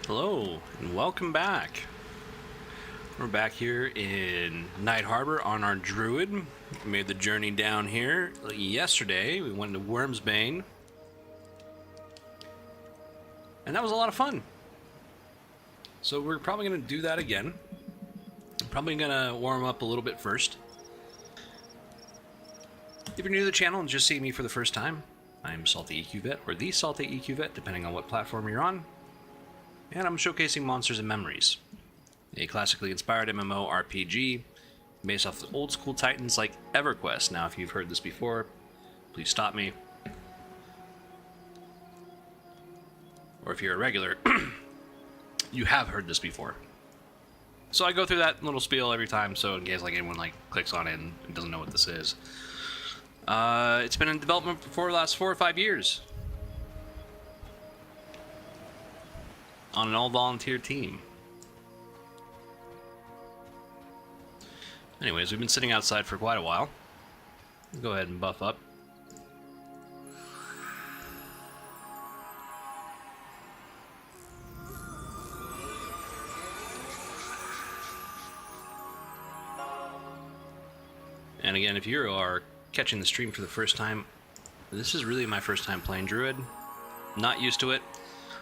Hello, and welcome back. We're back here in Night Harbor on our Druid. We made the journey down here yesterday. We went to Wormsbane. And that was a lot of fun. So we're probably going to do that again. I'm probably going to warm up a little bit first. If you're new to the channel and just seeing me for the first time, I'm Salty EQ Vet, or the Salty EQ Vet, depending on what platform you're on. And I'm showcasing Monsters and Memories, a classically inspired MMORPG based off the old school titans like EverQuest. Now, if you've heard this before, please stop me. Or if you're a regular, you have heard this before. So I go through that little spiel every time, so in case anyone clicks on it and doesn't know what this is. It's been in development for the last 4 or 5 years. On an all-volunteer team. Anyways, we've been sitting outside for quite a while. Let's go ahead and buff up. And again, if you are catching the stream for the first time, this is really my first time playing Druid. Not used to it.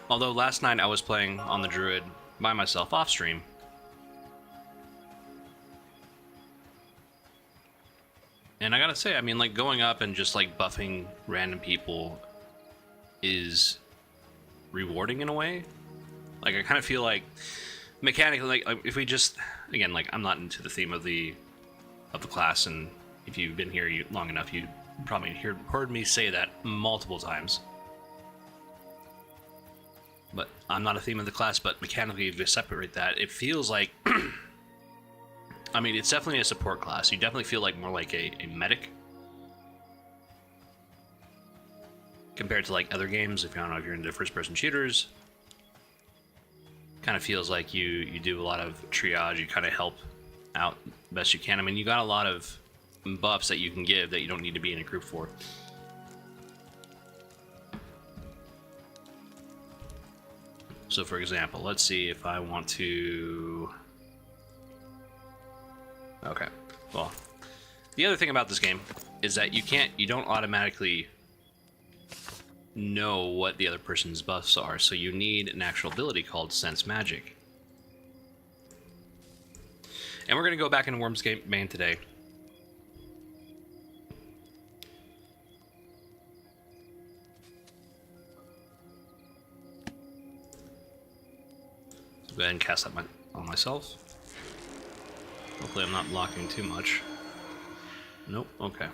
Although last night I was playing on the Druid by myself off stream. And I gotta say, I mean, going up and just buffing random people is rewarding in a way. I kind of feel like mechanically, if we just, again, I'm not into the theme of the class, and if you've been here long enough, you probably heard me say that multiple times. But I'm not a theme of the class, but mechanically, if you separate that, it feels like... I mean, it's definitely a support class. You definitely feel more like a medic. Compared to other games, if you don't know if you're into first-person shooters. Kind of feels like you do a lot of triage, you kind of help out best you can. I mean, you got a lot of buffs that you can give that you don't need to be in a group for. So for example, let's see if I want to... Okay, well, the other thing about this game is that you don't automatically know what the other person's buffs are, so you need an actual ability called Sense Magic. And we're going to go back into Wormsbane today. Go ahead and cast that on myself. Hopefully I'm not blocking too much. Nope, okay.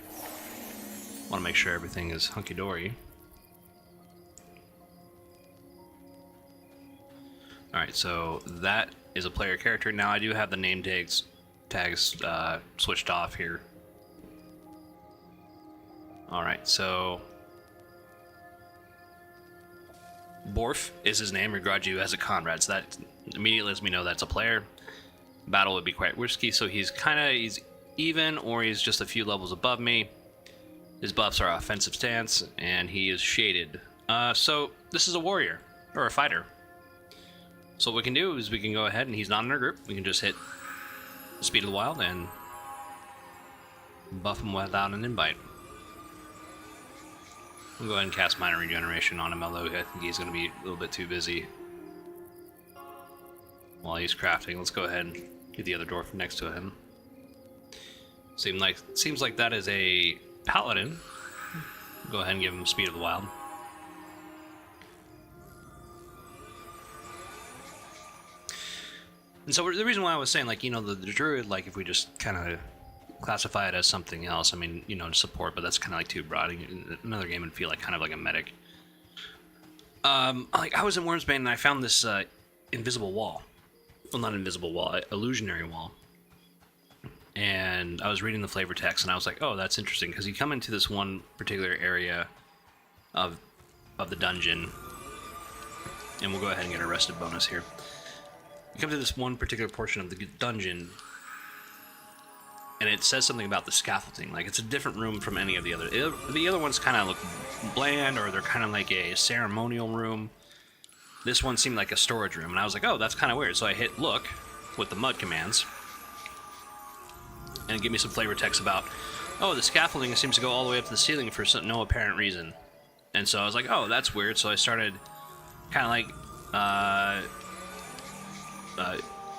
Want to make sure everything is hunky-dory. Alright, so that is a player character. Now I do have the name tags switched off here. Alright, so... Borf is his name, regard you as a comrade, so that immediately lets me know that's a player. Battle would be quite risky, so he's even, or he's just a few levels above me. His buffs are offensive stance, and he is shaded. So this is a warrior, or a fighter. So what we can do is we can go ahead, and he's not in our group, we can just hit Speed of the Wild and buff him without an invite. We'll go ahead and cast Minor Regeneration on him, although I think he's going to be a little bit too busy while he's crafting. Let's go ahead and get the other dwarf next to him. Seems like that is a paladin. Go ahead and give him Speed of the Wild. And so the reason why I was saying, the druid, if we just kind of classify it as something else, I mean, support, but that's kind of too broad. Another game would feel kind of like a medic. I was in Wormsbane and I found this invisible wall. Well, not invisible wall, illusionary wall. And I was reading the flavor text and I was like, oh, that's interesting, because you come into this one particular area of the dungeon, and we'll go ahead and get a rested bonus here. You come to this one particular portion of the dungeon, and it says something about the scaffolding. It's a different room from any of the other. The other ones kind of look bland, or they're kind of like a ceremonial room. this one seemed like a storage room, and I was like, oh, that's kind of weird. So I hit look with the mud commands, and it gave me some flavor text about, oh, the scaffolding seems to go all the way up to the ceiling for no apparent reason. And so I was like, oh, that's weird. So I started kind of like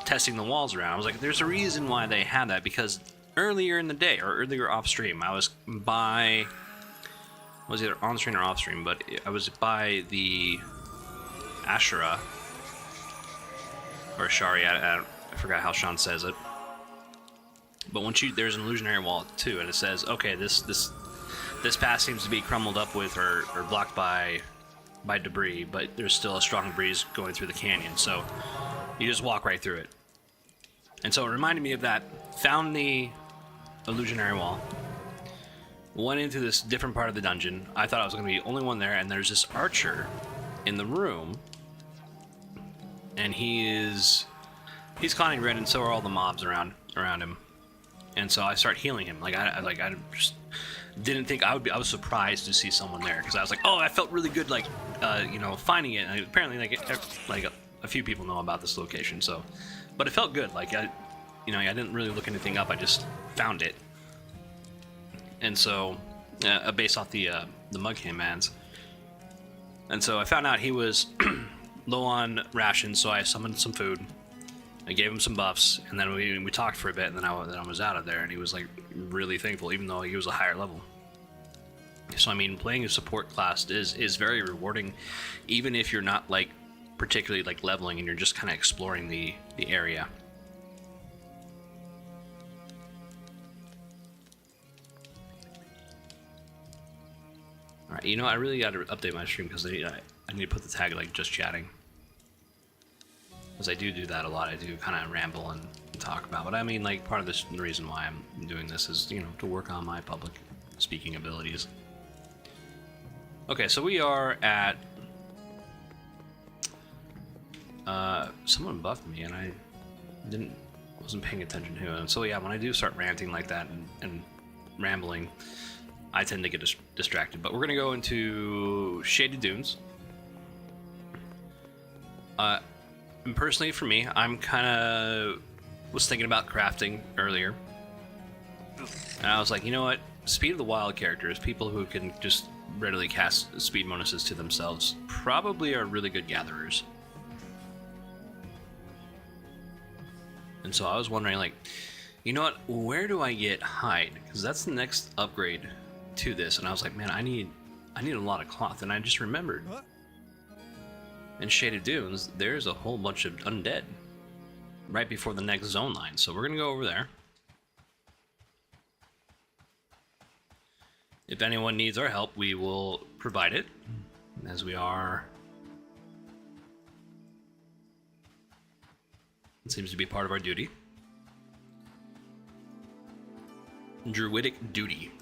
testing the walls around. I was like, there's a reason why they had that, because earlier in the day, or earlier off stream, I was by, was either on stream or off stream, but I was by the Ashura, or Shari, I forgot how Sean says it. But once there's an illusionary wall too, and it says, okay, this path seems to be crumbled up with or blocked by debris, but there's still a strong breeze going through the canyon, so you just walk right through it. And so it reminded me of that. Found the illusionary wall, went into this different part of the dungeon. I thought I was going to be the only one there, and there's this archer in the room, and he's conning red, and so are all the mobs around him. And so I start healing him. I just didn't think I was surprised to see someone there, because I was like, oh, I felt really good, finding it. And apparently, a few people know about this location, so, but it felt good. I didn't really look anything up. I just found it. And so, based off the mud commands. And so I found out he was low on rations, so I summoned some food. I gave him some buffs, and then we talked for a bit, and then I was out of there, and he was like really thankful, even though he was a higher level. So I mean, playing a support class is very rewarding, even if you're not like particularly like leveling and you're just kind of exploring the area. All right, I really got to update my stream, because I need to put the tag like just chatting. Because I do that a lot. I do kind of ramble and talk about, but I mean, like, part of the reason why I'm doing this is, to work on my public speaking abilities. Okay, so we are at, someone buffed me and I wasn't paying attention to it. And so yeah, when I do start ranting like that and rambling, I tend to get distracted. But we're gonna go into Shaded Dunes. And personally, for me, I'm was thinking about crafting earlier, and I was like, you know what? Speed of the Wild characters, people who can just readily cast speed bonuses to themselves, probably are really good gatherers. And so I was wondering, like, you know what? Where do I get hide? Because that's the next upgrade to this. And I was like, man, I need a lot of cloth, and I just remembered. In Shaded Dunes, there's a whole bunch of undead right before the next zone line, so we're gonna go over there. If anyone needs our help, we will provide it, as we are. It seems to be part of our duty. Druidic duty.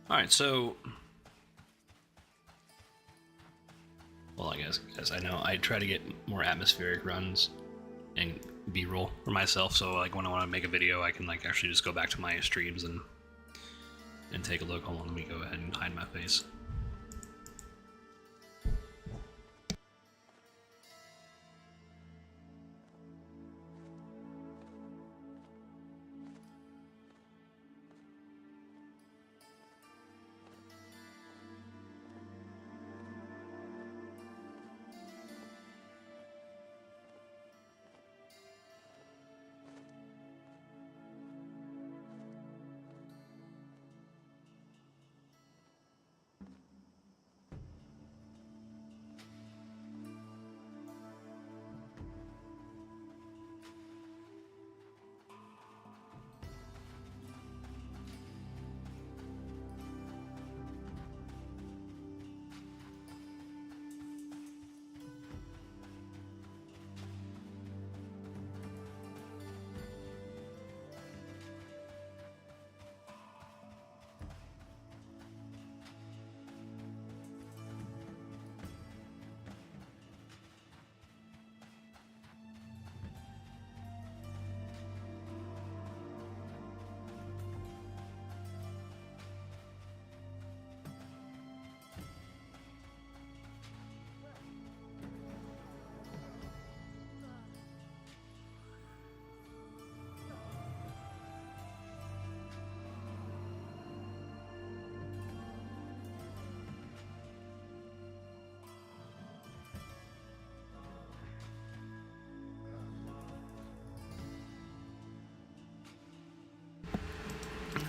Alright, so... Well, I guess I know I try to get more atmospheric runs and B-roll for myself, so like when I want to make a video, I can like actually just go back to my streams and take a look. Hold on, let me go ahead and hide my face.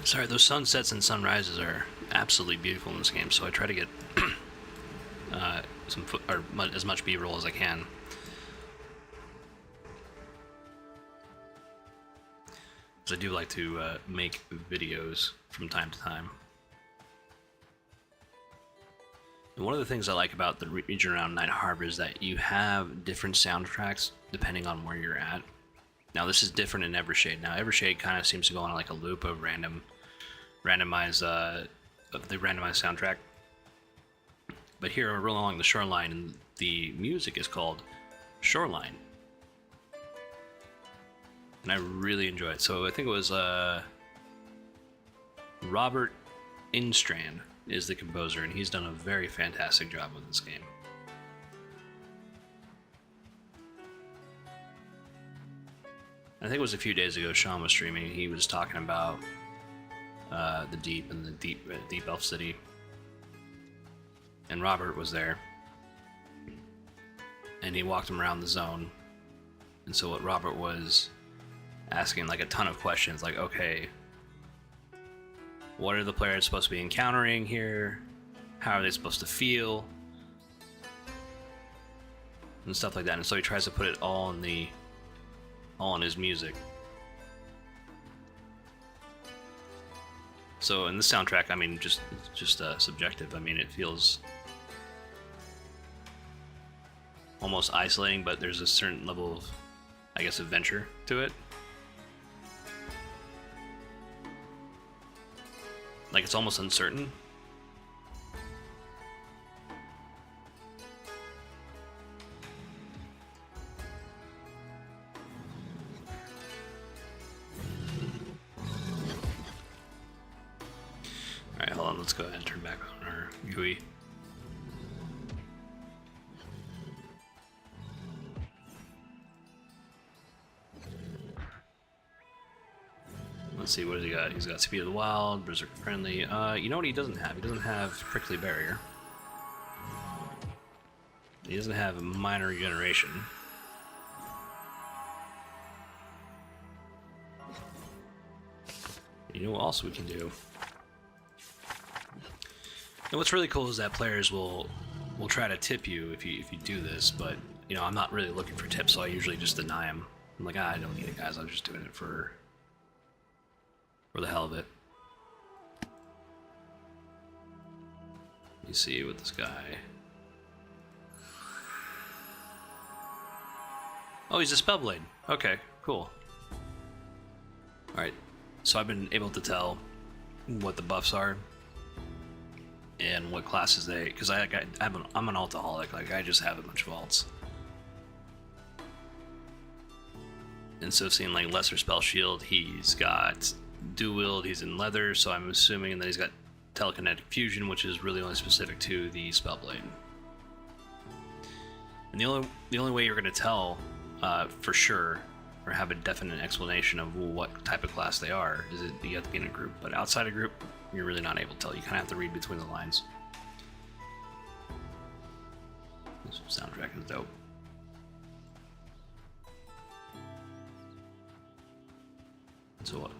Sorry, those sunsets and sunrises are absolutely beautiful in this game, so I try to get as much B-roll as I can. Because I do like to make videos from time to time. And one of the things I like about the region around Night Harbor is that you have different soundtracks depending on where you're at. Now this is different in Evershade. Now Evershade kind of seems to go on like a loop of randomized soundtrack. But here we're rolling along the shoreline, and the music is called Shoreline. And I really enjoy it. So I think it was Robert Instrand is the composer, and he's done a very fantastic job with this game. I think it was a few days ago Sean was streaming. He was talking about the Deep and the Deep Elf City, and Robert was there, and he walked him around the zone. And so what Robert was asking like a ton of questions, like, okay, what are the players supposed to be encountering here? How are they supposed to feel? And stuff like that. And so he tries to put it all in his music. So in this soundtrack, I mean, just subjective. I mean, it feels almost isolating, but there's a certain level of, I guess, adventure to it. Like, it's almost uncertain. Alright, hold on, let's go ahead and turn back on our GUI. Let's see, what does he got? He's got Speed of the Wild, Berserker Friendly. You know what he doesn't have? He doesn't have Prickly Barrier. He doesn't have Minor Regeneration. You know what else we can do? And what's really cool is that players will try to tip you if you do this, but you know, I'm not really looking for tips, so I usually just deny them. I'm like, I don't need it, guys. I'm just doing it for the hell of it. Let me see with this guy. Oh, he's a Spellblade. Okay, cool. Alright, so I've been able to tell what the buffs are and what classes they... Because I'm an altaholic, like I just have a bunch of alts. And so seeing like Lesser Spell Shield, he's got Dual Wield, he's in Leather, so I'm assuming that he's got Telekinetic Fusion, which is really only specific to the Spellblade. And the only way you're going to tell for sure, or have a definite explanation of what type of class they are, is that you have to be in a group. But outside a group, you're really not able to tell. You kind of have to read between the lines. This soundtrack is dope. So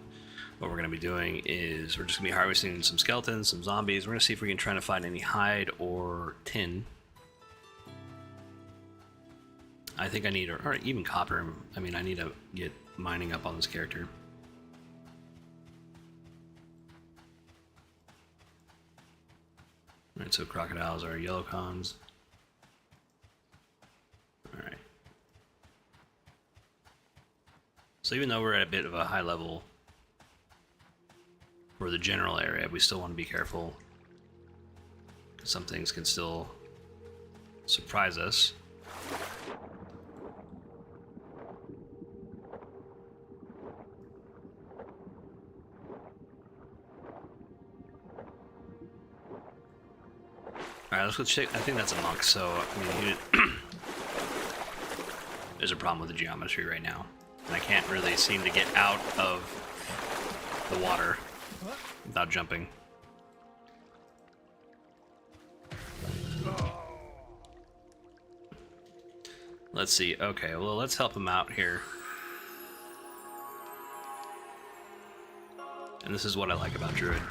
what we're going to be doing is we're just going to be harvesting some skeletons, some zombies. We're going to see if we can try to find any hide or tin. I think I need, or even copper. I mean, I need to get mining up on this character. Alright, so crocodiles are yellow cons. Alright. So even though we're at a bit of a high level for the general area, we still want to be careful, because some things can still surprise us. Alright, let's go check. I think that's a monk, so I mean, there's a problem with the geometry right now. And I can't really seem to get out of the water without jumping. Let's see. Okay, well, let's help him out here. And this is what I like about Druid.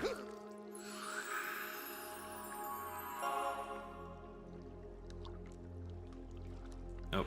Oh.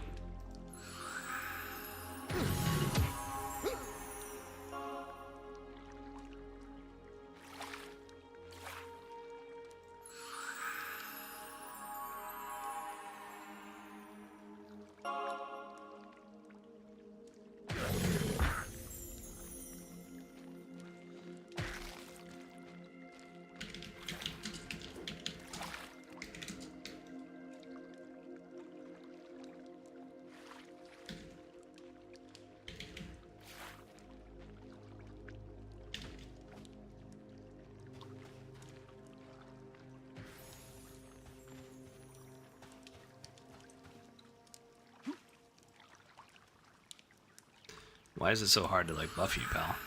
Why is it so hard to like buff you, pal?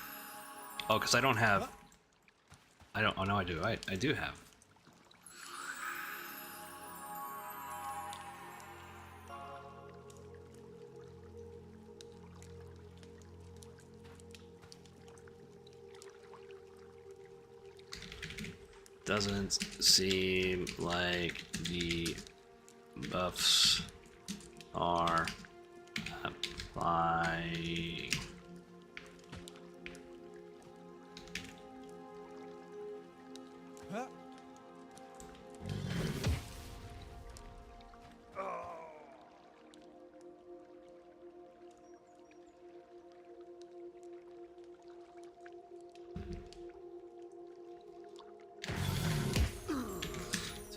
Oh, because I don't have. I don't. Oh no, I do. I do have. Doesn't seem like the buffs are applying.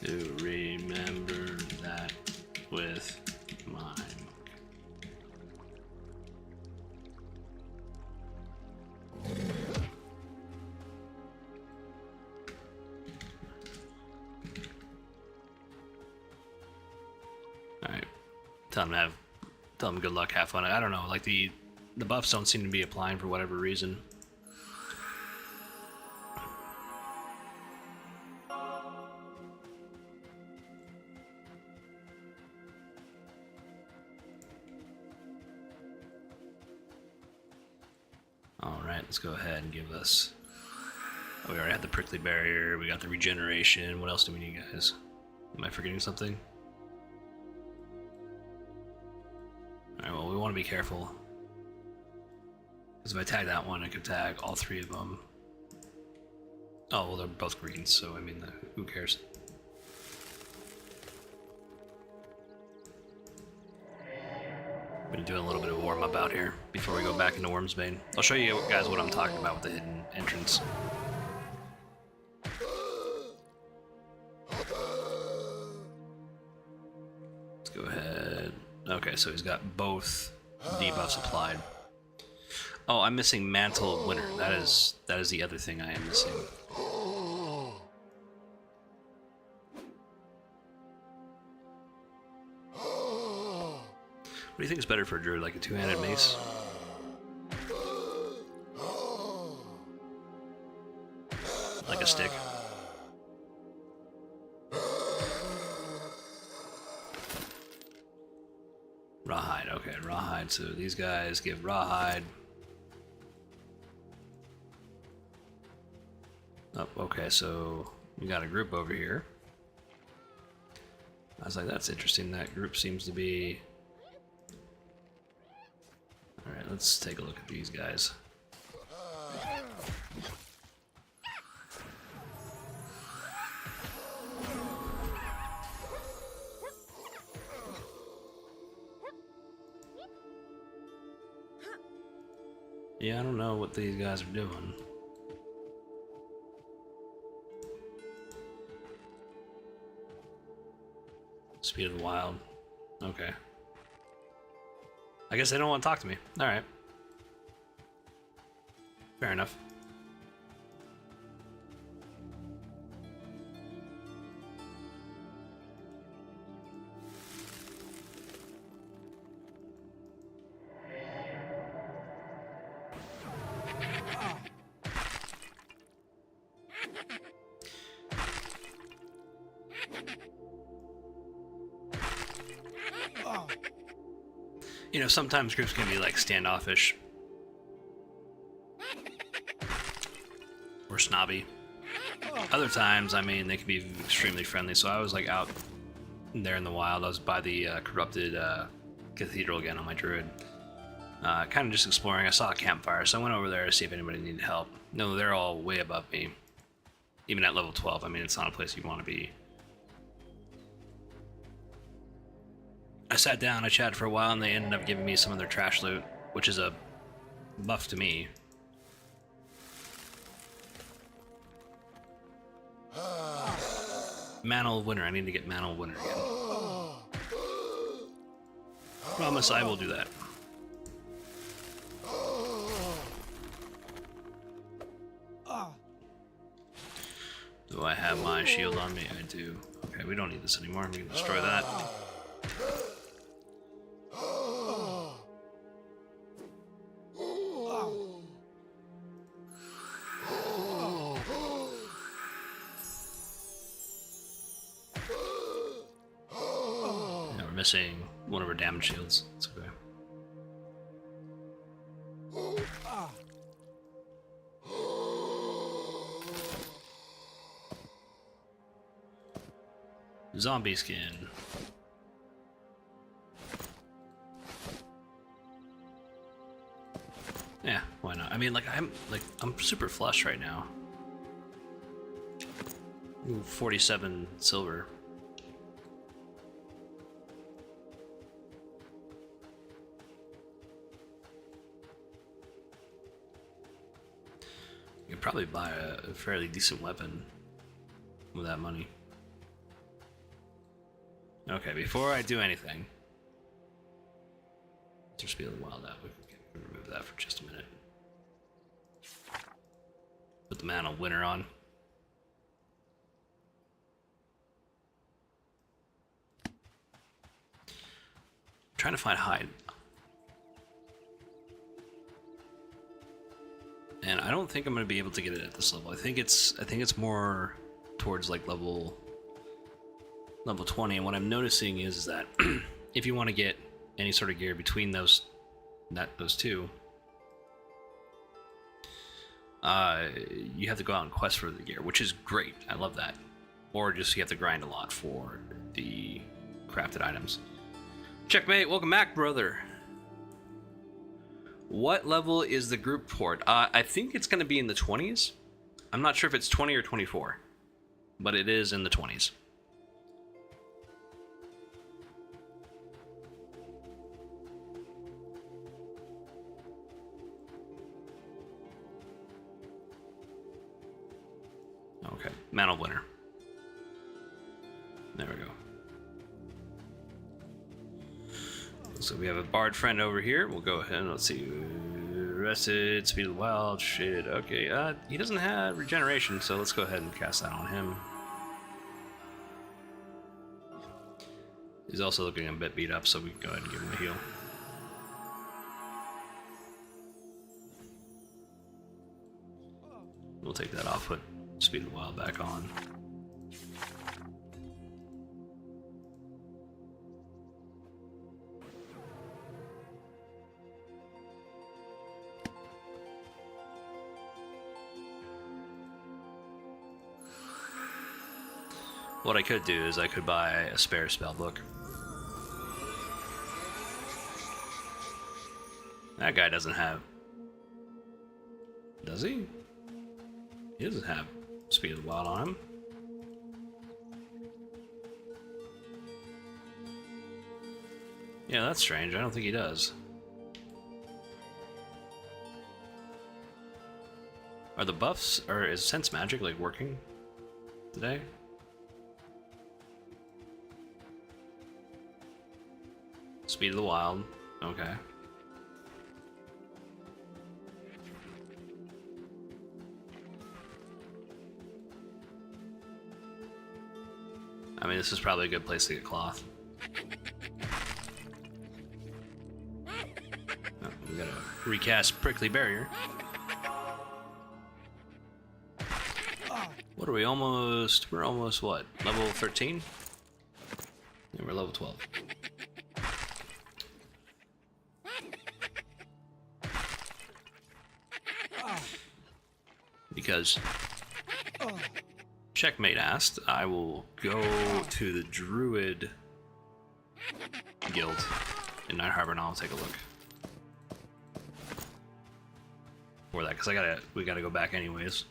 To remember that with mine. Alright. Tell them good luck, have fun. I don't know, like the buffs don't seem to be applying for whatever reason. Alright, let's go ahead and give us... Oh, we already had the prickly barrier, we got the regeneration. What else do we need, guys? Am I forgetting something? Alright, well, we want to be careful. Because if I tag that one, I could tag all three of them. Oh, well, they're both greens, so I mean, who cares? Been doing a little bit of warm-up out here before we go back into Wormsbane. I'll show you guys what I'm talking about with the hidden entrance. Let's go ahead. Okay, so he's got both debuffs applied. Oh, I'm missing Mantle of Winter. That is the other thing I am missing. What do you think is better for a druid, like a two-handed mace? Like a stick? Rawhide, okay, rawhide. So these guys give rawhide. Oh, okay, so we got a group over here. I was like, that's interesting. That group seems to be... Alright, let's take a look at these guys. Yeah, I don't know what these guys are doing. Speed of the Wild. Okay. I guess they don't want to talk to me. Alright. Fair enough. You know, sometimes groups can be like standoffish. or snobby. Other times, I mean, they can be extremely friendly. So I was like out there in the wild. I was by the corrupted cathedral again on my druid. Kind of just exploring. I saw a campfire, so I went over there to see if anybody needed help. No, they're all way above me. Even at level 12, I mean, it's not a place you want to be. I sat down, I chatted for a while, and they ended up giving me some of their trash loot, which is a buff to me. Mantle of Winter. I need to get Mantle of Winter again. Promise I will do that. Do I have my shield on me? I do. Okay, we don't need this anymore. We can destroy that. Yeah, we're missing one of our damage shields. It's okay. Zombie skin. Yeah, why not? I mean, I'm super flush right now. Ooh, 47 silver. You could probably buy a fairly decent weapon with that money. Okay, before I do anything, just be a little wild out. We can remove that for just a minute. Put the Mantle of Winter on. I'm trying to find hide. And I don't think I'm going to be able to get it at this level. I think it's more towards like level 20, and what I'm noticing is that if you want to get any sort of gear between those two, you have to go out and quest for the gear, which is great. I love that. Or just you have to grind a lot for the crafted items. Checkmate, welcome back, brother. What level is the group port? I think it's going to be in the 20s. I'm not sure if it's 20 or 24, but it is in the 20s. Okay, Mantle of Winter. There we go. So we have a bard friend over here. We'll go ahead and let's see. Rested, Speed of the Wild, shit. Okay, he doesn't have regeneration, so let's go ahead and cast that on him. He's also looking a bit beat up, so we can go ahead and give him a heal. We'll take that off, put Speed of the Wild back on. What I could do is I could buy a spare spell book. That guy doesn't have... Does he? He doesn't have Speed of the Wild on him. Yeah, that's strange. I don't think he does. Are the buffs, or is Sense Magic like working today? Speed of the Wild. Okay. I mean, this is probably a good place to get cloth. Oh, we gotta recast Prickly Barrier. What are we almost? We're almost what? Level 13? Yeah, we're level 12. because Checkmate asked, I will go to the Druid Guild in Night Harbor and I'll take a look for that, because we gotta go back anyways.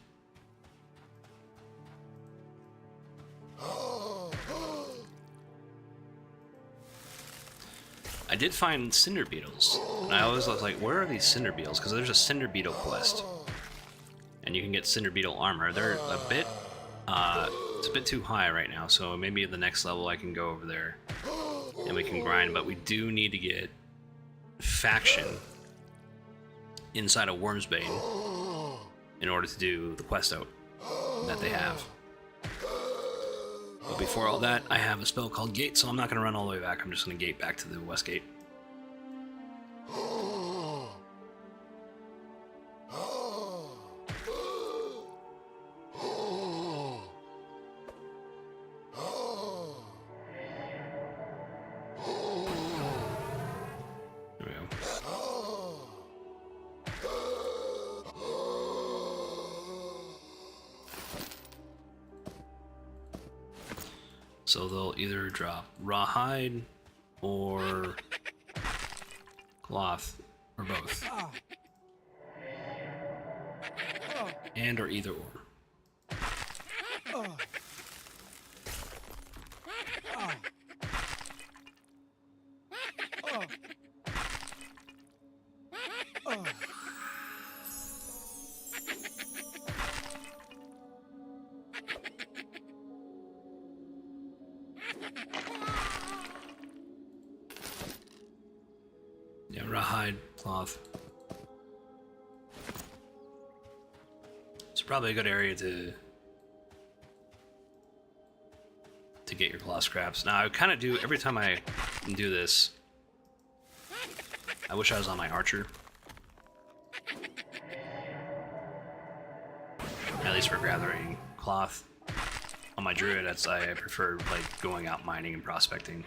I did find cinder beetles, and I always was like, where are these cinder beetles? Because there's a cinder beetle quest, and you can get cinder beetle armor. They're a bit, it's a bit too high right now, so maybe at the next level I can go over there and we can grind, but we do need to get faction inside of Wormsbane in order to do the quest out that they have. But before all that, I have a spell called Gate, so I'm not going to run all the way back. I'm just going to gate back to the west gate. There we go. So they'll either drop rawhide or cloth or both. And or either or. Yeah, rawhide, cloth. It's probably a good area to get your claw scraps. Now I kind of do every time I do this. I wish I was on my archer. At least for gathering cloth. On my druid, I prefer like going out mining and prospecting.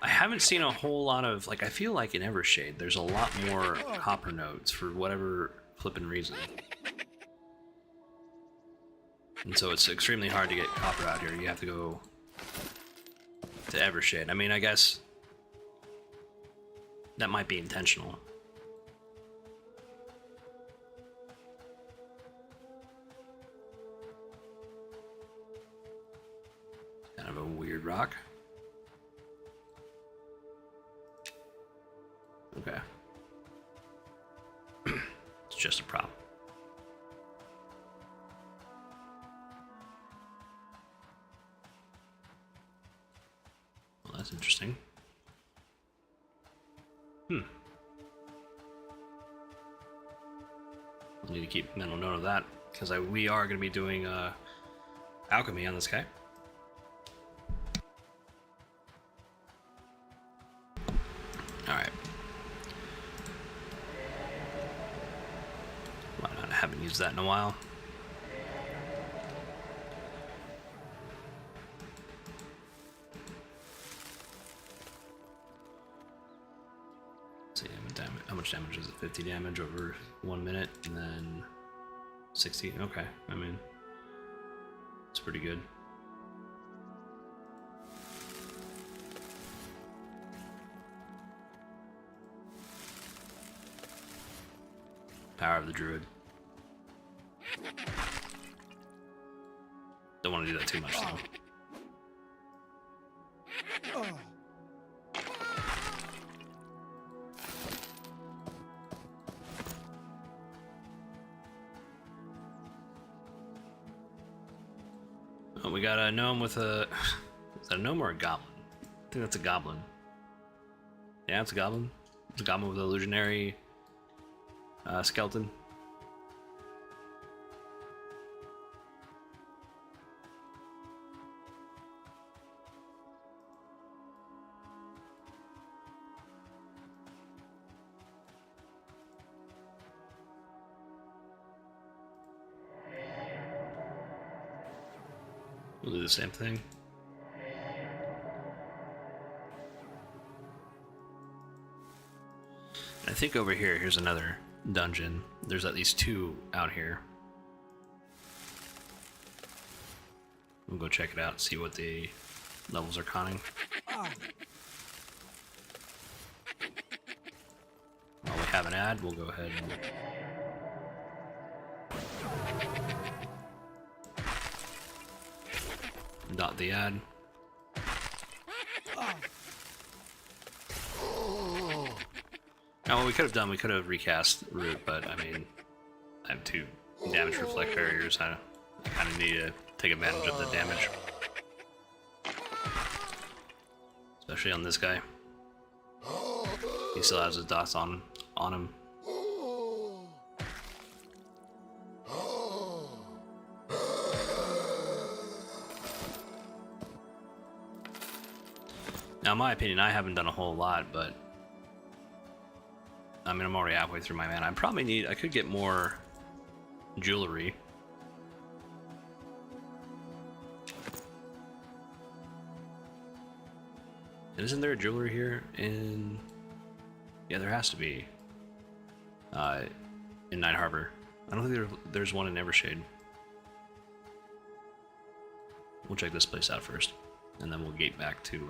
I haven't seen a whole lot of, like, I feel like in Evershade there's a lot more copper nodes for whatever flippin' reason. And so it's extremely hard to get copper out here. You have to go to Evershade. I mean, I guess that might be intentional. Kind of a weird rock. Okay. It's just a prop. Well, that's interesting. I'll need to keep mental note of that, because we are going to be doing alchemy on this guy. Alright. Why not? I haven't used that in a while. Let's see, how much damage is it? 50 damage over 1 minute, and then 60. Okay, I mean, it's pretty good. Power of the Druid. Don't want to do that too much though. Oh, we got a gnome with a... Is that a gnome or a goblin? I think that's a goblin. Yeah, it's a goblin. It's a goblin with an illusionary skeleton. We'll do the same thing. I think over here, here's another dungeon. There's at least 2 out here. We'll go check it out and see what the levels are conning. While we have an ad, we'll go ahead and dot the ad. Now, what we could have done, we could have recast Root, but I mean, I have 2 damage reflect barriers. I kind of need to take advantage of the damage. Especially on this guy. He still has his dots on him. Now, in my opinion, I haven't done a whole lot, but I mean, I'm already halfway through my mana. I could get more jewelry. And isn't there a jewelry here in... Yeah, there has to be. In Night Harbor. I don't think there's one in Evershade. We'll check this place out first. And then we'll gate back to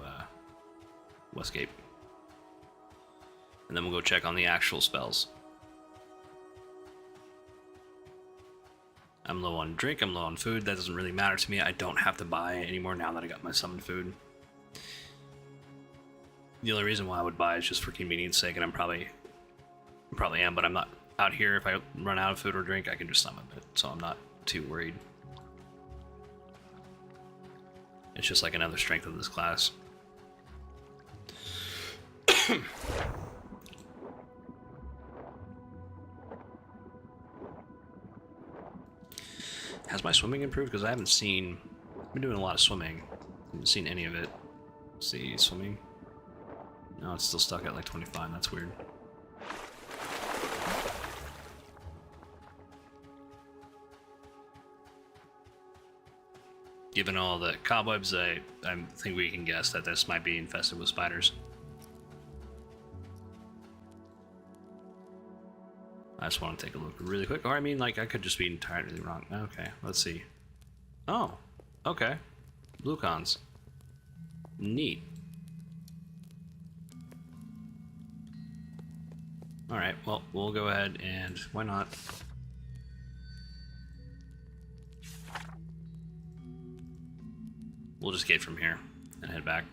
Westgate. And then we'll go check on the actual spells. I'm low on drink, I'm low on food. That doesn't really matter to me. I don't have to buy anymore now that I got my summoned food. The only reason why I would buy is just for convenience sake, and I probably am, but I'm not out here. If I run out of food or drink, I can just summon it, so I'm not too worried. It's just like another strength of this class. Has my swimming improved? Because I haven't seen... I've been doing a lot of swimming. I haven't seen any of it. Let's see, swimming. No, it's still stuck at like 25. That's weird. Given all the cobwebs, I think we can guess that this might be infested with spiders. I just want to take a look really quick. Or I mean, like, I could just be entirely wrong. Okay, let's see. Oh, okay. Blue cons. Neat. Alright, well, we'll go ahead and... Why not? We'll just gate from here and head back.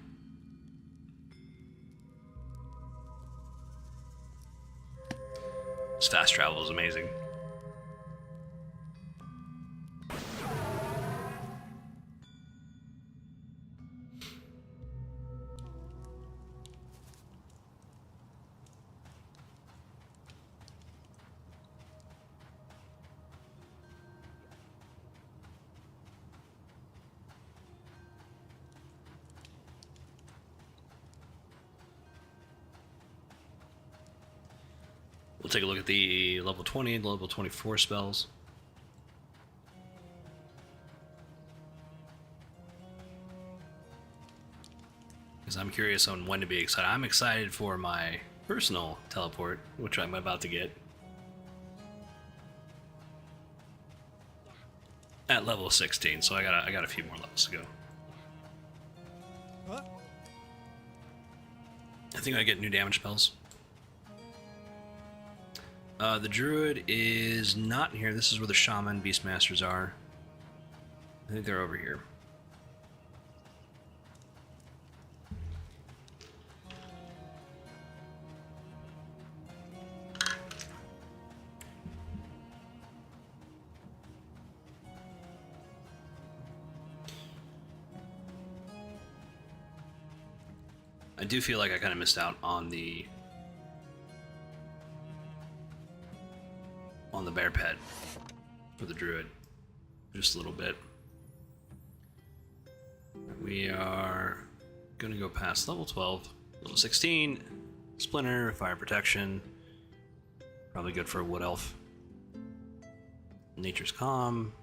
This fast travel is amazing. We'll take a look at the level 20 and level 24 spells. Because I'm curious on when to be excited. I'm excited for my personal teleport, which I'm about to get. At level 16, so I got a few more levels to go. What? I think I get new damage spells. The Druid is not here. This is where the Shaman Beastmasters are. I think they're over here. I do feel like I kind of missed out on the bear pet for the Druid, just a little bit. We are gonna go past level 12, level 16, Splinter, Fire Protection, probably good for a Wood Elf. Nature's Calm,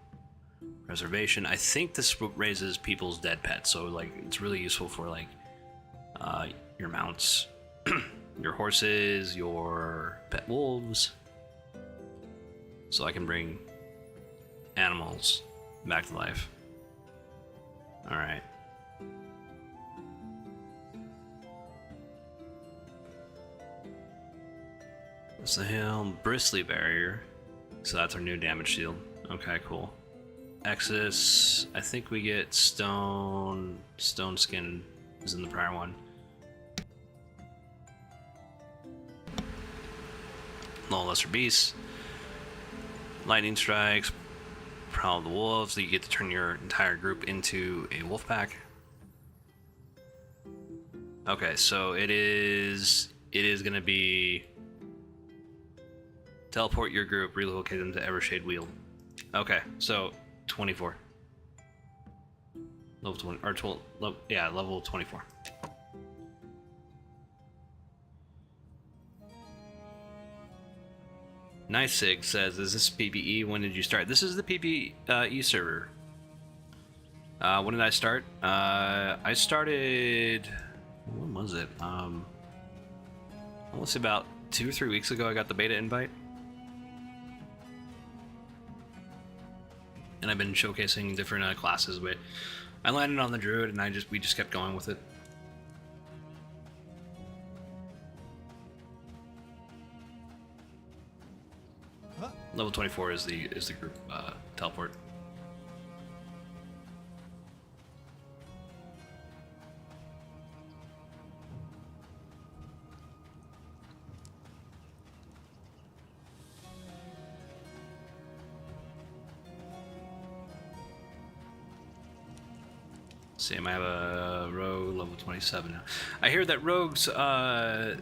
Preservation. I think this raises people's dead pets, so like it's really useful for like your mounts, your horses, your pet wolves. so I can bring animals back to life. Alright. That's the hill. Bristly barrier. So that's our new damage shield. Okay, cool. Exodus. I think we get stone. Stone skin is in the prior one. Low lesser beasts. Lightning strikes. Prowl of the wolves. So you get to turn your entire group into a wolf pack. Okay, so it is gonna be teleport your group, relocate them to Evershade Wheel. Okay, so 24. Level 20 or 12, yeah, level 24. Nice Sig says, is this PvE? When did you start? This is the PvE server. When did I start? I started, when was it? I want to say about 2 or 3 weeks ago I got the beta invite. And I've been showcasing different classes, but I landed on the Druid and we just kept going with it. Level 24 is the group teleport. Same, I have a rogue level 27 now. I hear that rogues, the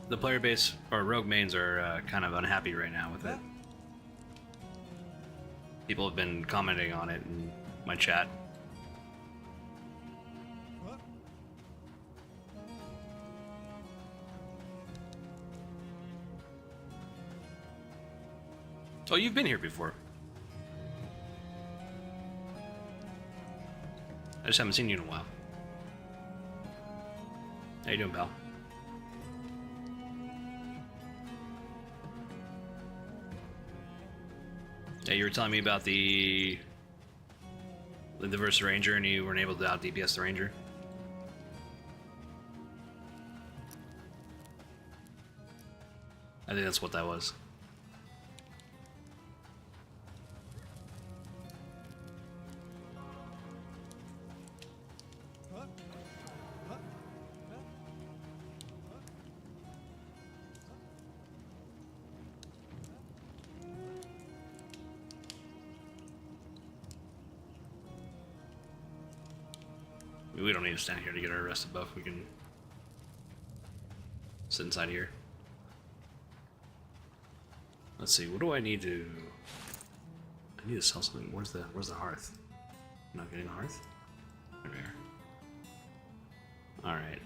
player base or rogue mains are kind of unhappy right now with it. People have been commenting on it in my chat. Oh, you've been here before. I just haven't seen you in a while. How you doing, pal? Yeah, you were telling me about the Versa Ranger and you weren't able to out DPS the Ranger. I think that's what that was. We don't need to stand here to get our rested buff. We can sit inside here. Let's see. What do I need to? I need to sell something. Where's the hearth? I'm not getting a hearth. There we are. All right.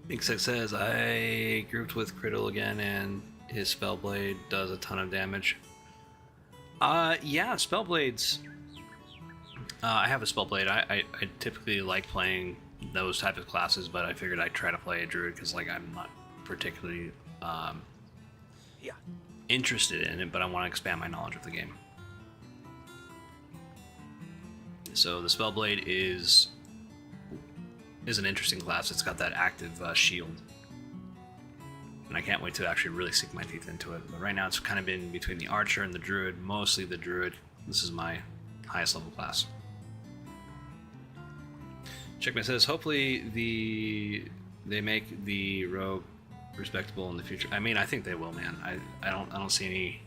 Big Six says, I grouped with Criddle again and his Spellblade does a ton of damage. Yeah, Spellblades. I have a Spellblade. I typically like playing those type of classes, but I figured I'd try to play a Druid because like I'm not particularly interested in it, but I want to expand my knowledge of the game. So the Spellblade is an interesting class. It's got that active shield, and I can't wait to actually really sink my teeth into it. But right now it's kind of been between the Archer and the Druid, mostly the Druid. This is my highest level class. Checkmate says, hopefully they make the Rogue respectable in the future. I mean, I think they will, man. I don't see any.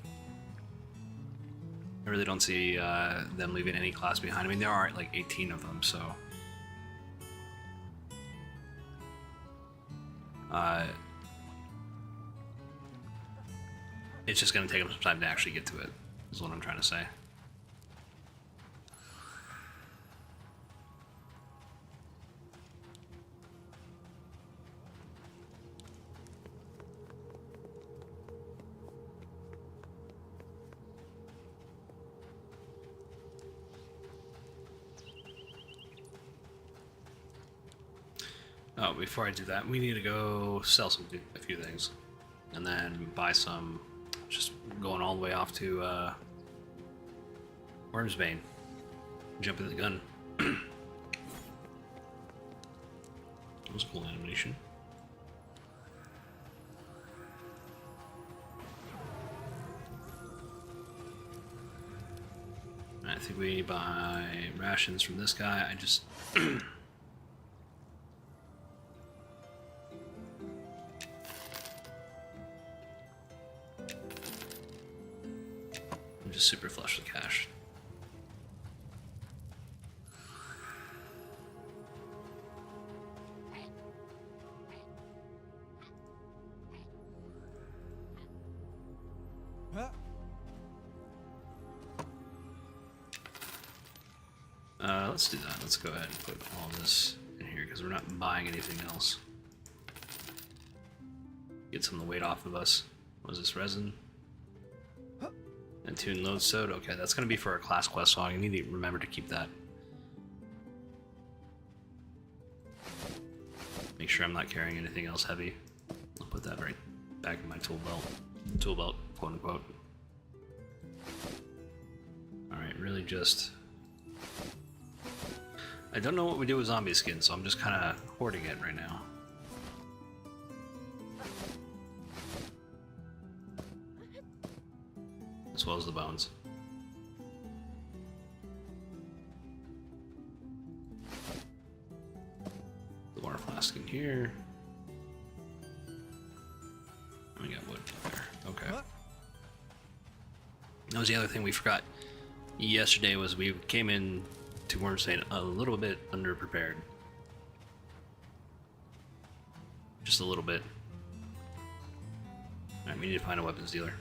I really don't see them leaving any class behind. I mean, there are like 18 of them, so. It's just going to take them some time to actually get to it, is what I'm trying to say. Oh, before I do that, we need to go sell a few things. And then buy some, just going all the way off to Wormsbane. Jumping the gun. That was a cool animation. I think we buy rations from this guy. I just... I'm just super flush with cash. Let's do that. Let's go ahead and put all this in here because we're not buying anything else. Get some of the weight off of us. What is this, resin? And tune lodestone. Okay, that's going to be for our class quest song. I need to remember to keep that. Make sure I'm not carrying anything else heavy. I'll put that right back in my tool belt, quote unquote. Alright, really just... I don't know what we do with zombie skin, so I'm just kind of hoarding it right now. As well as the bones. The water flask in here. We got wood there. Okay. That was the other thing we forgot yesterday, was we came in to Wormsbane a little bit underprepared. Just a little bit. Alright, we need to find a weapons dealer.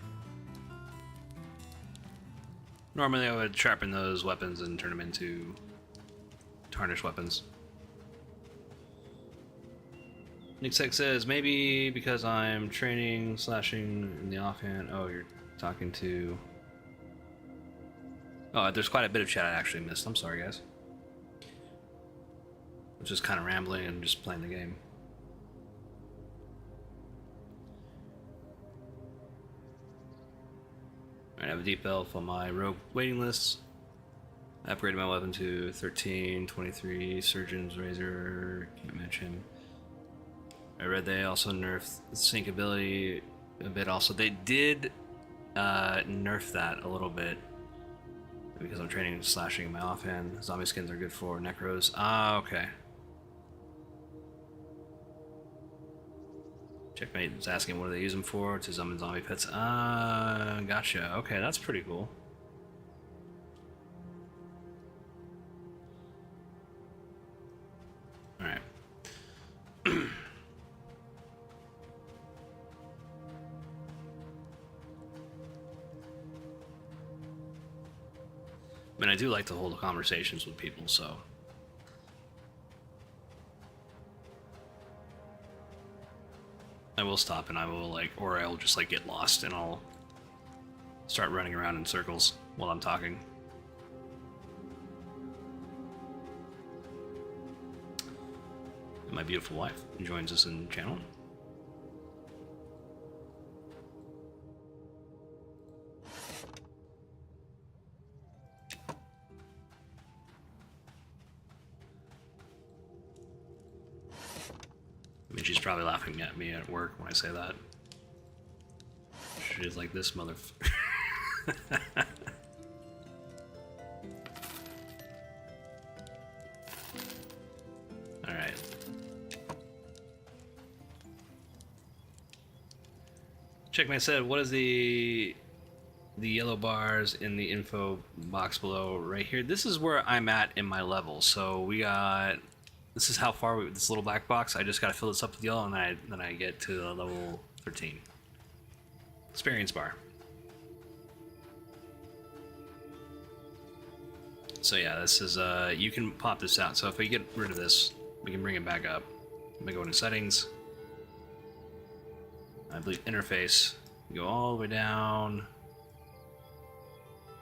Normally I would sharpen those weapons and turn them into tarnished weapons. Nick Sec says, maybe because I'm training, slashing in the offhand. Oh, you're talking to... Oh, there's quite a bit of chat I actually missed. I'm sorry, guys. I'm just kind of rambling and just playing the game. Alright, I have a deep elf on my rogue waiting list. I upgraded my weapon to 13, 23, Surgeon's Razor, can't mention. I read they also nerfed the sync ability a bit also. They did nerf that a little bit. Because I'm training slashing in my offhand. Zombie skins are good for necros. Ah, okay. Checkmate is asking what do they use them for? To summon zombie pets. Ah, gotcha. Okay, that's pretty cool. Alright. I mean, I do like to hold conversations with people, so... I will stop and I will, like, or I'll just, like, get lost and I'll start running around in circles while I'm talking. And my beautiful wife joins us in the channel. I mean, she's probably laughing at me at work when I say that. She's like, this motherfucker. Alright. Checkmate said, what is the yellow bars in the info box below right here? This is where I'm at in my level. So we got... This is how far we, this little black box. I just got to fill this up with yellow, and then I get to level 13. Experience bar. So yeah, this is you can pop this out. So if we get rid of this, we can bring it back up. Let me go into settings. I believe interface. Go all the way down.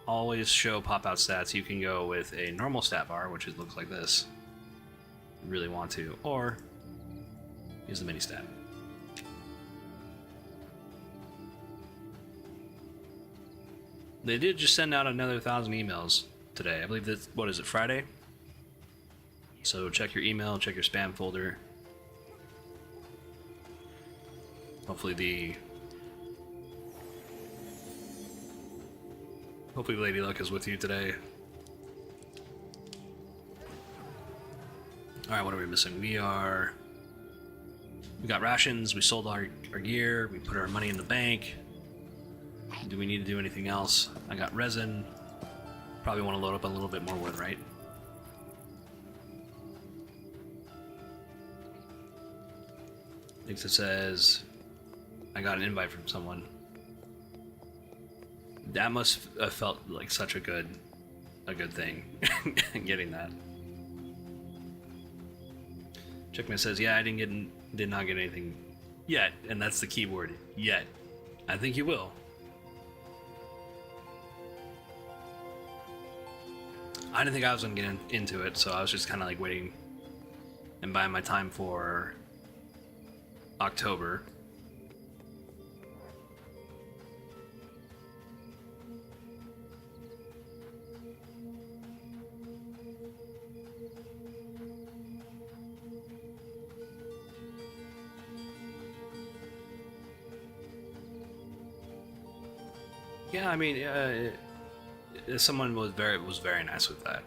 Always show pop-out stats. You can go with a normal stat bar, which looks like this. If you really want to, or use the mini stat. They did just send out another 1,000 emails today. I believe that, what is it, Friday? So check your email, check your spam folder. Hopefully Lady Luck is with you today. Alright, what are we missing? We got rations, we sold our gear, we put our money in the bank. Do we need to do anything else? I got resin. Probably want to load up a little bit more wood, right? I think it says I got an invite from someone. That must have felt like such a good thing, getting that. Checkman says, yeah, I did not get anything yet, and that's the key word, yet. I think you will. I didn't think I was going to get into it, so I was just kind of like waiting and buying my time for October. Yeah, I mean, someone was very nice with that.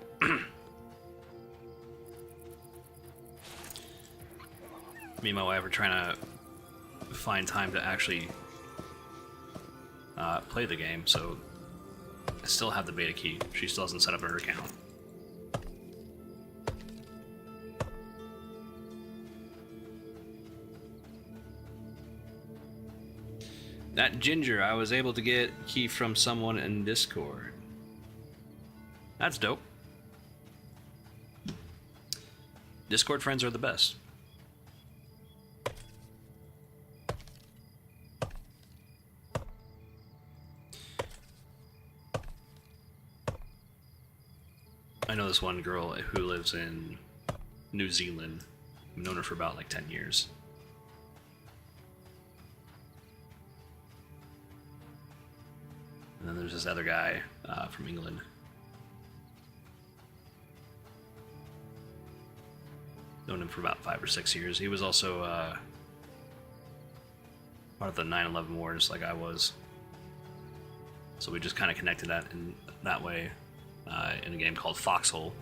Me and my wife are trying to find time to actually play the game, so I still have the beta key. She still hasn't set up her account. That ginger, I was able to get key from someone in Discord. That's dope. Discord friends are the best. I know this one girl who lives in New Zealand. I've known her for about like 10 years. And then there's this other guy from England. Known him for about 5 or 6 years. He was also part of the 9/11 wars, like I was. So we just kind of connected that in that way in a game called Foxhole.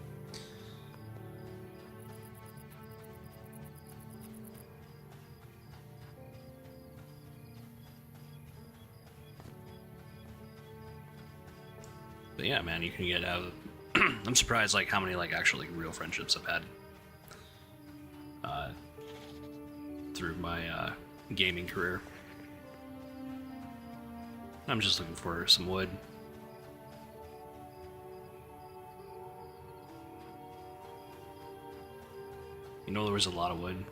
But yeah, man, you can get out of. I'm surprised, like how many like actual like real friendships I've had through my gaming career. I'm just looking for some wood. You know, there was a lot of wood.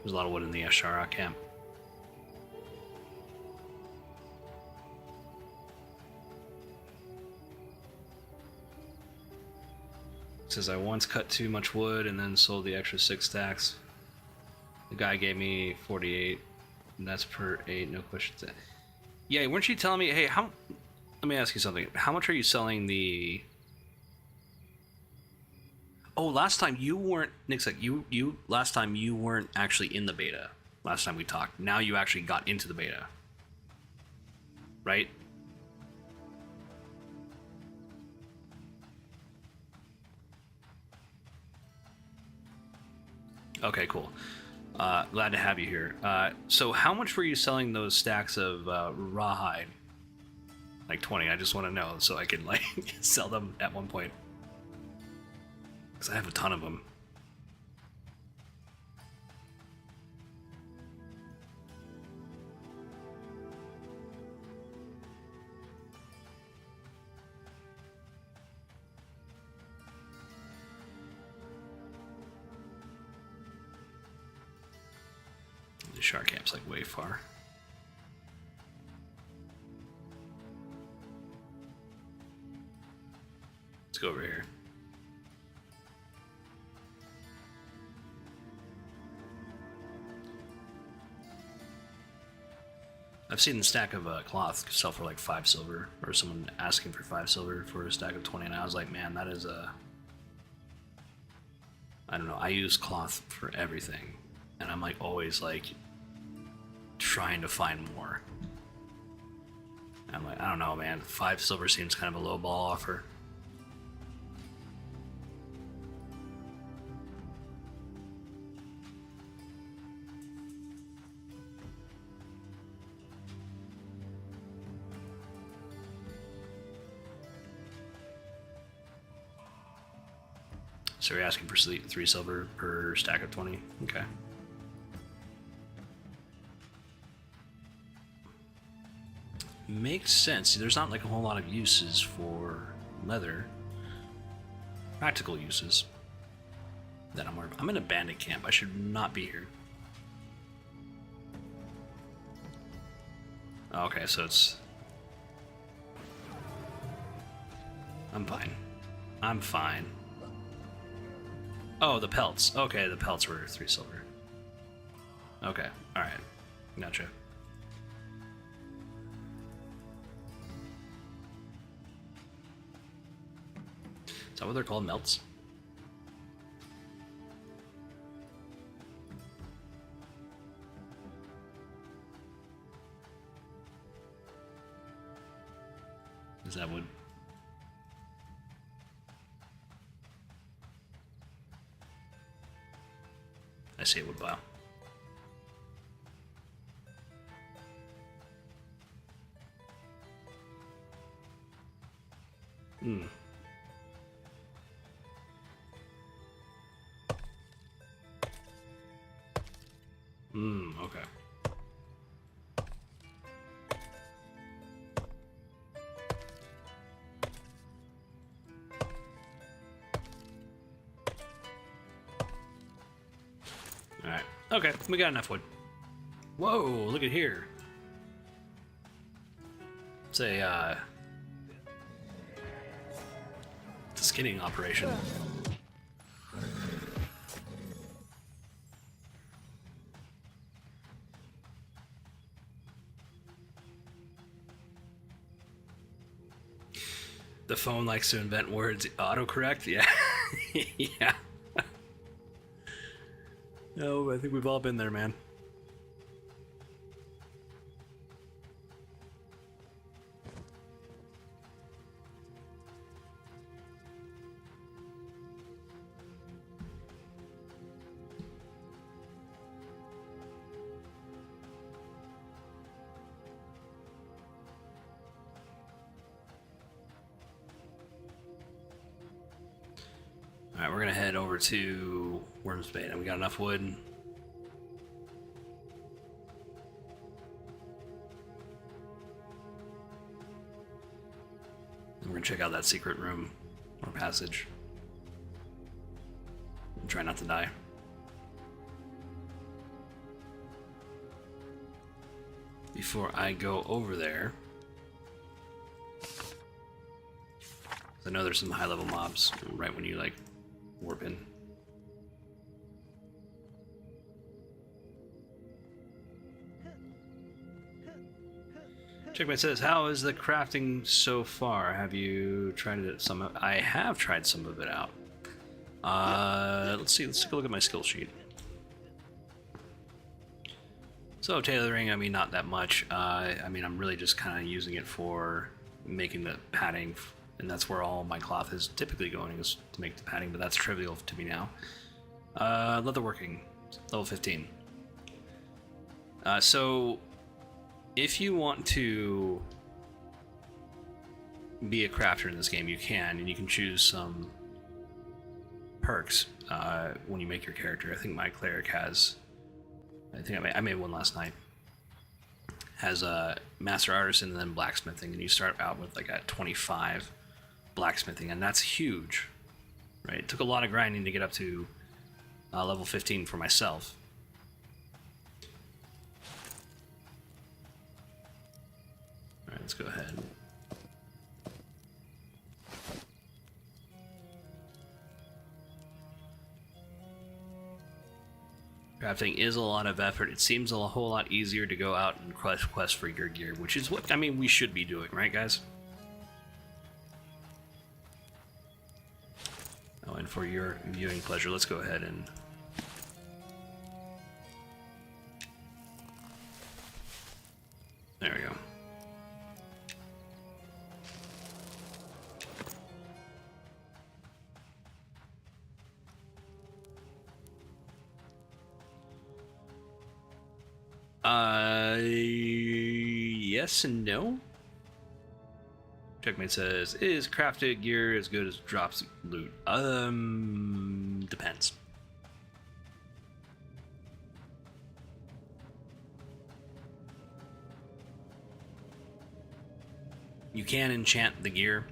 There's a lot of wood in the Ashara camp. It says I once cut too much wood and then sold the extra 6 stacks. The guy gave me 48, and that's per 8, no questions. Yeah, weren't you telling me, hey, how? Let me ask you something. How much are you selling the? Oh, last time you weren't, Nick's like, last time you weren't actually in the beta. Last time we talked. Now you actually got into the beta. Right? Okay, cool. Glad to have you here. So how much were you selling those stacks of rawhide? Like 20, I just want to know so I can like sell them at one point. Because I have a ton of them. sure our camp's like way far. Let's go over here. I've seen the stack of cloth sell for like 5 silver, or someone asking for 5 silver for a stack of 20, and I was like, man, that is a... I don't know, I use cloth for everything, and I'm like always like trying to find more. I'm like, I don't know, man, 5 silver seems kind of a low ball offer. So you're asking for 3 silver per stack of 20? Okay. Makes sense. There's not like a whole lot of uses for leather. Practical uses that I'm aware of. I'm in a bandit camp. I should not be here. Okay, so it's... I'm fine. I'm fine. Oh, the pelts. Okay, the pelts were 3 silver. Okay, alright. Gotcha. Is that what they're called? Melts? Is that wood? I see a wood pile. Hmm. Okay. Alright. Okay, we got enough wood. Whoa, look at here. It's a, it's a skinning operation. The phone likes to invent words. Autocorrect? Yeah. Yeah. No, I think we've all been there, man. Alright, we're gonna head over to Worm's Bait, and we got enough wood. And we're gonna check out that secret room or passage. And try not to die. Before I go over there, I know there's some high level mobs right when you like warp in. Checkmate says, how is the crafting so far? Have you tried it some? I have tried some of it out. Let's see, let's take a look at my skill sheet. So tailoring, I mean, not that much. I mean, I'm really just kind of using it for making the padding, and that's where all my cloth is typically going, is to make the padding, but that's trivial to me now. Leatherworking, level 15. So if you want to be a crafter in this game, you can, and you can choose some perks when you make your character. I think my cleric has, I think I made one last night, has a master artisan and then blacksmithing, and you start out with like a 25 blacksmithing, and that's huge, right? It took a lot of grinding to get up to level 15 for myself. let's go ahead. Crafting is a lot of effort. It seems a whole lot easier to go out and quest for your gear, which is what, I mean, we should be doing, right, guys? Oh, and for your viewing pleasure, let's go ahead and... There we go. Yes and no. Checkmate says, is crafted gear as good as drops loot? Depends. You can enchant the gear.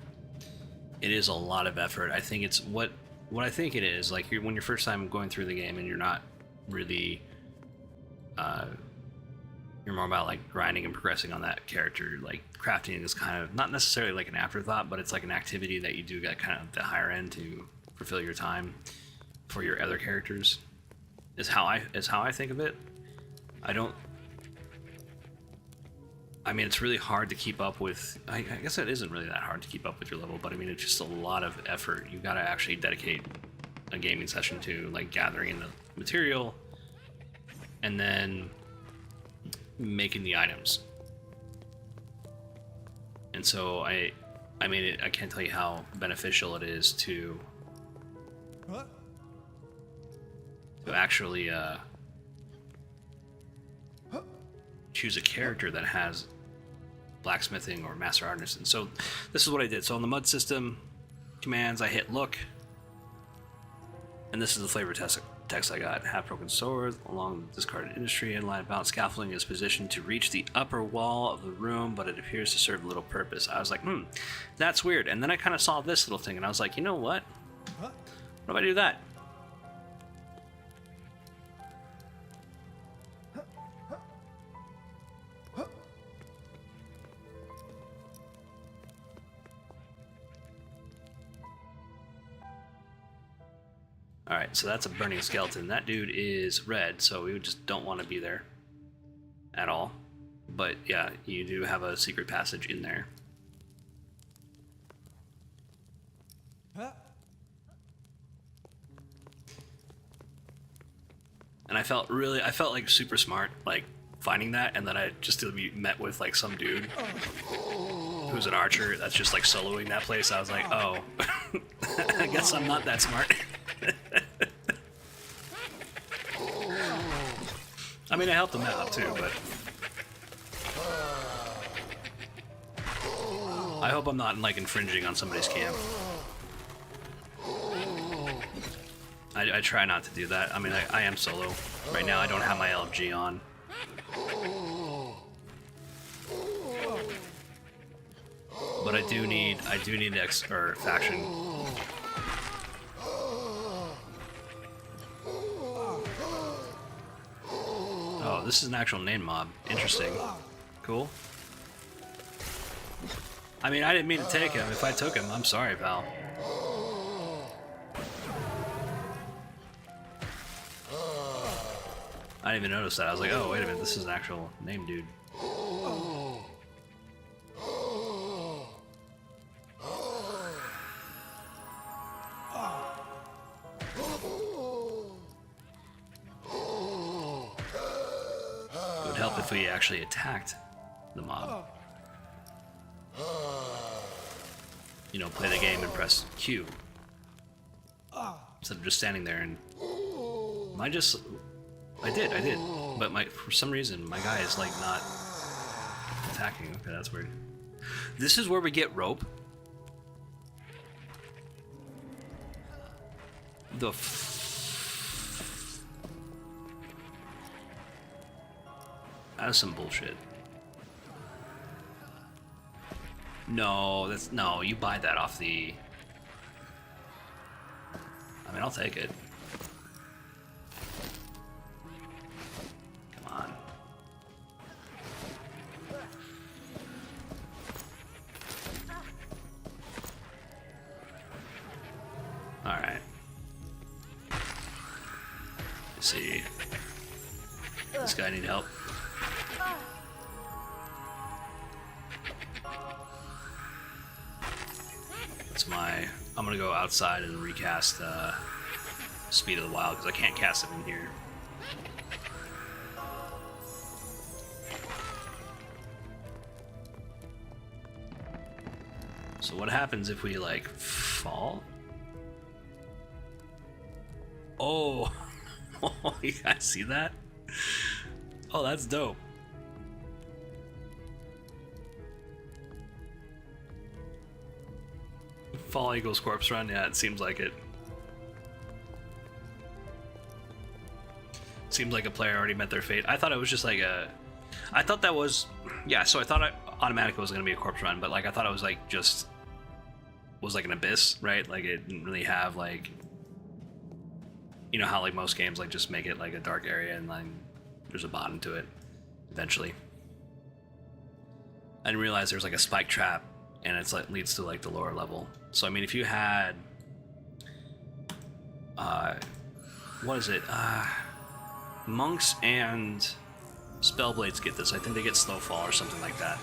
It is a lot of effort. I think it's what I think it is. Like when you're first time going through the game and you're not really you're more about like grinding and progressing on that character. Like crafting is kind of not necessarily like an afterthought, but it's like an activity that you do get kind of the higher end to fulfill your time for your other characters. Is how I think of it. I mean, it's really hard to keep up with. I guess it isn't really that hard to keep up with your level, but I mean, it's just a lot of effort. You got to actually dedicate a gaming session to like gathering in the material and then making the items. And so I mean, I can't tell you how beneficial it is to actually choose a character that has blacksmithing or master artisan. So this is what I did. So on the mud system commands, I hit look, and this is the flavor text I got. Half-broken sword along discarded industry and line bound scaffolding is positioned to reach the upper wall of the room, but it appears to serve little purpose. I was like, that's weird. And then I kind of saw this little thing, and I was like, you know what? What if I do that? Alright, so that's a burning skeleton. That dude is red, so we just don't want to be there at all. But yeah, you do have a secret passage in there. And I felt like super smart, like finding that, and then I just to be met with like some dude who's an archer that's just like soloing that place. I was like, oh, I guess I'm not that smart. I mean, I helped him out too, but I hope I'm not like infringing on somebody's camp. I try not to do that. I mean, I am solo right now. I don't have my LFG on. But I do need faction. Oh, this is an actual name mob. Interesting. Cool. I mean, I didn't mean to take him. If I took him, I'm sorry, pal. I didn't even notice that. I was like, oh, wait a minute, this is an actual name dude. It would help if we actually attacked the mob. You know, play the game and press Q. Instead of just standing there and... I did. But for some reason, my guy is like not attacking. Okay, that's weird. This is where we get rope. That's some bullshit. No, no, you buy that off the... I mean, I'll take it. Come on. Let's see. This guy need help. That's my... I'm gonna go outside and recast Speed of the Wild because I can't cast it in here. So what happens if we like fall? Oh, you guys see that? Oh, that's dope. Fall equals corpse run. Yeah, it seems like it. Seems like a player already met their fate. I thought it was just like a... I thought that was... Yeah, so I thought it automatically was going to be a corpse run, but like I thought it was like just... was like an abyss, right? Like it didn't really have like... You know how like most games like just make it like a dark area and then there's a bottom to it eventually. I didn't realize there's like a spike trap and it's like leads to like the lower level. So I mean if you had... what is it? Monks and Spellblades get this. I think they get Snowfall or something like that.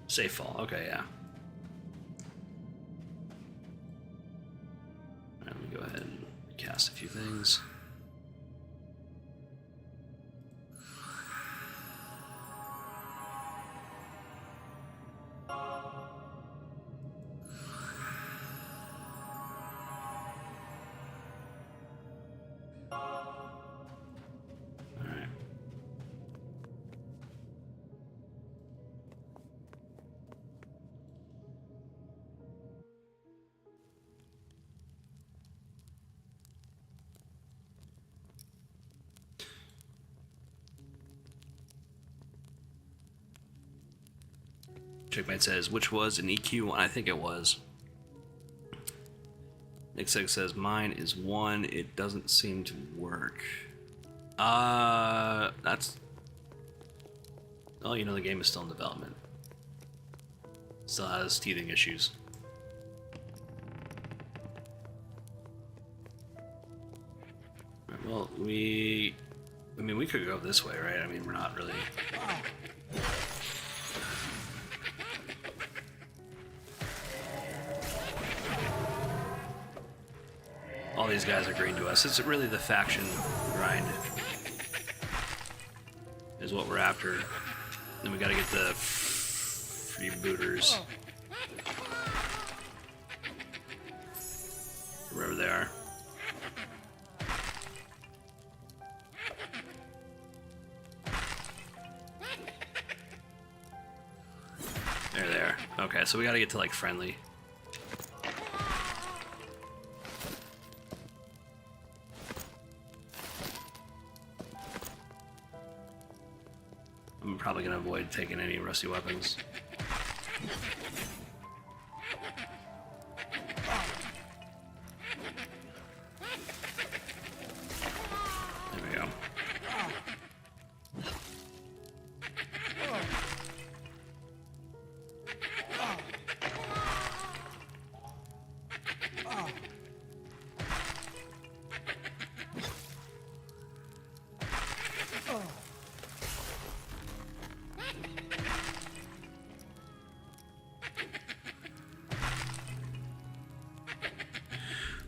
Safe fall. Okay, yeah. Alright, let me go ahead and cast a few things. Checkmate says, which was an EQ one? I think it was. Nick Six says, mine is 1. It doesn't seem to work. That's... Oh, you know, the game is still in development. Still has teething issues. Right, well, I mean, we could go this way, right? I mean, we're not really... All these guys are green to us. It's really the faction grind is what we're after. Then we gotta get the freebooters. Wherever they are. There they are. Okay, so we gotta get to like friendly. I'm probably gonna avoid taking any rusty weapons. There we go.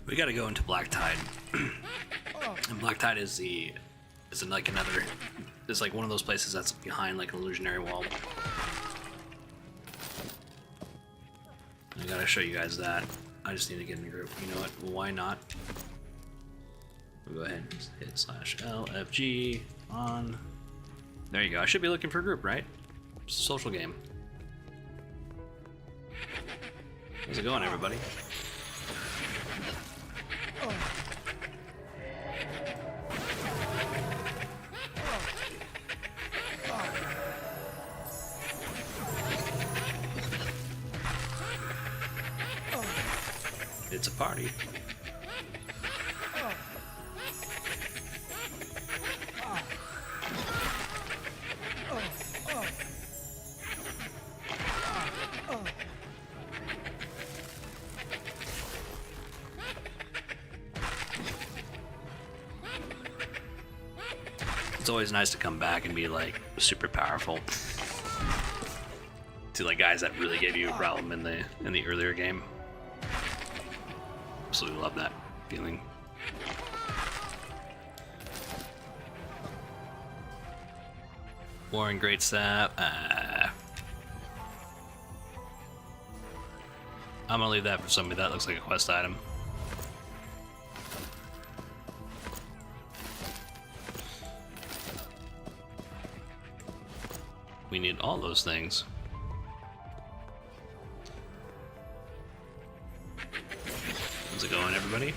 We gotta go into Black Tide. And Black Tide is like another... It's like one of those places that's behind like an illusionary wall. I gotta show you guys that. I just need to get in the group. You know what? Well, why not? We'll go ahead and hit /LFG on. There you go. I should be looking for a group, right? It's a social game. How's it going, everybody? It's a party. It's always nice to come back and be like super powerful to like guys that really gave you a problem in the earlier game. Absolutely love that feeling. Warren Great Staff. I'm gonna leave that for somebody. That looks like a quest item. We need all those things. How's it going, everybody?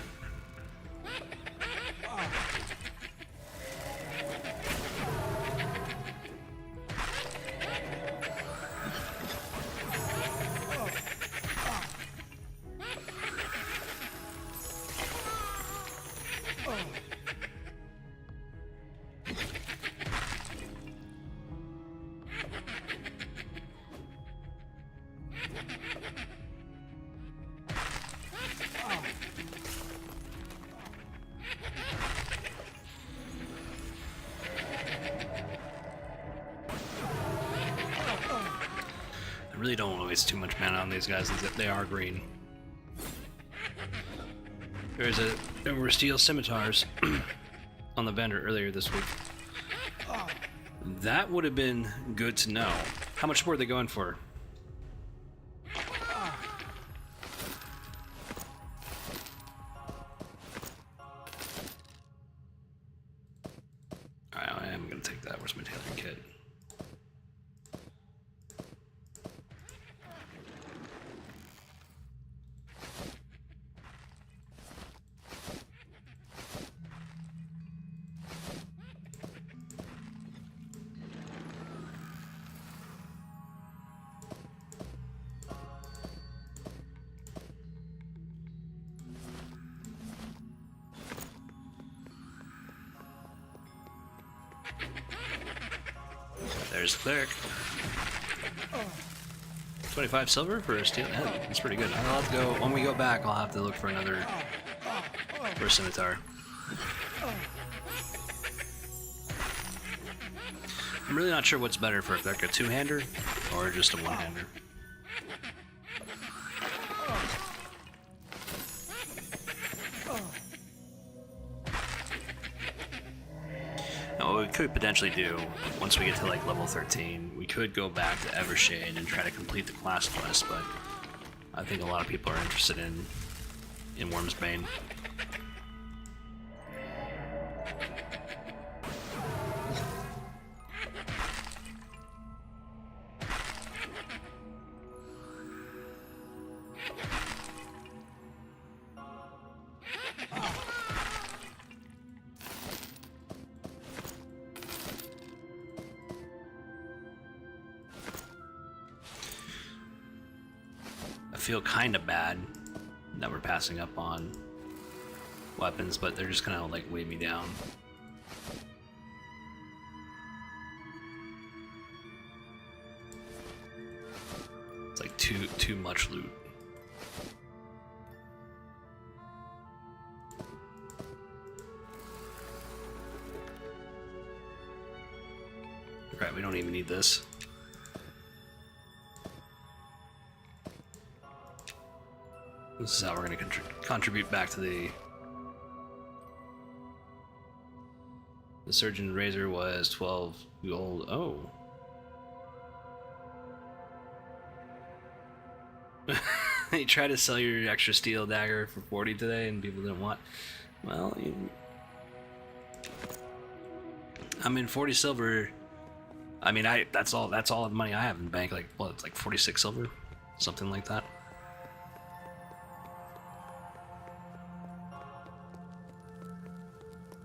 I really don't want to waste too much mana on these guys. They are green. There were steel scimitars on the vendor earlier this week. That would have been good to know. How much were they going for? Alright, I am gonna take that. Where's my tailoring kit? There's the cleric. 25 silver for a steel. Yeah, that's pretty good. I'll have to go when we go back. I'll have to look for another scimitar. I'm really not sure what's better for like a two-hander or just a one-hander. Now, what we could potentially do once we get to like level 13, we could go back to Evershade and try to complete the class quest, but I think a lot of people are interested in Wormsbane. I feel kind of bad that we're passing up on weapons, but they're just gonna like weigh me down. It's like too much loot. Right, we don't even need this. This is how we're going to contribute back to the Surgeon Razor was 12 gold. Oh. You tried to sell your extra steel dagger for 40 today and people didn't want. Well, I mean 40 silver. I mean that's all the money I have in the bank, like what, it's like 46 silver, something like that.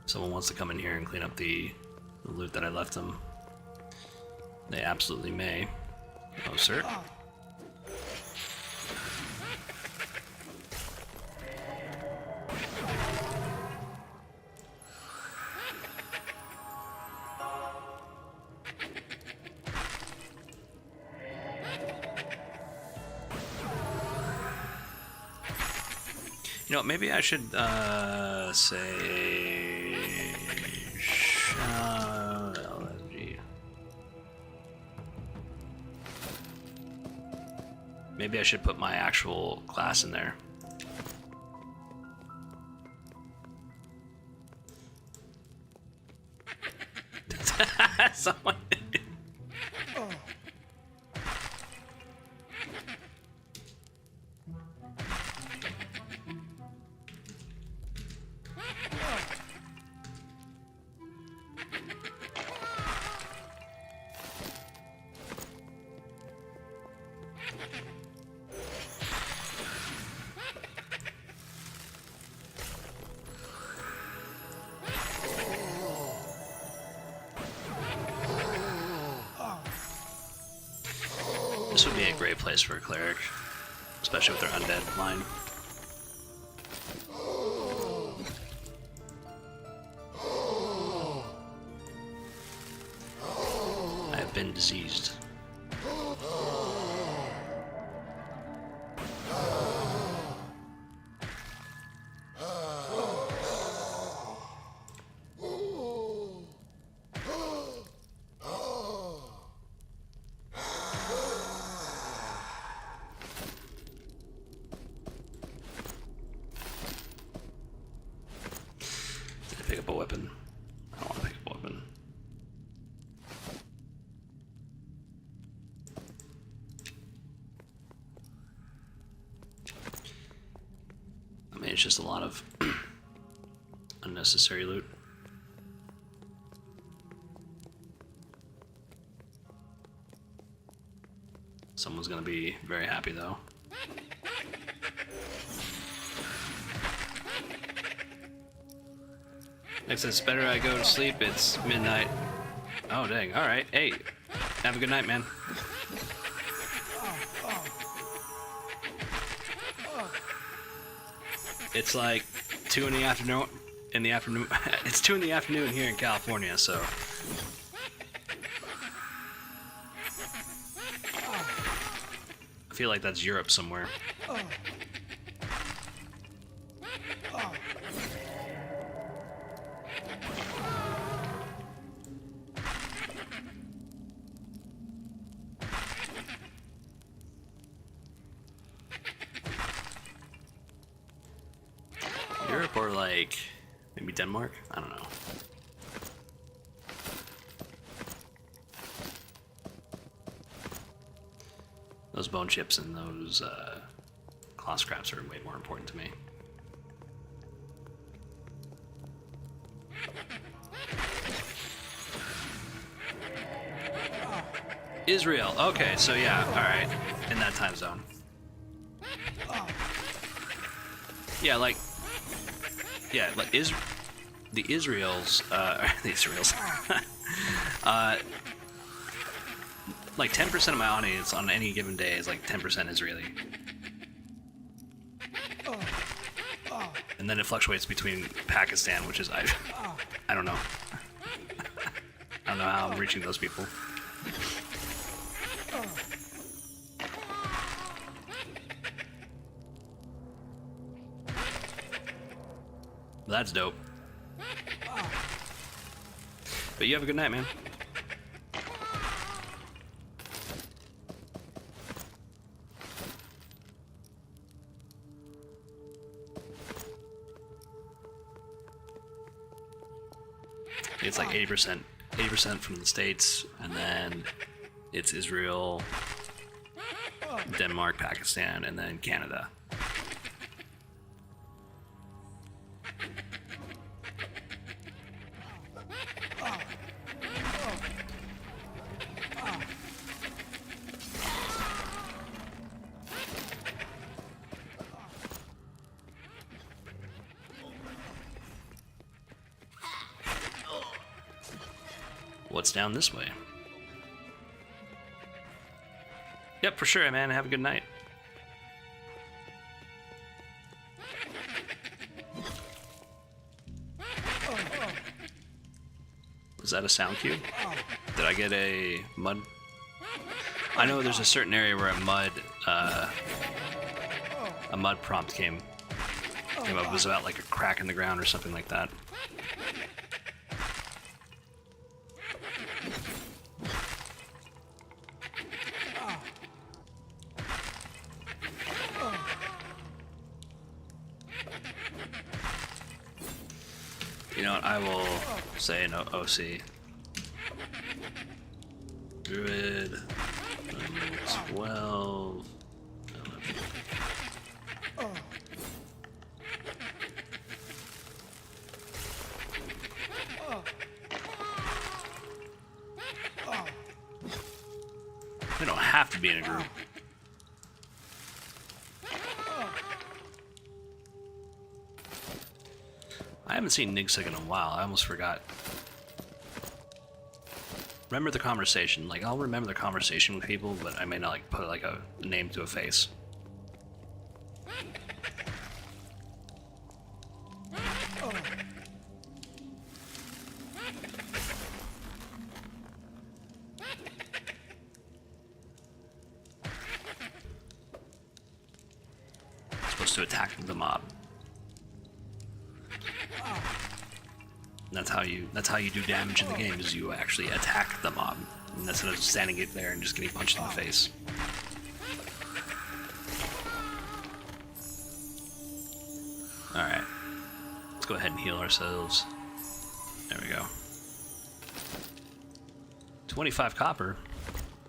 Someone wants to come in here and clean up the loot that I left them. They absolutely may. Oh, sir. You know, maybe I should say Maybe I should put my actual class in there. Someone. This would be a great place for a cleric, especially with their undead line. I have been diseased. Pick up a weapon. I don't want to pick up a weapon. I mean, it's just a lot of unnecessary loot. Someone's gonna be very happy though. Next, it's better I go to sleep. It's midnight. Oh, dang. All right. Hey, have a good night, man. It's like 2 in the afternoon. It's 2 in the afternoon here in California, so. I feel like that's Europe somewhere. Europe or like maybe Denmark? I don't know. Those bone chips and those claw scraps are way more important to me. Israel. Okay, so yeah, all right, in that time zone. Yeah, like. Yeah, like the Israels, the Israels, like 10% of my audience on any given day is like 10% Israeli. And then it fluctuates between Pakistan, which is, I don't know. I don't know how I'm reaching those people. That's dope. But you have a good night, man. It's like 80% from the States, and then it's Israel, Denmark, Pakistan, and then Canada. What's down this way? Yep, for sure, man. Have a good night. Was that a sound cue? Did I get a mud? I know there's a certain area where a mud prompt came up. It was about like a crack in the ground or something like that. You know what? I will say no OC. Druid. 12. 11. We don't have to be in a group. I haven't seen Nigsig in a while. I almost forgot. Remember the conversation. Like, I'll remember the conversation with people, but I may not like put like a name to a face. Supposed to attack the mob. That's how you do damage in the game, is you actually attack the mob instead of standing it there and just getting punched in the face. Alright. Let's go ahead and heal ourselves. There we go. 25 copper.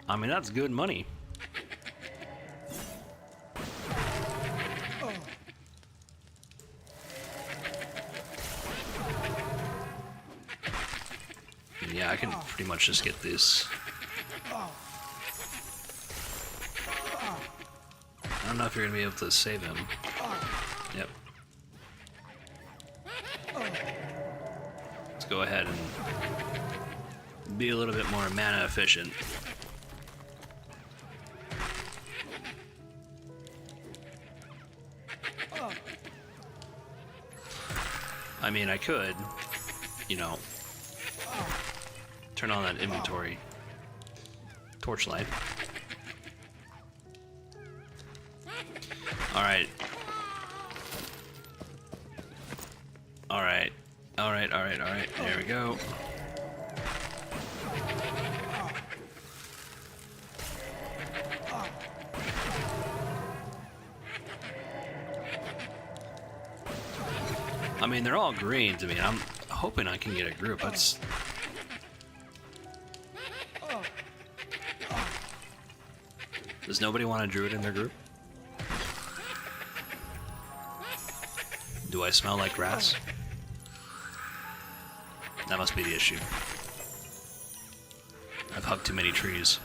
I mean, that's good money. Yeah, I can pretty much just get this. I don't know if you're gonna be able to save him. Yep. Let's go ahead and be a little bit more mana efficient. I mean, I could, you know, turn on that inventory torchlight. Alright. Alright. Alright, alright, alright. There we go. I mean, they're all green to me. I'm hoping I can get a group. That's... Does nobody want a druid in their group? Do I smell like grass? That must be the issue. I've hugged too many trees.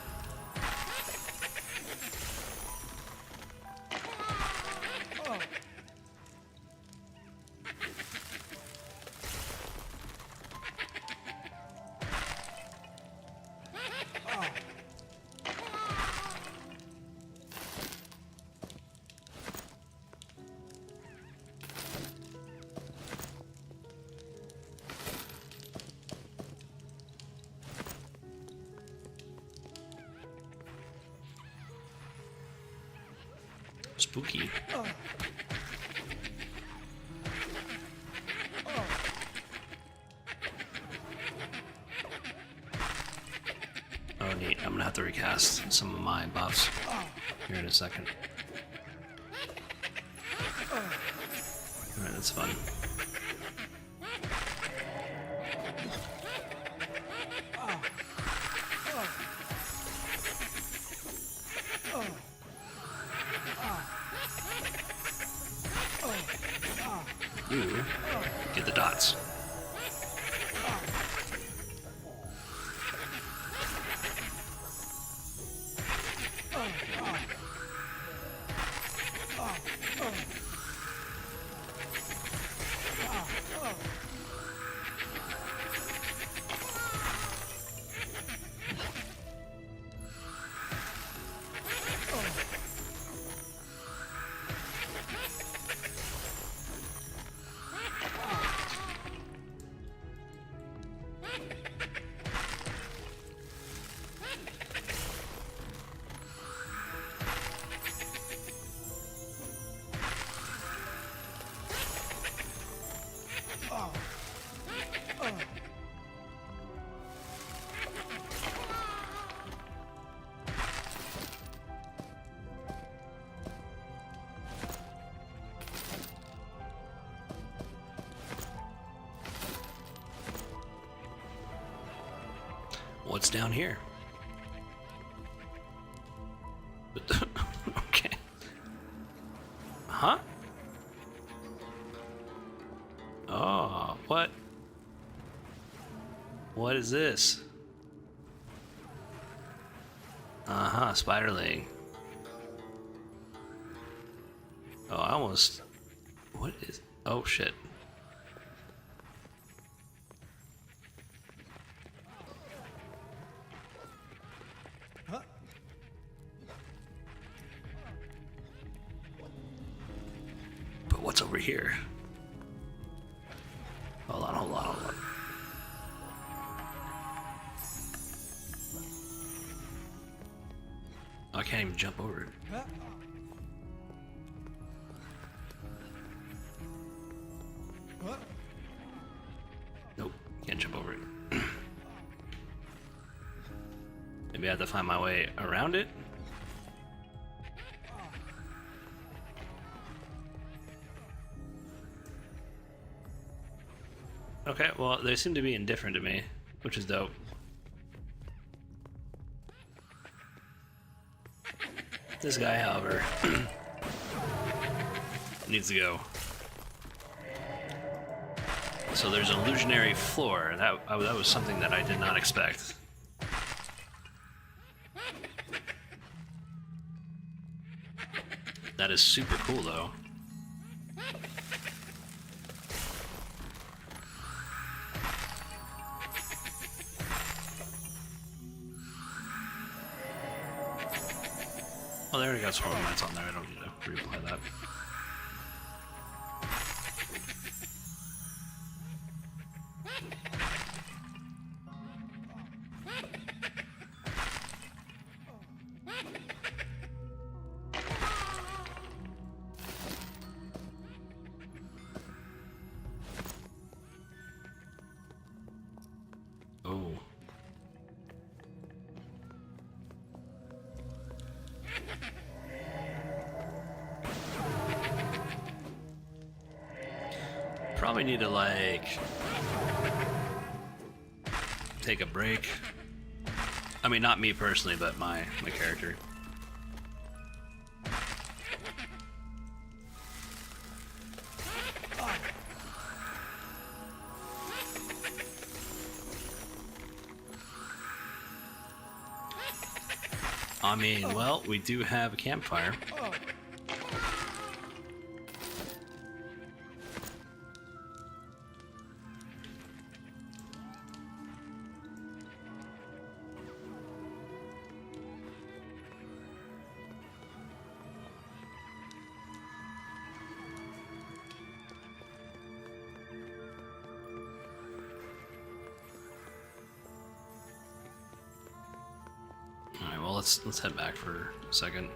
Spooky. Oh, neat. I'm gonna have to recast some of my buffs here in a second. Alright, that's fun. You get the dots. What's down here? Okay. Huh? Oh, what? What is this? Uh-huh, spiderling. Oh, I almost... What is... Oh, shit. But what's over here? Hold on, hold on, hold on. I can't even jump over it. Nope, can't jump over it. Maybe I have to find my way around it. Okay, well, they seem to be indifferent to me, which is dope. This guy, however, needs to go. So there's an illusionary floor. That was something that I did not expect. That is super cool, though. Oh, they already got swarm mines on there. I don't need to reapply that. Oh. Probably need to, like, take a break. I mean, not me personally, but my character. I mean, well, we do have a campfire. Alright, well, let's head back for a second.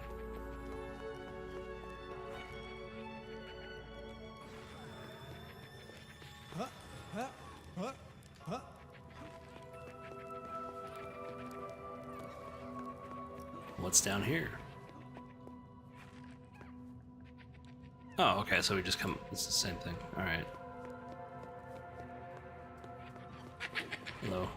What's down here? Oh, okay, so we just come... It's the same thing. Alright. Hello.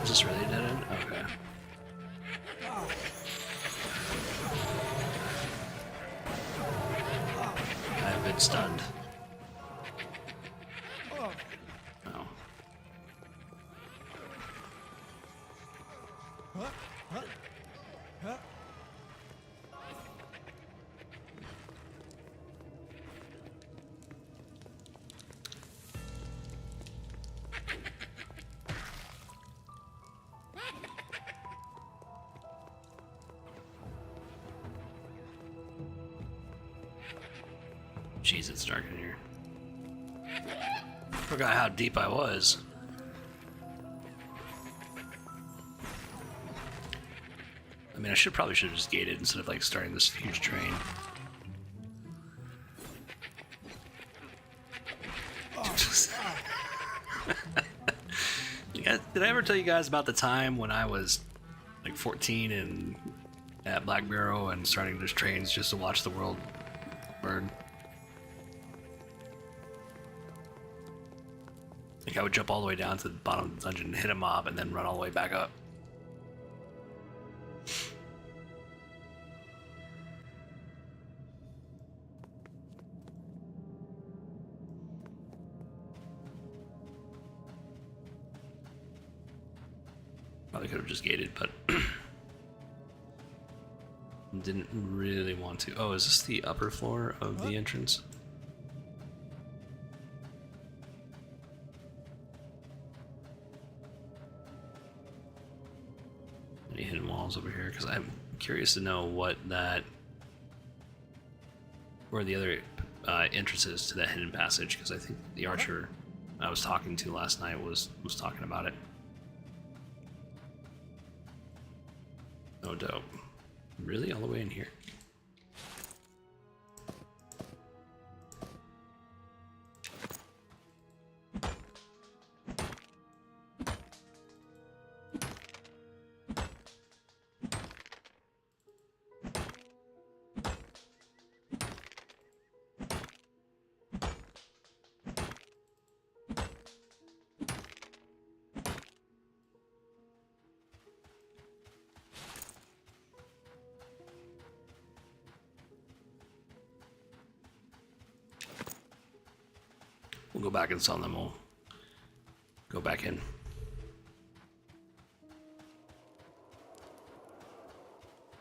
Is this really dead end? Okay. I have been stunned. Oh. Jeez, it's dark in here. Forgot how deep I was. I mean, I probably should have just gated instead of like starting this huge drain. Did I ever tell you guys about the time when I was like 14 and at Black Barrow and starting those trains just to watch the world burn? Like I would jump all the way down to the bottom of the dungeon, hit a mob, and then run all the way back up. Probably could have just gated, but didn't really want to. Oh, is this the upper floor of the entrance? Any hidden walls over here? Because I'm curious to know where the other entrance is to that hidden passage. Because I think the archer I was talking to last night was talking about it. Oh, dope. Really? All the way in here? We'll go back and sell them. We'll go back in.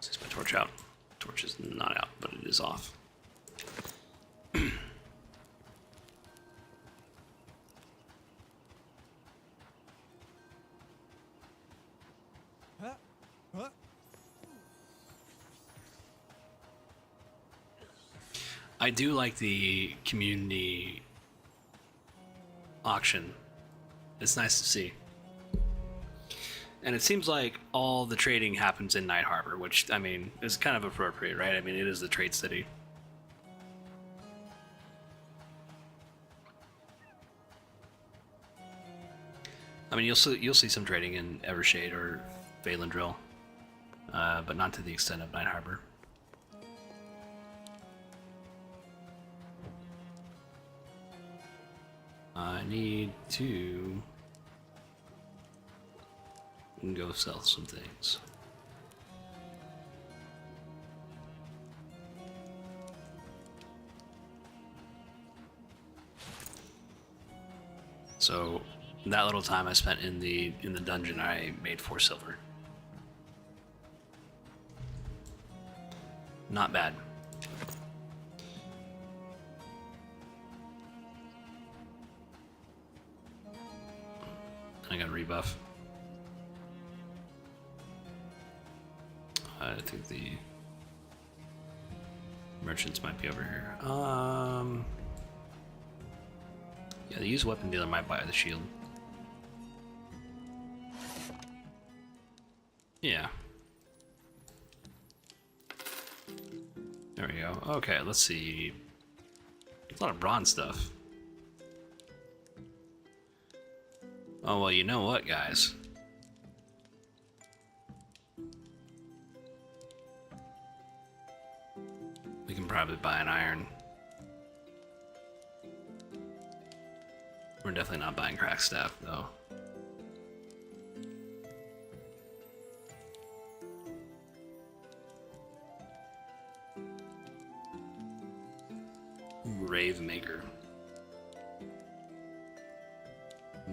Is my torch out? Torch is not out, but it is off. I do like the community auction. It's nice to see. And it seems like all the trading happens in Night Harbor, which, I mean, is kind of appropriate, right? I mean, it is the trade city. I mean, you'll see some trading in Evershade or Valandrill, but not to the extent of Night Harbor. I need to go sell some things. So that little time I spent in the dungeon, I made 4 silver. Not bad. I got a rebuff. I think the merchants might be over here. Yeah, the used weapon dealer might buy the shield. Yeah. There we go. Okay, let's see. A lot of bronze stuff. Oh, well, you know what, guys? We can probably buy an iron. We're definitely not buying crack staff, though. Rave maker.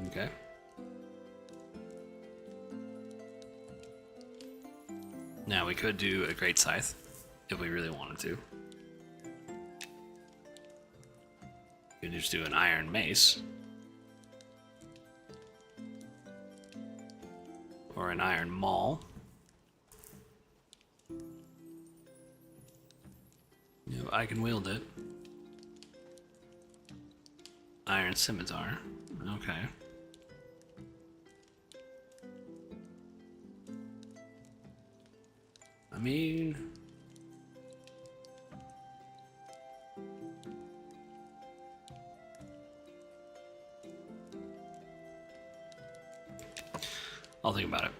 Okay. Now we could do a great scythe if we really wanted to. We could just do an iron mace. Or an iron maul. You know, I can wield it. Iron scimitar. Okay. I mean, I'll think about it.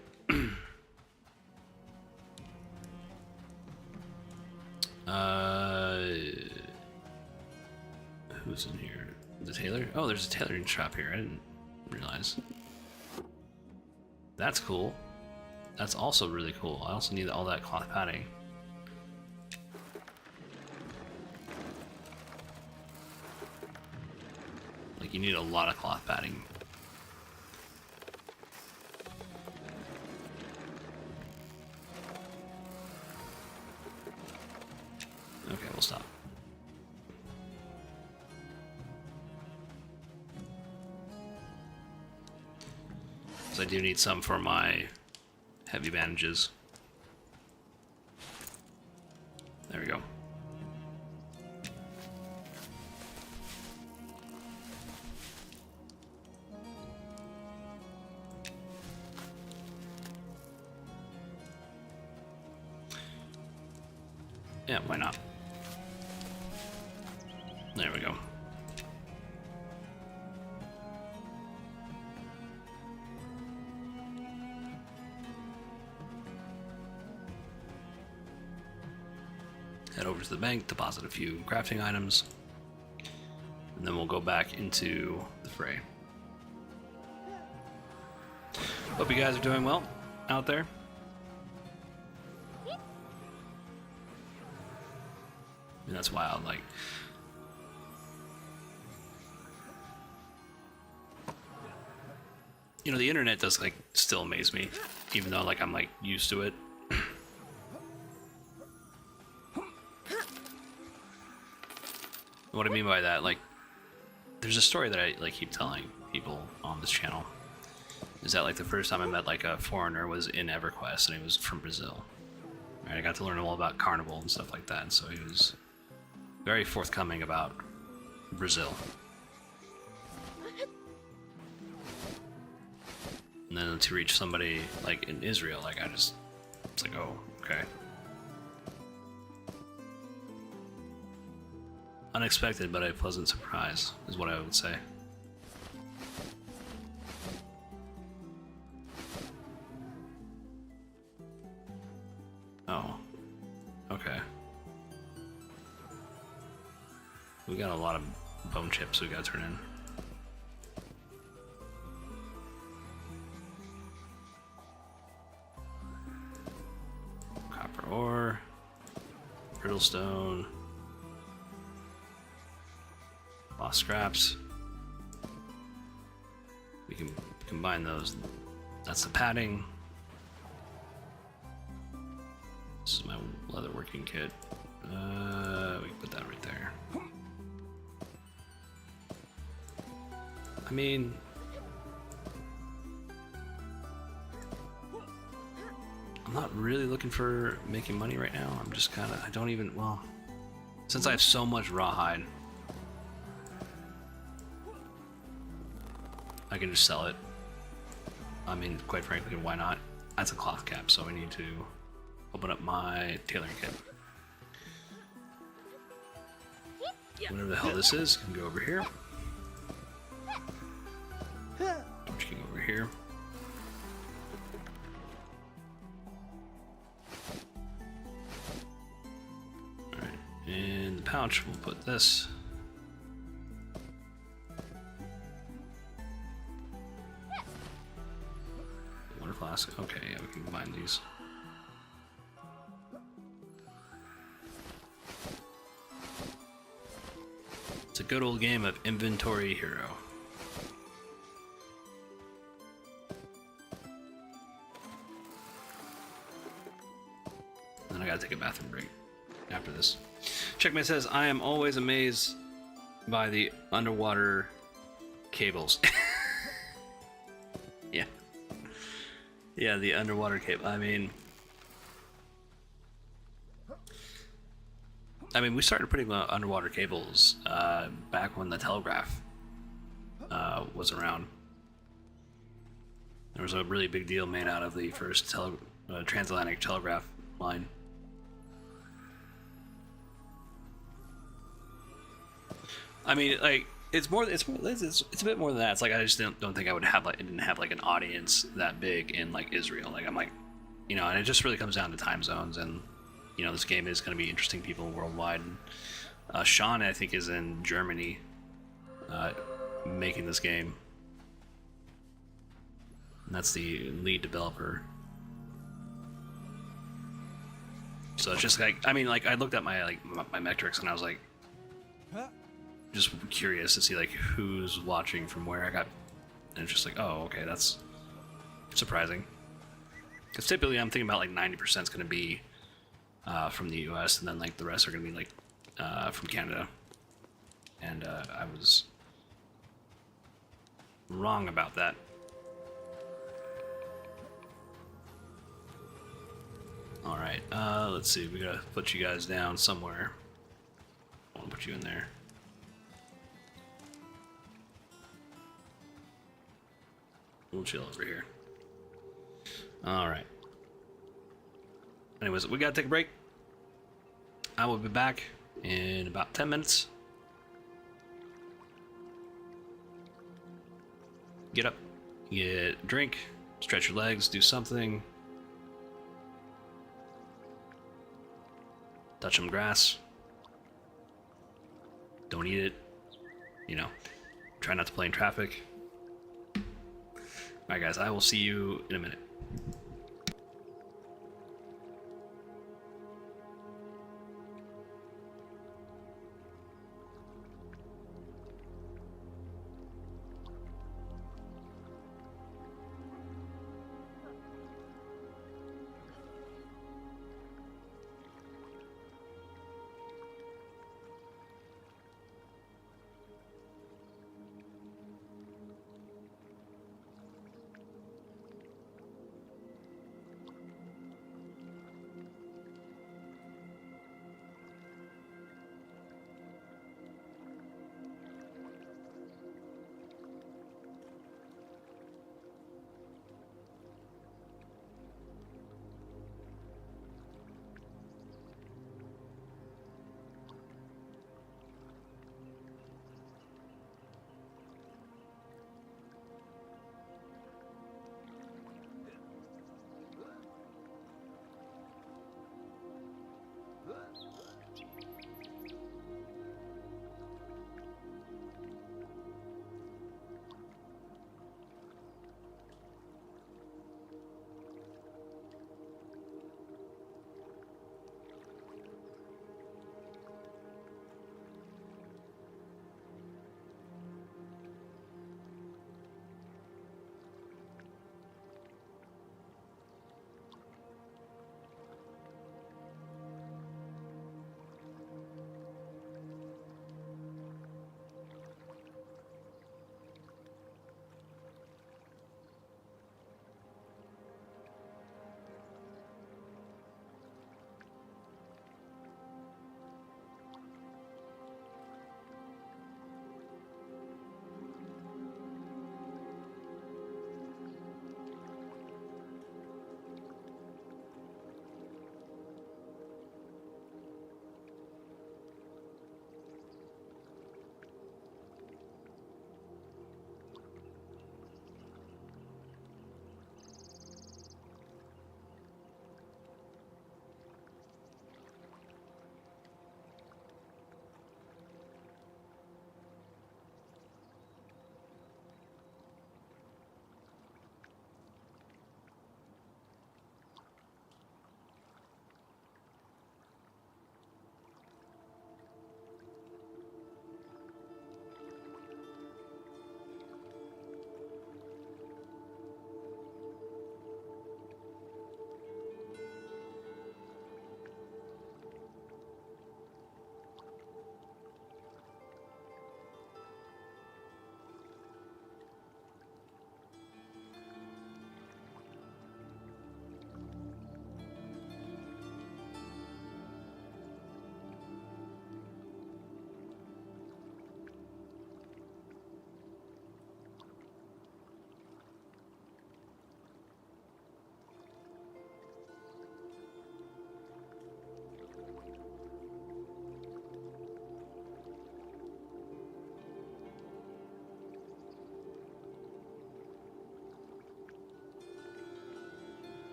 Who's in here? The tailor? Oh, there's a tailoring shop here. I didn't realize. That's cool. That's also really cool. I also need all that cloth padding. Like, you need a lot of cloth padding. Okay, we'll stop. So I do need some for my heavy bandages. There we go. Yeah, why not? There we go. Head over to the bank, deposit a few crafting items, and then we'll go back into the fray. Hope you guys are doing well out there. And that's wild, like, you know, the internet does, like, still amaze me, even though, like, I'm, like, used to it. What I mean by that, like, there's a story that I, like, keep telling people on this channel, is that, like, the first time I met, like, a foreigner was in EverQuest, and he was from Brazil. Right, I got to learn all about Carnival and stuff like that, and so he was very forthcoming about Brazil. And then to reach somebody like in Israel, like it's like, oh, okay. Unexpected, but a pleasant surprise is what I would say. Oh, okay. We got a lot of bone chips we gotta turn in. Copper ore, brittle stone, lost scraps. We can combine those. That's the padding. This is my leather working kit. We can put that right there. I mean, I'm not really looking for making money right now. I'm just kind of, I don't even, well, since I have so much rawhide, I can just sell it. I mean, quite frankly, why not? That's a cloth cap, so I need to open up my tailoring kit. Whatever the hell this is, can go over here. Torch King over here. Alright, in the pouch we'll put this. Water flask. Okay, yeah, we can combine these. It's a good old game of Inventory Hero. Then I gotta take a bathroom break after this. Checkmate says, I am always amazed by the underwater cables. Yeah. Yeah, the underwater cable. I mean, we started putting underwater cables back when the telegraph was around. There was a really big deal made out of the first transatlantic telegraph line. I mean, like, it's more. It's a bit more than that. It's like I just don't think I would have like it didn't have like an audience that big in like Israel. Like I'm like, you know, and it just really comes down to time zones, and you know, this game is going to be interesting people worldwide. And, Sean, I think, is in Germany, making this game. And that's the lead developer. So it's just like, I mean, like I looked at my metrics and I was like, just curious to see like who's watching from where. I got, and it's just like, oh, okay, that's surprising. Because typically I'm thinking about like 90% is going to be from the U.S. and then like the rest are going to be like from Canada. And I was wrong about that. All right, let's see. We gotta put you guys down somewhere. I want to put you in there. We'll chill over here. All right. Anyways, we gotta take a break. I will be back in about 10 minutes. Get up, get a drink, stretch your legs, do something. Touch some grass. Don't eat it. You know, try not to play in traffic. Alright guys, I will see you in a minute.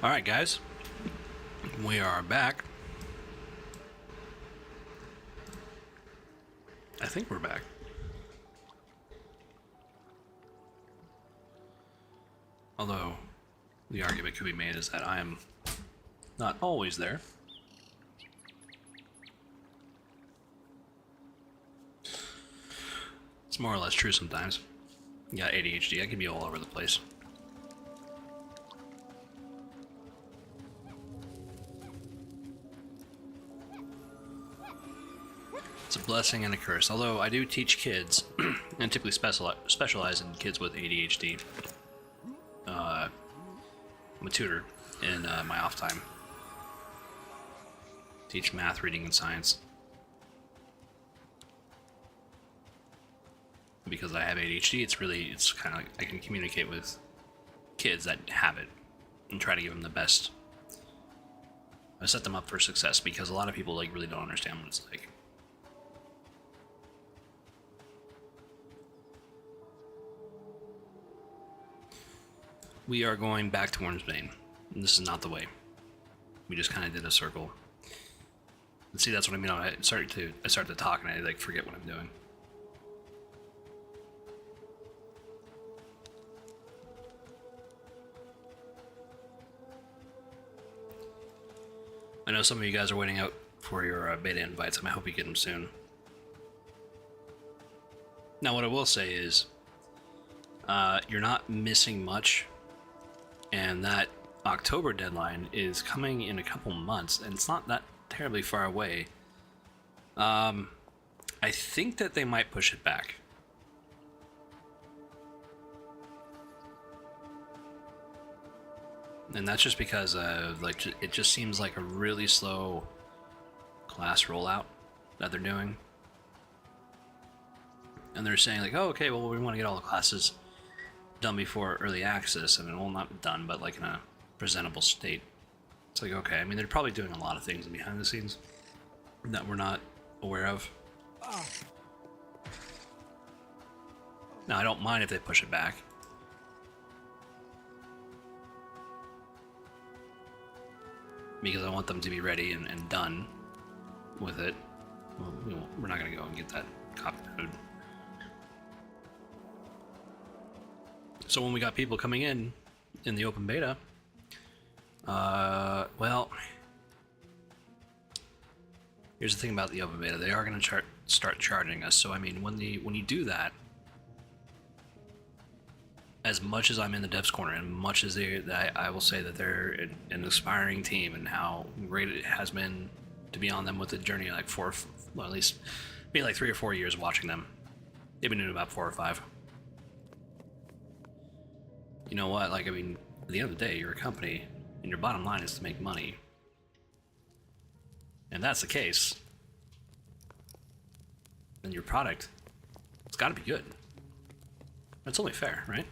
Alright, guys. We are back. I think we're back. Although, the argument could be made is that I am not always there. It's more or less true sometimes. You got ADHD, I can be all over the place. It's a blessing and a curse. Although I do teach kids, and typically specialize in kids with ADHD. I'm a tutor in my off time. Teach math, reading, and science. Because I have ADHD, it's kind of like I can communicate with kids that have it and try to give them the best. I set them up for success because a lot of people like really don't understand what it's like. We are going back to Wormsbane. And this is not the way. We just kind of did a circle. And see, that's what I mean. I start to talk and I like forget what I'm doing. I know some of you guys are waiting out for your beta invites, and I hope you get them soon. Now, what I will say is, you're not missing much. And that October deadline is coming in a couple months, and it's not that terribly far away. I think that they might push it back. And that's just because like it just seems like a really slow class rollout that they're doing. And they're saying like, oh, okay, well, we want to get all the classes done before early access. I mean, well, not done, but like in a presentable state. It's like, okay, I mean, they're probably doing a lot of things behind the scenes that we're not aware of. Now, I don't mind if they push it back. Because I want them to be ready and done with it. Well, we're not going to go and get that copy code. So when we got people coming in the open beta, well, here's the thing about the open beta. They are going to start charging us. So I mean, when you do that, as much as I'm in the devs corner, and much as I will say that they're an aspiring team, and how great it has been to be on them with the journey, like at least maybe like 3 or 4 years watching them. They've been doing about 4 or 5. You know what? Like, I mean, at the end of the day, you're a company, and your bottom line is to make money. And that's the case. Then your product, it's got to be good. That's only fair, right?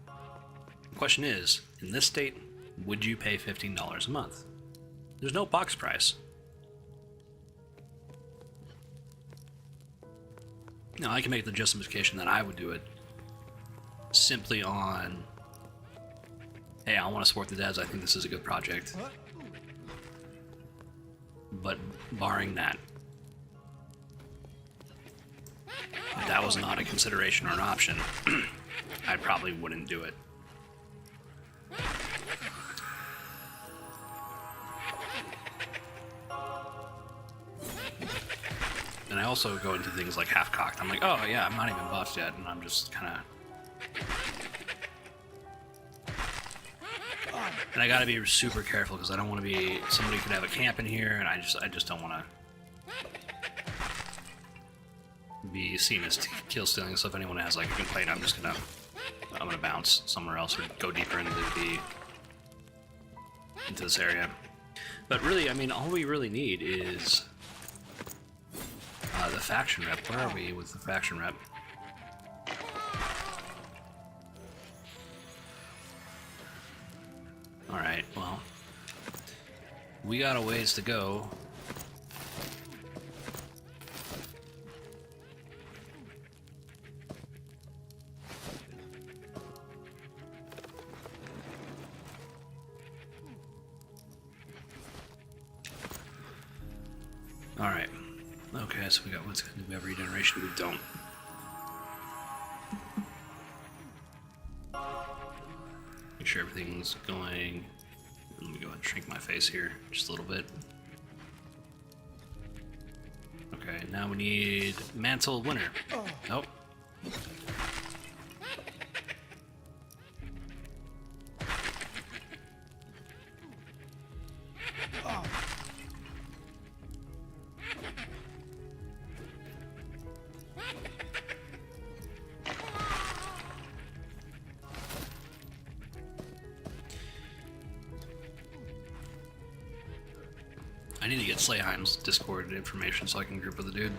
The question is, in this state, would you pay $15 a month? There's no box price. Now, I can make the justification that I would do it simply on, hey, I want to support the devs, I think this is a good project. But barring that, if that was not a consideration or an option, I probably wouldn't do it. And I also go into things like half-cocked. I'm like, oh yeah, I'm not even buffed yet, and I'm just kind of... And I gotta be super careful, because I don't want to be... Somebody could have a camp in here, and I just don't want to be seen as kill stealing. So if anyone has like a complaint, I'm gonna bounce somewhere else or go deeper into this area. But really, I mean, all we really need is the faction rep. Where are we with the faction rep? Alright, well, we got a ways to go. Okay, so we got what's good? Do we have regeneration? We don't. Make sure everything's going. Let me go ahead and shrink my face here just a little bit. Okay, now we need Mantle Winter. Nope. I need to get Slayheim's Discord information so I can group with the dude.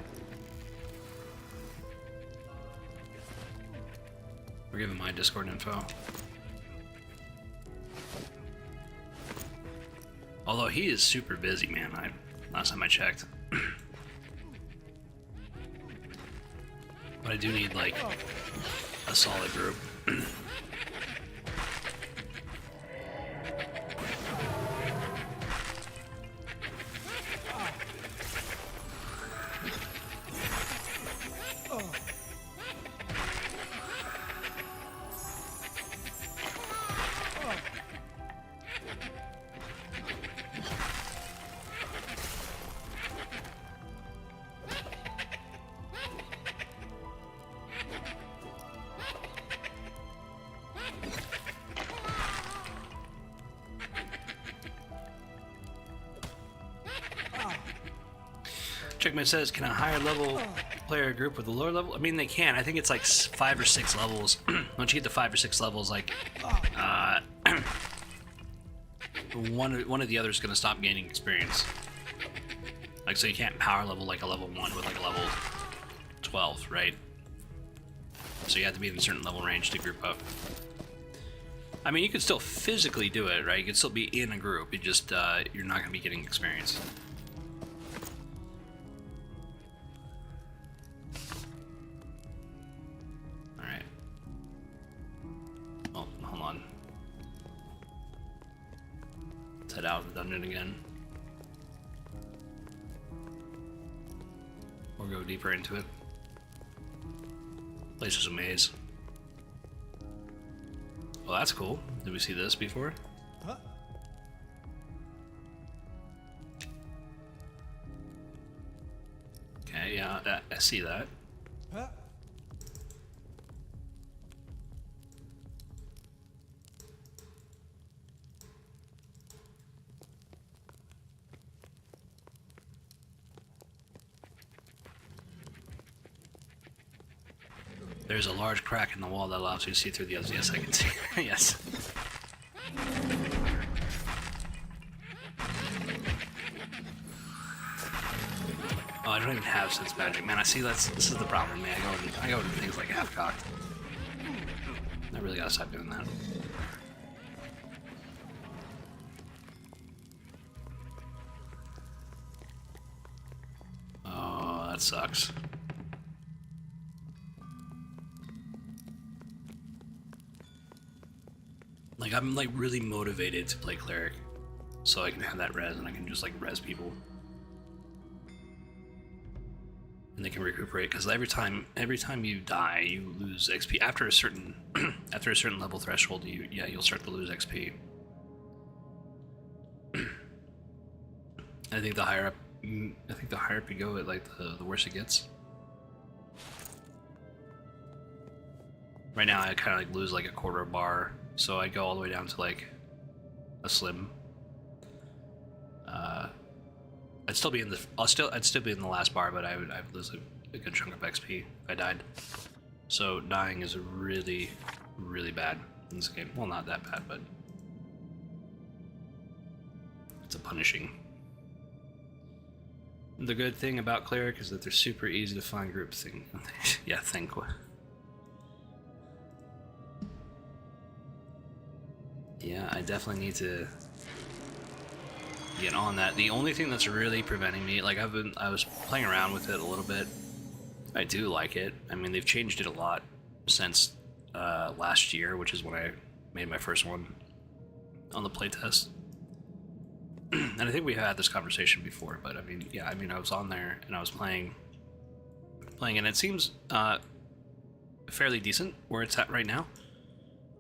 We're giving my Discord info. Although he is super busy, man. Last time I checked. But I do need like a solid group. Checkmate says, can a higher level player group with a lower level? I mean, they can. I think it's like 5 or 6 levels. Once you get to 5 or 6 levels, like, one of the others is going to stop gaining experience. Like, so you can't power level like a level 1 with like a level 12, right? So you have to be in a certain level range to group up. I mean, you could still physically do it, right? You could still be in a group. You just, you're not going to be getting experience. Head out of the dungeon again. Or go deeper into it. Place is a maze. Well, that's cool. Did we see this before? Huh? Okay, yeah, I see that. Huh? There's a large crack in the wall that allows you to see through the others. Yes, I can see. Yes. Oh, I don't even have sense magic. Man, I see this is the problem, man. I go into things like half-cocked. I really gotta stop doing that. Oh, that sucks. Like, I'm like really motivated to play cleric, so I can have that res and I can just like res people, and they can recuperate. Because every time you die, you lose XP after a certain level threshold. You'll start to lose XP. I think the higher up you go, like the worse it gets. Right now, I kind of like lose like a quarter bar. So I go all the way down to like a slim. I'd still be in the last bar, but I would lose a good chunk of XP if I died. So dying is really, really bad in this game. Well, not that bad, but it's a punishing. The good thing about cleric is that they're super easy to find group thing. Yeah, think. Yeah, I definitely need to get on that. The only thing that's really preventing me, like I was playing around with it a little bit. I do like it. I mean, they've changed it a lot since last year, which is when I made my first one on the playtest. And I think we had this conversation before, but I mean, yeah, I mean, I was on there and I was playing, playing, and it seems fairly decent where it's at right now.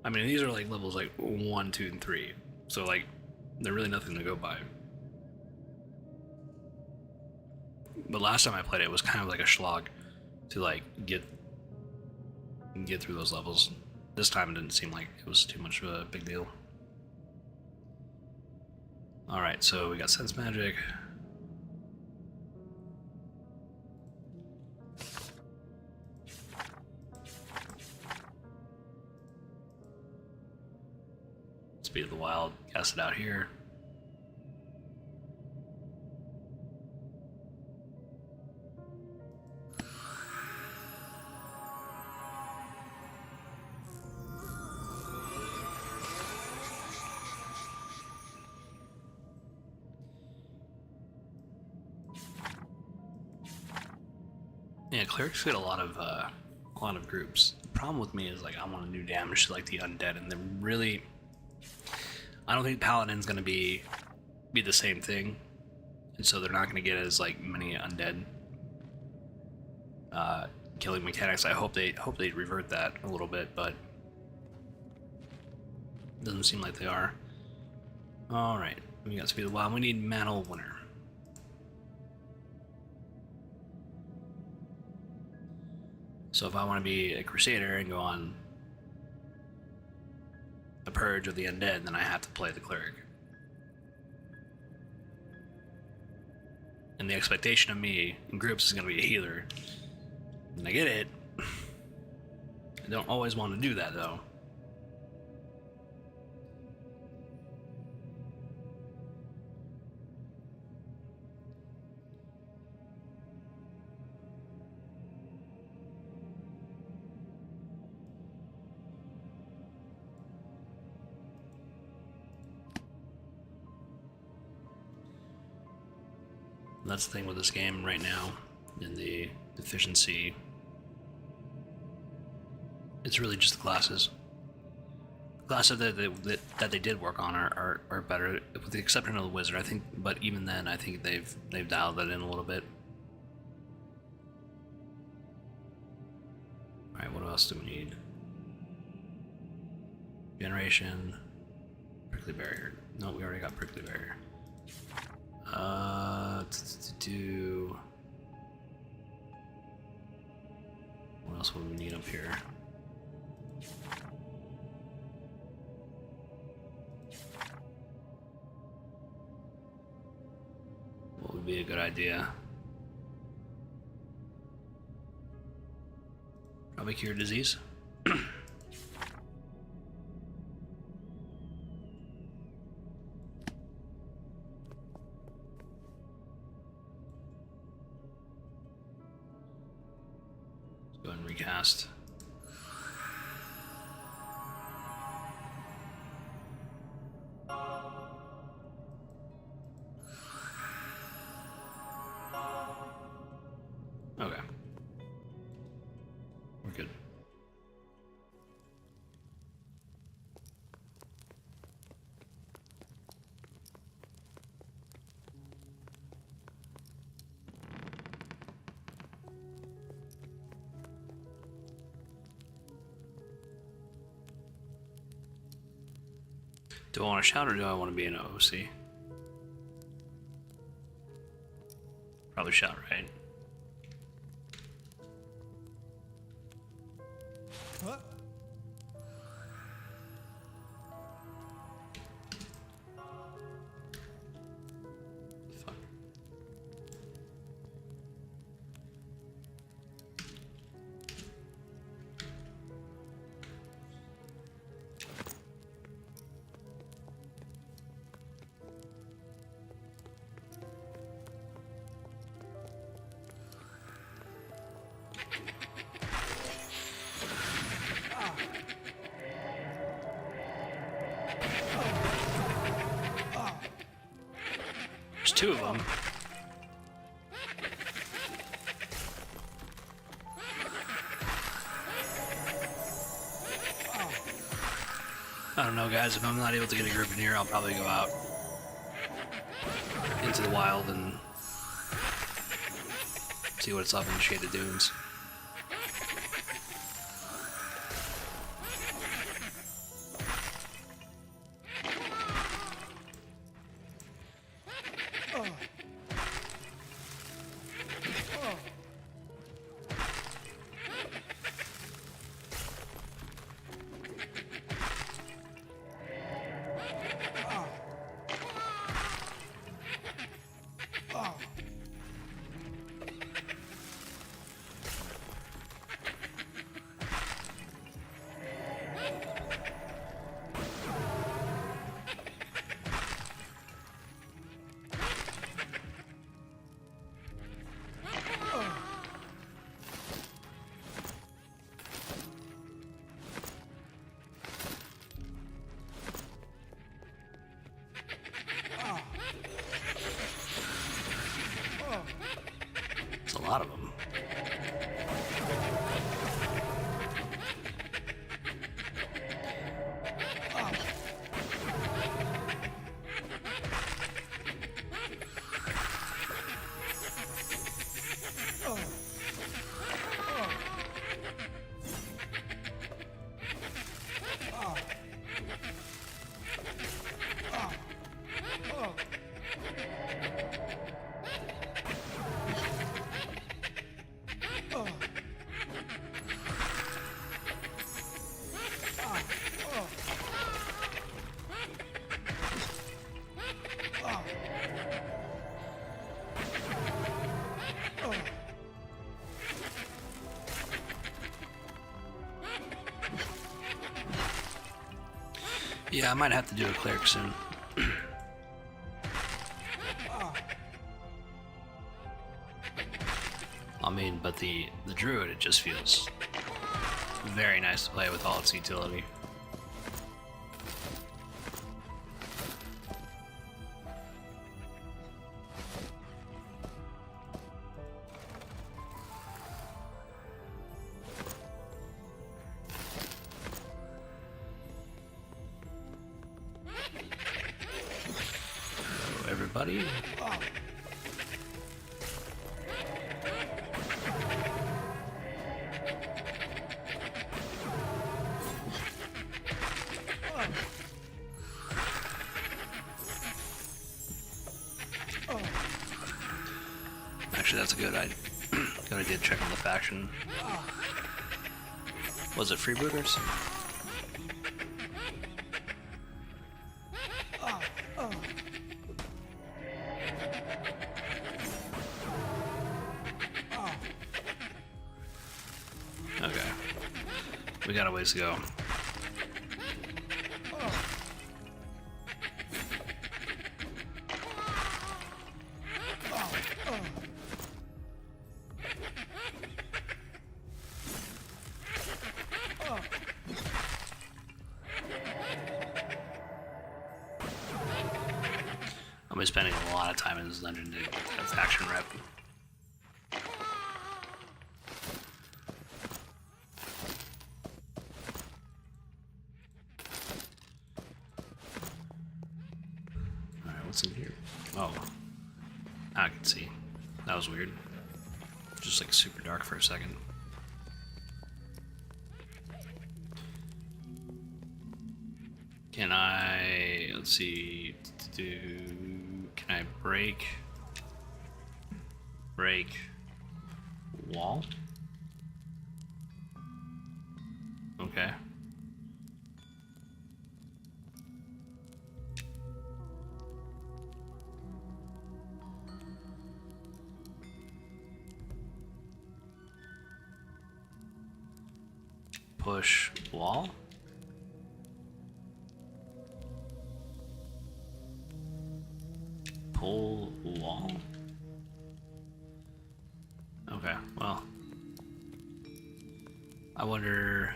I mean, these are like levels like 1, 2, and 3, so like they're really nothing to go by. But last time I played it was kind of like a slog to like get through those levels. This time it didn't seem like it was too much of a big deal. Alright, so we got sense magic. Speed of the Wild, cast it out here. Yeah, clerics get a lot of groups. The problem with me is like I want to do damage to like the undead, and they're really. I don't think Paladin's gonna be the same thing, and so they're not gonna get as like many undead killing mechanics. I hope they revert that a little bit, but it doesn't seem like they are. All right, we got Speed of the Wild. We need Mantle Winner. So if I want to be a Crusader and go on a Purge of the Undead, then I have to play the Cleric. And the expectation of me in groups is going to be a healer. And I get it. I don't always want to do that, though. That's the thing with this game right now, in the efficiency. It's really just the classes. The classes that they did work on are better, with the exception of the wizard, I think. But even then, I think they've dialed that in a little bit. All right, what else do we need? Generation, prickly barrier. No, we already got prickly barrier. What else would we need up here? What would be a good idea? Probably cure disease. Go ahead and recast. Okay. We're good. Do I want to shout or do I want to be an OC? Probably shout, right? What? Fuck. There's two of them. I don't know, guys. If I'm not able to get a group in here, I'll probably go out into the wild and see what's up in the Shaded Dunes. lot of them. Yeah, I might have to do a cleric soon. I mean, but the druid, it just feels very nice to play with all its utility. Everybody. Actually, that's a good idea. Good idea to check on the faction. Was it freebooters? Okay. We got a ways to go. I'll be spending a lot of time in this dungeon to get a faction rep. Alright, what's in here? Oh. I can see. That was weird. Just like super dark for a second. Can I, let's see, can I break wall? Okay. Push wall? Pull wall? Okay, well. I wonder...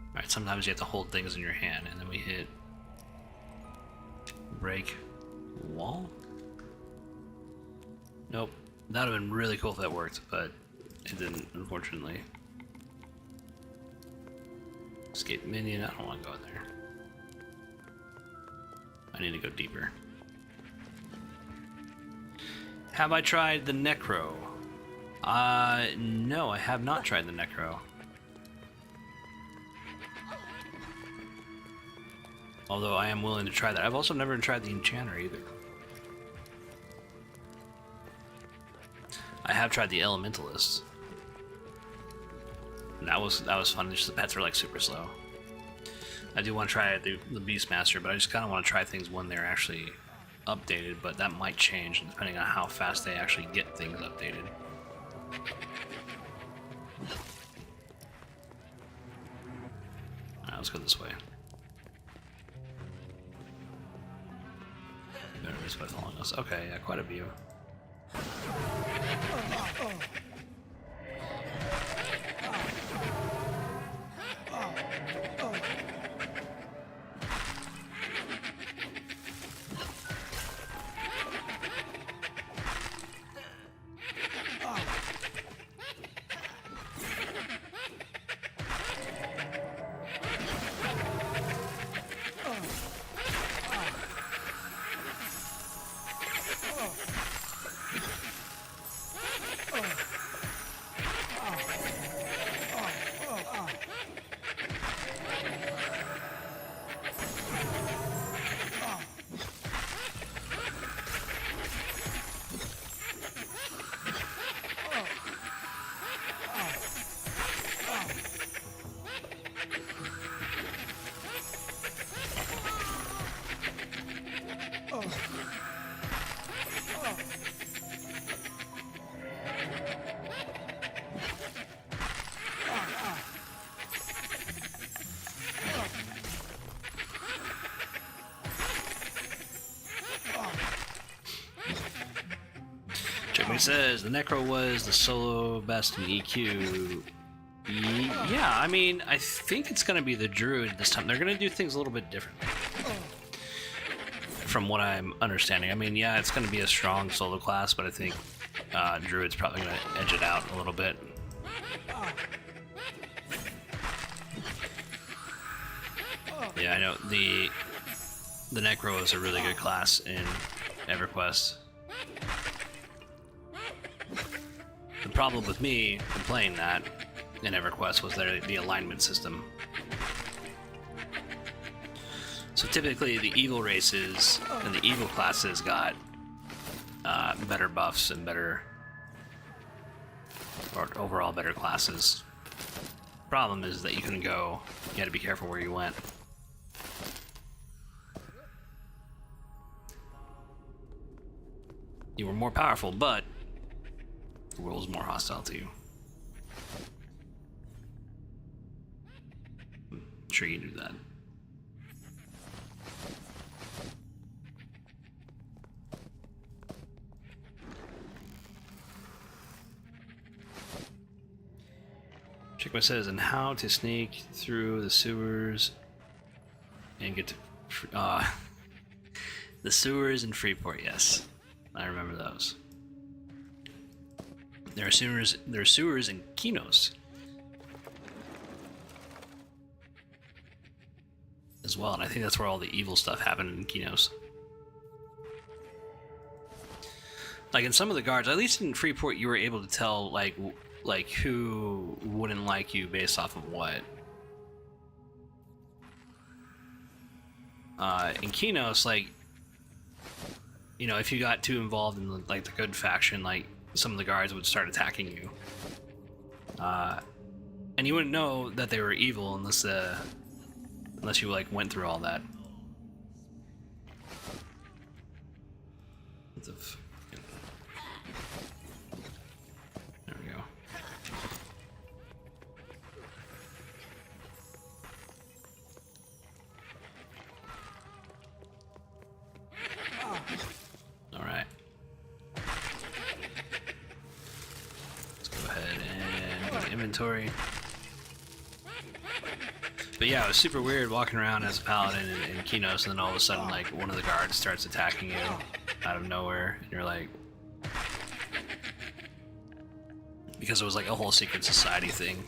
Alright, sometimes you have to hold things in your hand, and then we hit... break wall? Nope. That would have been really cool if that worked, but it didn't, unfortunately. Escape minion, I don't want to go in there. I need to go deeper. Have I tried the Necro? No, I have not tried the Necro. Although I am willing to try that. I've also never tried the Enchanter either. I have tried the Elementalist. That was fun. Just the pets were like super slow. I do want to try the Beastmaster, but I just kind of want to try things when they're actually updated. But that might change depending on how fast they actually get things updated. Alright, let's go this way. Everybody's by following us. Okay, yeah, quite a view. Checkmate says the Necro was the solo best in EQ. Yeah, I mean, I think it's going to be the Druid this time. They're going to do things a little bit differently, from what I'm understanding. I mean, yeah, it's going to be a strong solo class, but I think Druid's probably going to edge it out a little bit. Yeah, I know the Necro is a really good class in EverQuest. The problem with me playing that in EverQuest was the alignment system. So typically the evil races and the evil classes got better buffs and better, or overall better classes. Problem is that you couldn't go, you had to be careful where you went. You were more powerful, but the world was more hostile to you. I'm sure you knew that. Chickma says, and how to sneak through the sewers and get to the sewers in Freeport. Yes, I remember those. There are sewers in Kinos as well, and I think that's where all the evil stuff happened in Kinos. Like in some of the guards, at least in Freeport, you were able to tell like who wouldn't like you based off of what. In Kinos, like, you know, if you got too involved in like the good faction, like some of the guards would start attacking you, and you wouldn't know that they were evil unless you like went through all that. There we go. All right. Inventory. But yeah, it was super weird walking around as a paladin in Kinos, and then all of a sudden, like, one of the guards starts attacking you out of nowhere, and you're like, because it was like a whole secret society thing.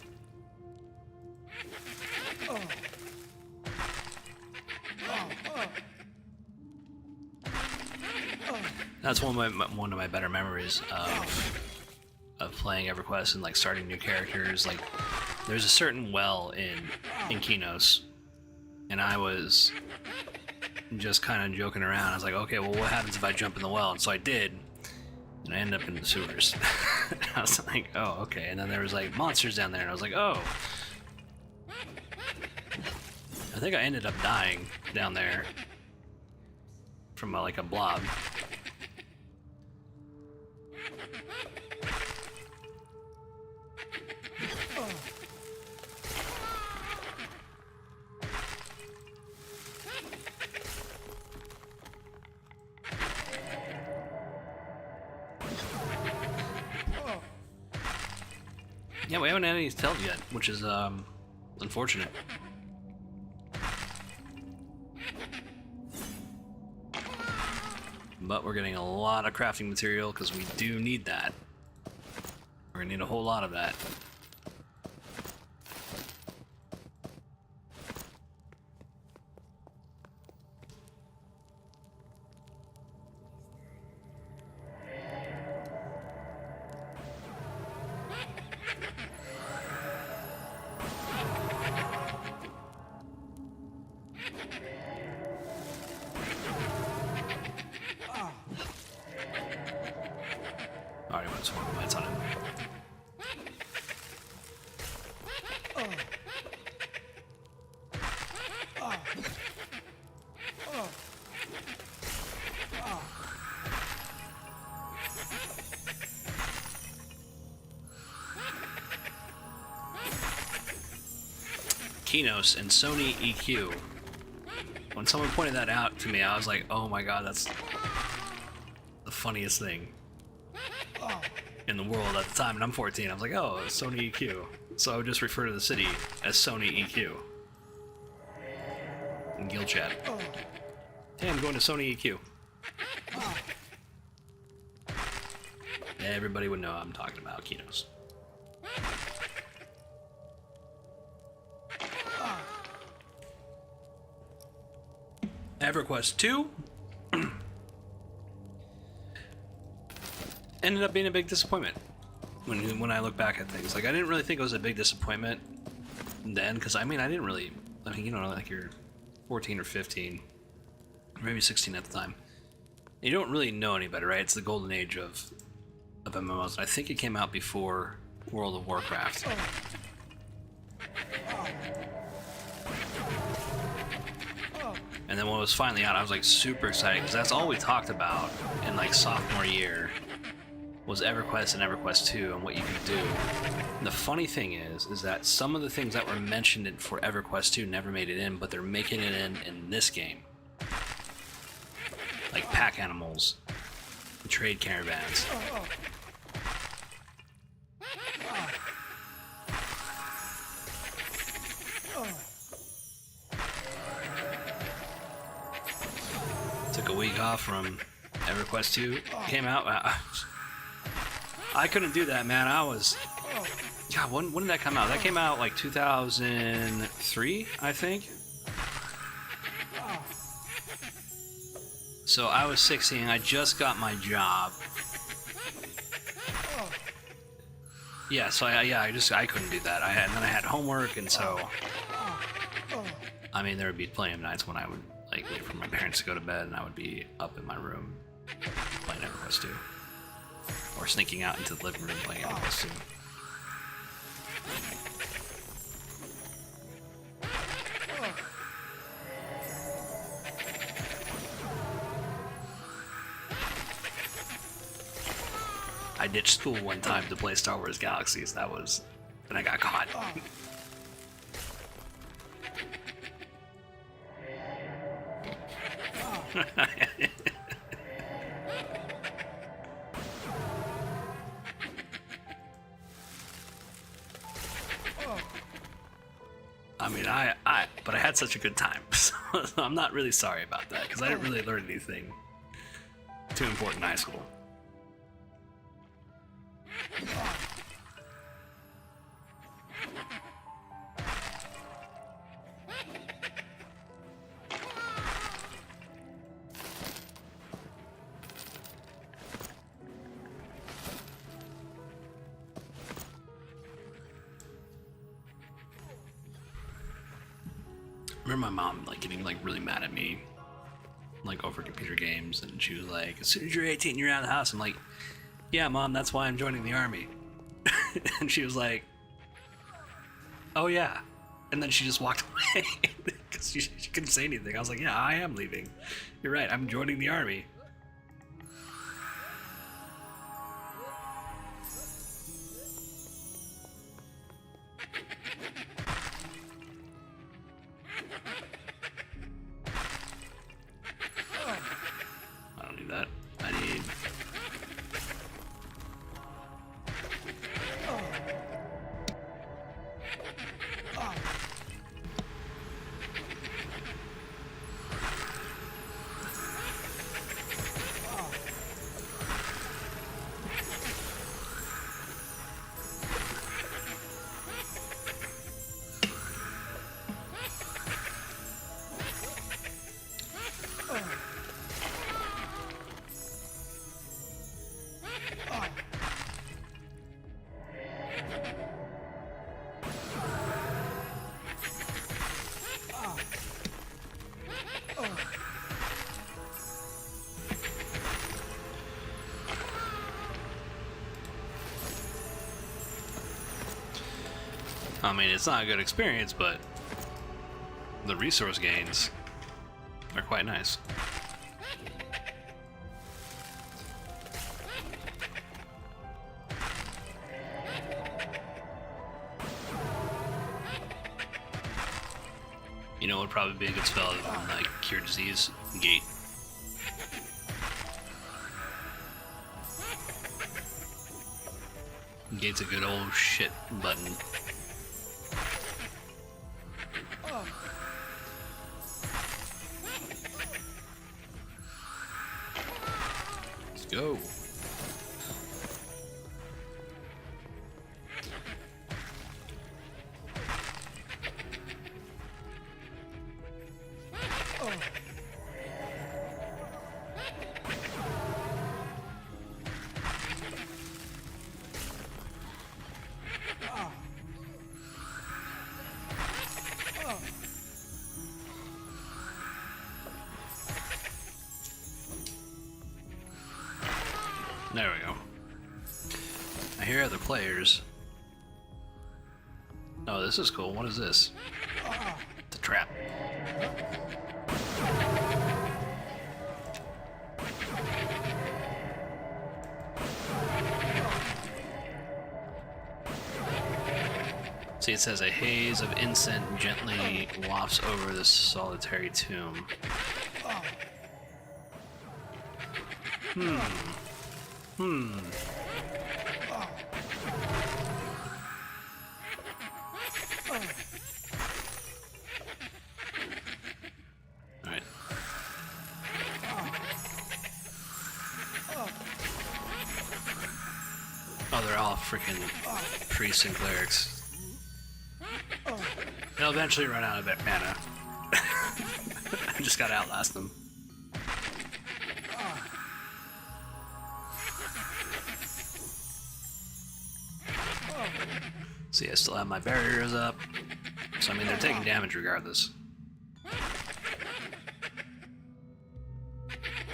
That's one of my better memories of playing EverQuest and like starting new characters. Like, there's a certain well in Kinos, and I was just kind of joking around. I was like, okay, well, what happens if I jump in the well? And so I did, and I ended up in the sewers. I was like, oh, okay. And then there was like monsters down there, and I was like, oh. I think I ended up dying down there from like a blob. Yeah, we haven't had any tells yet, which is unfortunate. But we're getting a lot of crafting material because we do need that. We're gonna need a whole lot of that. Already went some more lights on him. Keynos and Sony EQ. When someone pointed that out to me, I was like, oh my god, that's the funniest thing in the world at the time. And I'm 14. I was like, oh, Sony EQ. So I would just refer to the city as Sony EQ. In guild chat. Hey, I'm going to Sony EQ. Everybody would know I'm talking about Keynos. EverQuest 2 ended up being a big disappointment when I look back at things. Like, I didn't really think it was a big disappointment then, because I mean, you know, like you're 14 or 15, or maybe 16 at the time. You don't really know any better, right? It's the golden age of MMOs. I think it came out before World of Warcraft. And then when it was finally out, I was like super excited because that's all we talked about in like sophomore year was EverQuest and EverQuest 2 and what you could do. And the funny thing is that some of the things that were mentioned for EverQuest 2 never made it in, but they're making it in this game. Like pack animals, and trade caravans. Took a week off from EverQuest 2. Came out. I couldn't do that, man. I was... God, when did that come out? That came out like 2003, I think. So I was 16. I just got my job. Yeah, so I couldn't do that. And then I had homework, and so... I mean, there would be plenty of nights when I would like wait for my parents to go to bed, and I would be up in my room playing EverQuest 2, or sneaking out into the living room playing EverQuest 2. I ditched school one time to play Star Wars Galaxies. And I got caught. I mean, but I had such a good time, so I'm not really sorry about that, because I didn't really learn anything too important in high school. I remember my mom like getting like really mad at me like over computer games, and she was like, as soon as you're 18 you're out of the house. I'm like, yeah mom, that's why I'm joining the army. And she was like, oh yeah, and then she just walked away because she couldn't say anything. I was like, yeah, I am leaving, you're right, I'm joining the army. I mean, it's not a good experience, but the resource gains are quite nice. You know, it would probably be a good spell on like cure disease, gate. Gate's a good old shit button. Let's go. There we go. I hear other players. Oh, this is cool. What is this? It's a trap. See, it says a haze of incense gently wafts over this solitary tomb. Alright. Oh, they're all freaking priests and clerics. They'll eventually run out of mana. I just gotta outlast them. See, I still have my barriers up. So, I mean, they're taking damage regardless.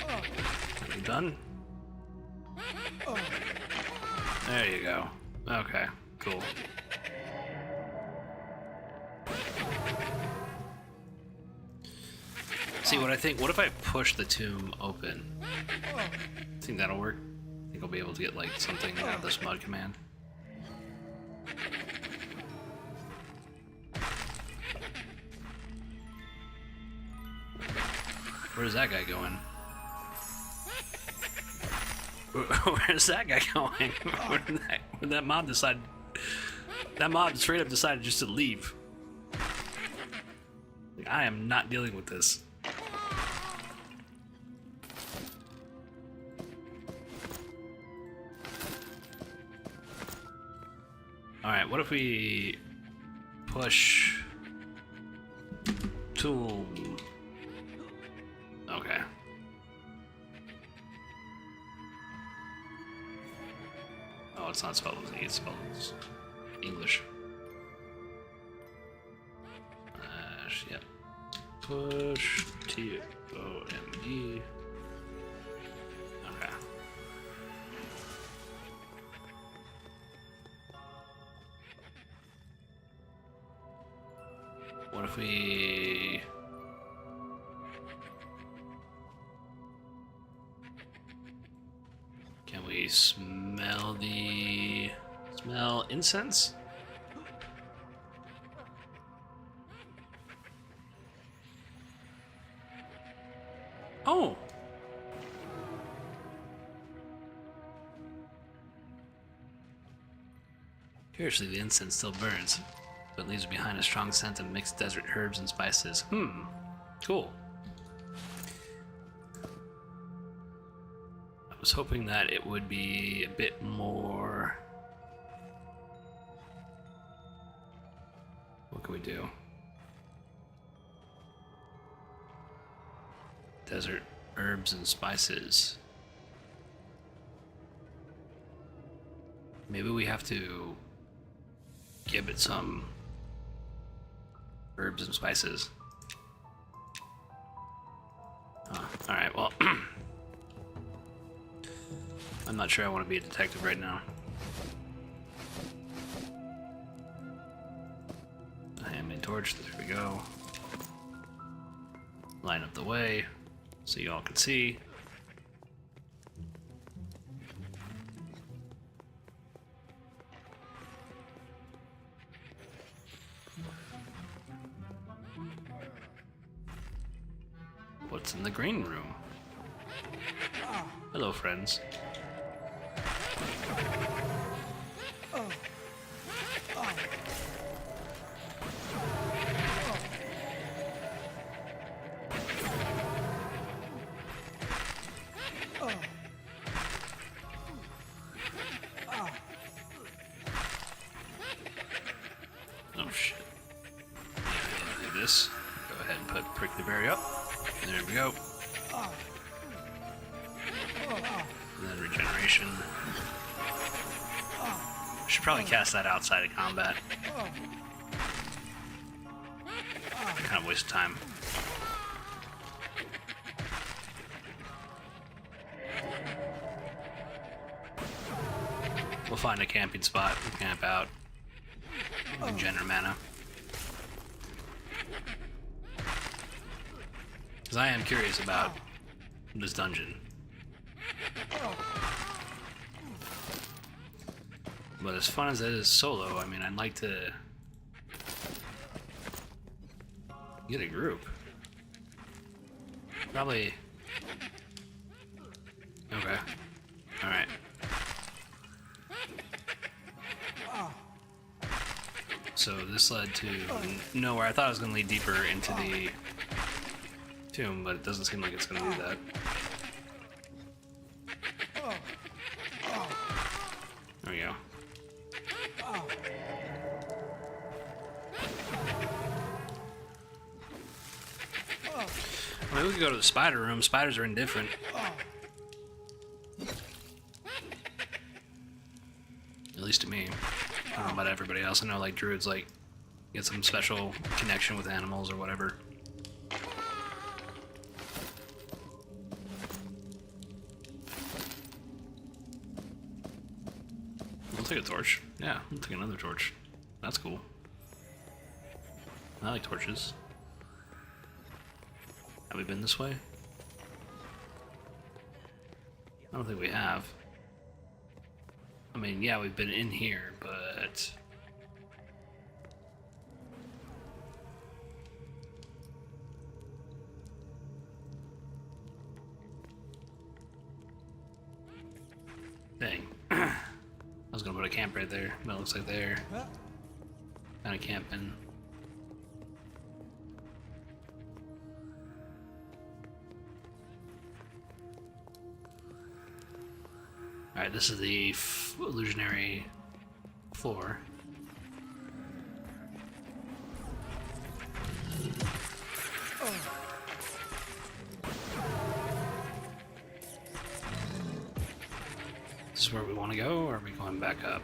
Are you done? There you go. Okay, cool. See, what I think, what if I push the tomb open? Think that'll work? Think I'll be able to get, like, something out of this mud command? Where's that guy going? Where's that guy going? Where'd that mob decide? That mob straight up decided just to leave. Like, I am not dealing with this. Alright, what if we push tool? Okay. Oh, it's not spelled with E, it's spelled with English. Yep. Push T-O-M-E. Okay. What if we... Can we smell the... Smell incense? Oh! Curiously, the incense still burns, but leaves behind a strong scent of mixed desert herbs and spices. Cool. I was hoping that it would be a bit more... What can we do? Desert herbs and spices. Maybe we have to give it some herbs and spices. Alright, well, I'm not sure I want to be a detective right now. Handmade torch, there we go. Line up the way so you all can see. What's in the green room? Hello, friends. Oh shit. Do this. Go ahead and put prickly berry up. There we go. And then regeneration. Should probably cast that outside of combat. Kind of waste of time. We'll find a camping spot and camp out. Regenerate mana. Because I am curious about this dungeon. But as fun as it is solo, I mean, I'd like to get a group. Probably. Okay. Alright. So this led to nowhere. I thought it was going to lead deeper into the tomb, but it doesn't seem like it's going to do that. There we go. I mean, we could go to the spider room. Spiders are indifferent. At least to me. I don't know about everybody else. I know, like, druids, like, get some special connection with animals or whatever. I'll take a torch. Yeah, I'll take another torch. That's cool. I like torches. Have we been this way? I don't think we have. I mean, yeah, we've been in here, but... Dang. I was gonna put a camp right there, but it looks like they're kind of camping. Alright, this is the illusionary floor. This is where we want to go, or are we going back up?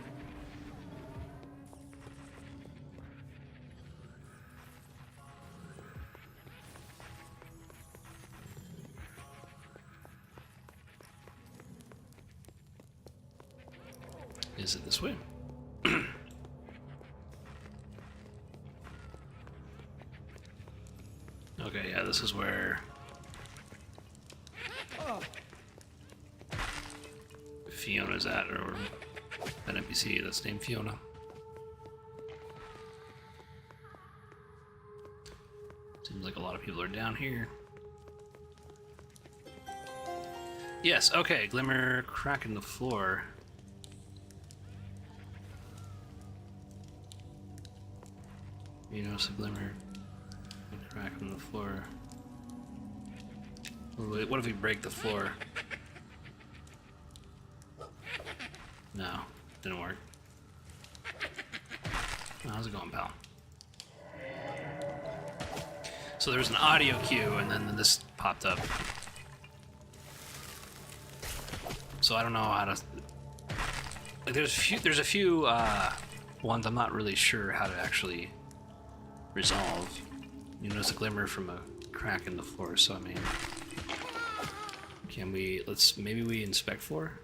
Is it this way? Okay, yeah, this is where Fiona's at, or an NPC that's named Fiona. Seems like a lot of people are down here. Yes, okay, glimmer crack in the floor. You notice a glimmer, a crack in the floor. Wait, what if we break the floor? No, didn't work. Oh, how's it going, pal? So there's an audio cue, and then this popped up. So I don't know how to. Like, there's a few ones I'm not really sure how to actually resolve. You notice a glimmer from a crack in the floor, so I mean, can we, maybe we inspect floor?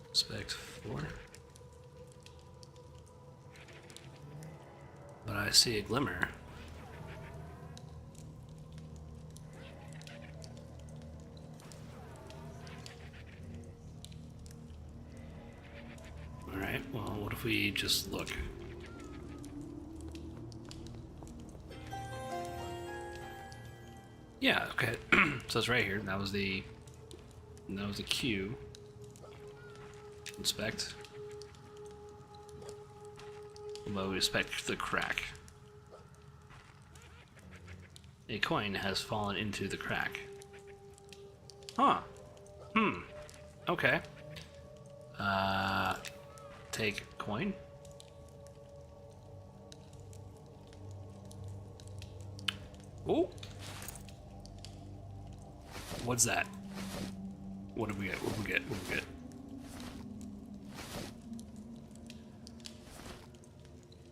Inspect floor. But I see a glimmer. Alright, well, what if we just look? Yeah, okay. So it's right here. That was the cue. Inspect. Well, we inspect the crack. A coin has fallen into the crack. Huh. Okay. Take coin. Oh. What's that? What did we get? What did we get? What did we get?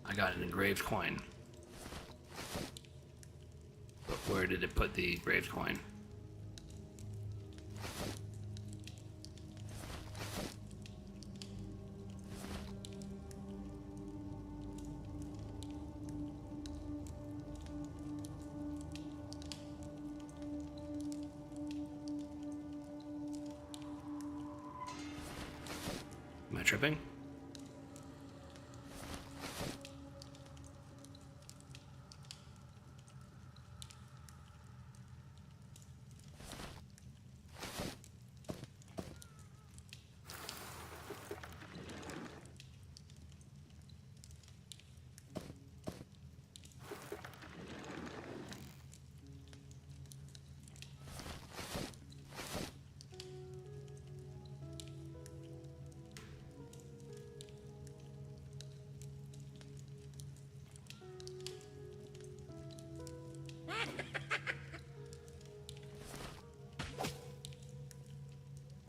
I got an engraved coin. But where did it put the engraved coin? Am I tripping?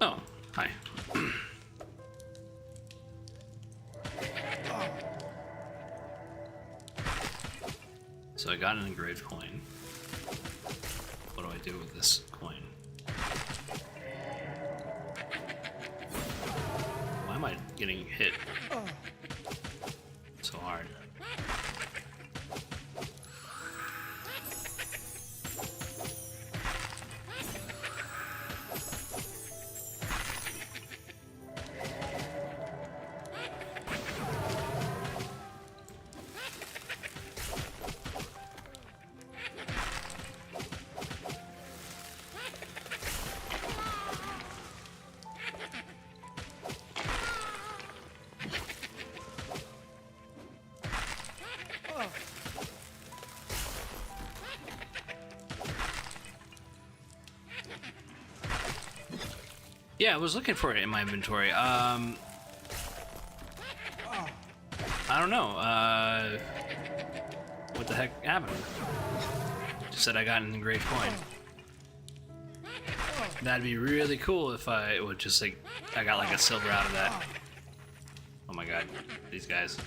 Oh, hi. So I got an engraved coin. What do I do with this coin? Why am I getting hit so hard? Yeah, I was looking for it in my inventory. I don't know. What the heck happened? Just said I got an engraved coin. That'd be really cool if I would just like I got like a silver out of that. Oh my god, these guys.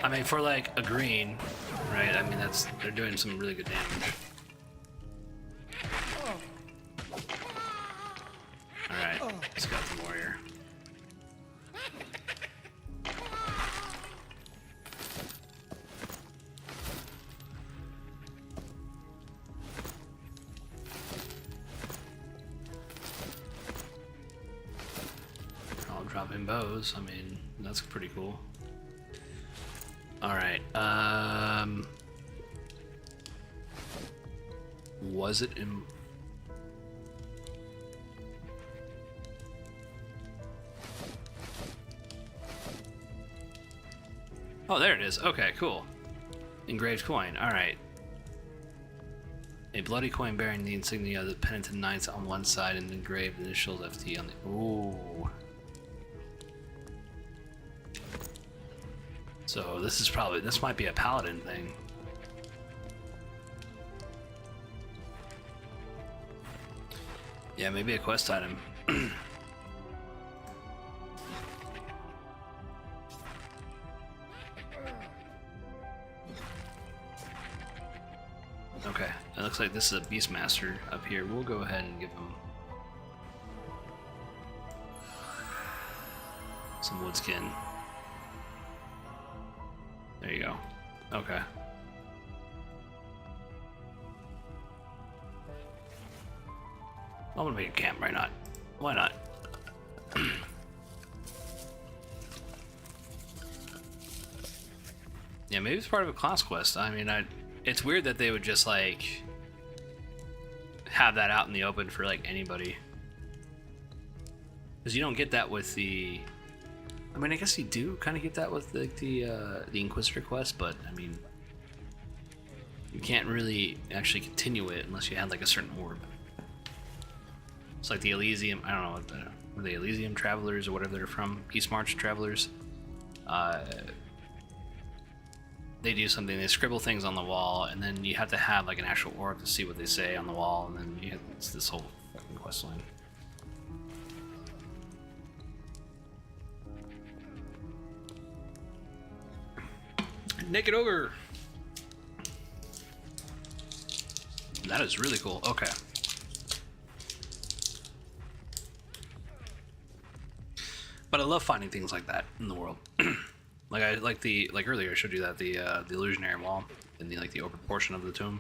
I mean, for like a green, right? I mean, they're doing some really good damage. All right, let's go the warrior. I'll drop in bows. I mean, that's pretty cool. Alright, was it in... Oh, there it is. Okay, cool. Engraved coin. Alright. A bloody coin bearing the insignia of the penitent knights on one side and engraved initials FT on the... Ooh. So this might be a paladin thing. Yeah, maybe a quest item. Okay, it looks like this is a Beastmaster up here. We'll go ahead and give him some wood skin. There you go. Okay. I'm gonna make a camp, why not? Why not? Yeah, maybe it's part of a class quest. I mean, it's weird that they would just, like, have that out in the open for, like, anybody. Because you don't get that with the... I mean, I guess you do kind of get that with, like, the Inquisitor quest, but, I mean... You can't really actually continue it unless you had, like, a certain orb. It's like the Elysium... I don't know what the Elysium Travelers or whatever they're from. East March Travelers. They do something, they scribble things on the wall, and then you have to have like an actual orb to see what they say on the wall, and then it's this whole fucking quest line. Naked Ogre! That is really cool. Okay. But I love finding things like that in the world. Like earlier I showed you that the illusionary wall in the the open portion of the tomb.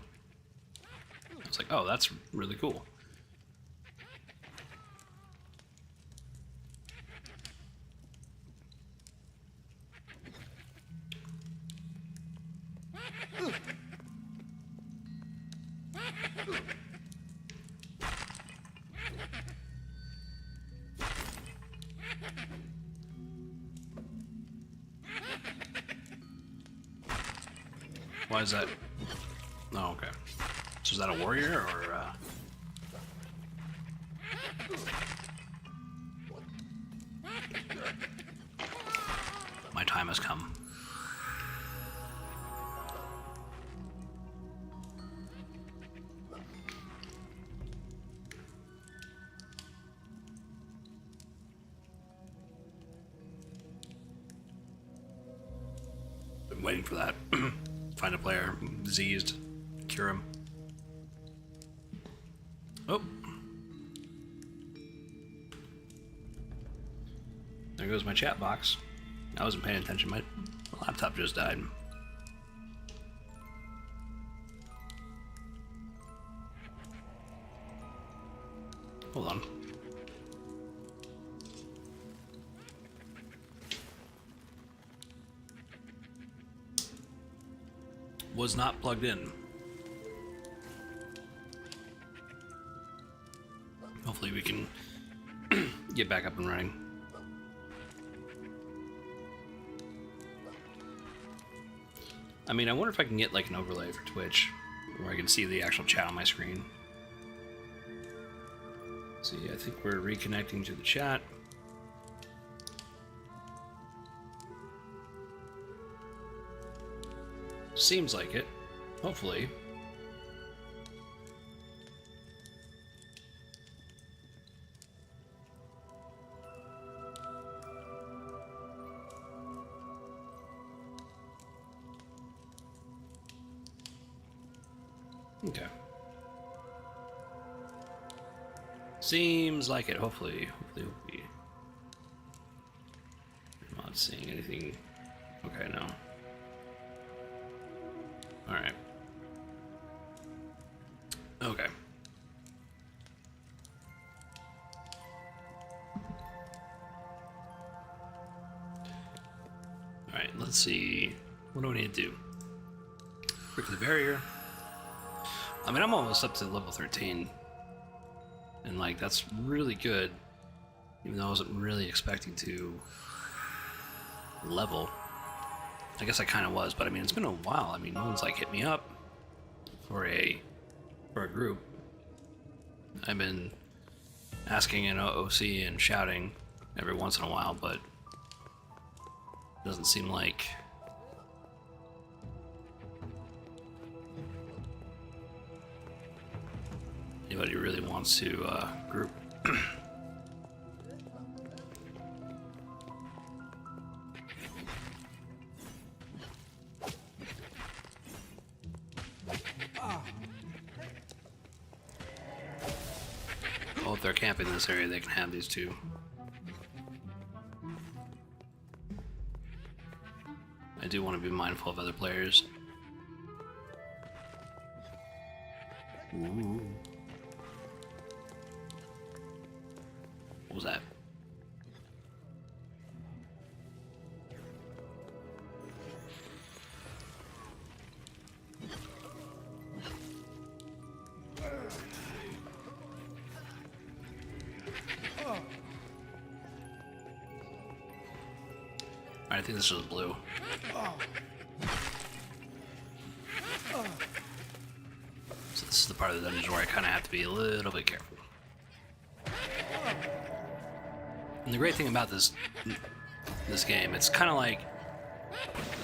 I was like, oh, that's really cool. Why is that? Oh, okay. So is that a warrior or? My time has come. Been waiting for that. Find a player diseased, cure him. Oh, there goes my chat box. I wasn't paying attention. My laptop just died. Hold on. Was not plugged in. Hopefully we can get back up and running. I mean, I wonder if I can get like an overlay for Twitch where I can see the actual chat on my screen. See, I think we're reconnecting to the chat. Seems like it. Hopefully. Okay. Seems like it. Hopefully we'll be. I'm not seeing anything. Okay, no. Alright. Okay. Alright, let's see. What do I need to do? Break the barrier. I mean, I'm almost up to level 13. And, like, that's really good. Even though I wasn't really expecting to level. I guess I kind of was, but I mean, it's been a while. I mean, no one's like hit me up for a group. I've been asking in OOC and shouting every once in a while, but it doesn't seem like anybody really wants to group. Oh, if they're camping in this area, they can have these two. I do want to be mindful of other players. Ooh. What was that? I think this was blue. So this is the part of the dungeon where I kind of have to be a little bit careful. And the great thing about this game, it's kind of like,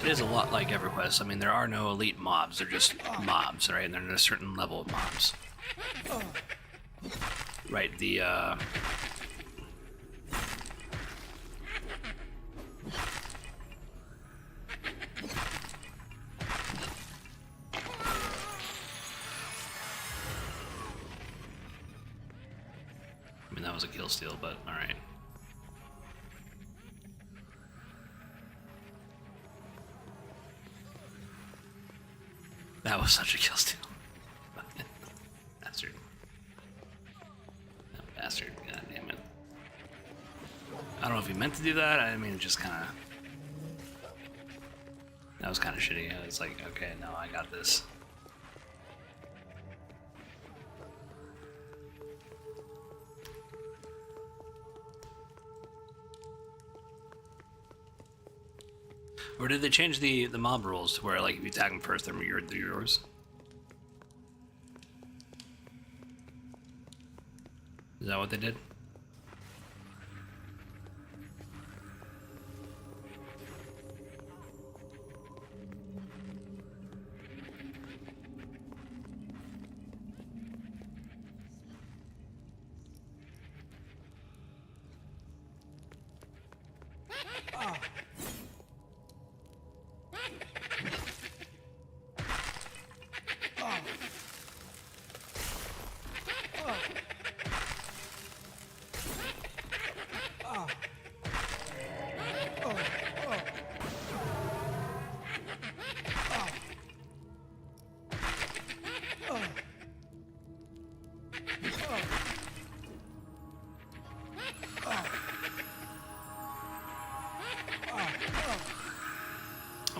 it is a lot like EverQuest. I mean, there are no elite mobs, they're just mobs, right? And they're at a certain level of mobs. Right, I mean, that was a kill steal, but alright. That was such a kill steal. Bastard. That bastard, god damn it. I don't know if he meant to do that, I mean, it just kinda... That was kinda shitty. It's like, okay, no, I got this. Or did they change the mob rules to where, like, if you attack them first, they're yours? Is that what they did?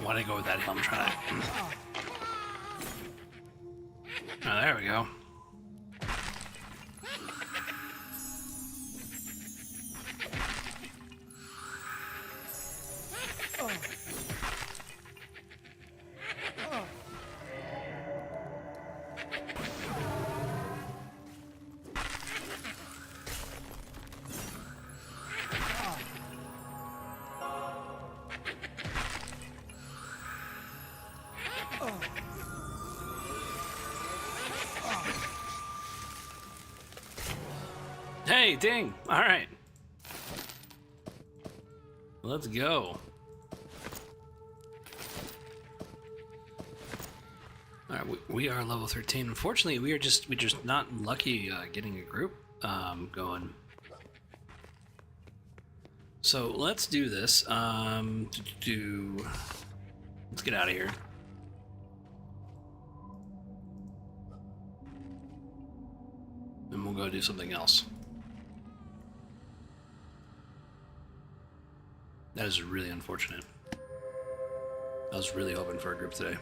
Why did I go with that hill? I'm trying to... Oh, there we go. Hey, ding! Alright. Let's go. Alright, we are level 13. Unfortunately, we're just not lucky getting a group going. So let's do this. Let's get out of here. And we'll go do something else. That is really unfortunate. I was really hoping for a group today.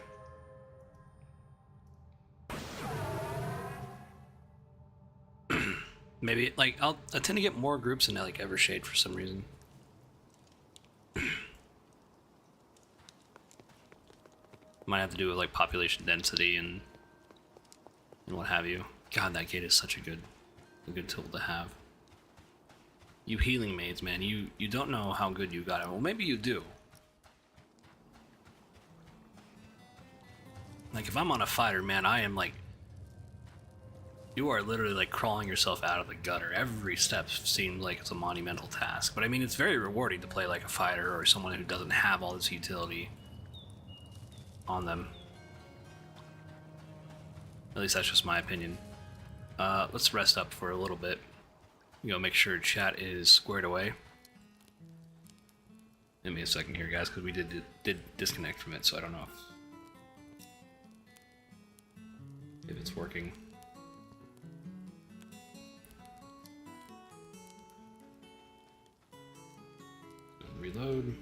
Maybe, like, I tend to get more groups in, like, Evershade for some reason. Might have to do with, like, population density and what have you. God, that gate is such a good tool to have. You healing maids, man, you don't know how good you got it. Well, maybe you do. Like, if I'm on a fighter, man, I am like... You are literally like crawling yourself out of the gutter. Every step seems like it's a monumental task. But I mean, it's very rewarding to play like a fighter or someone who doesn't have all this utility on them. At least that's just my opinion. Let's rest up for a little bit. You know, make sure chat is squared away. Give me a second here, guys, because we did disconnect from it, so I don't know if it's working. Reload.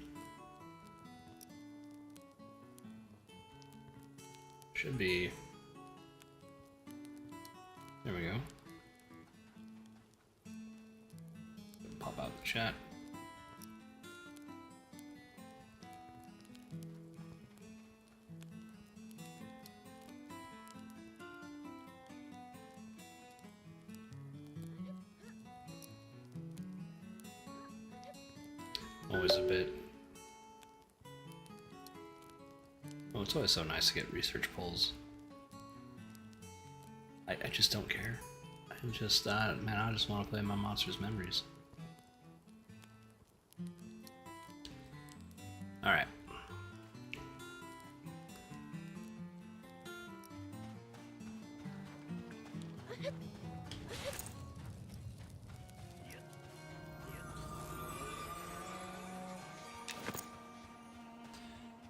Should be. There we go. Pop out the chat. Always a bit. Oh, it's always so nice to get research polls. I just don't care. I'm just, man, I just want to play my Monsters Memories. Alright.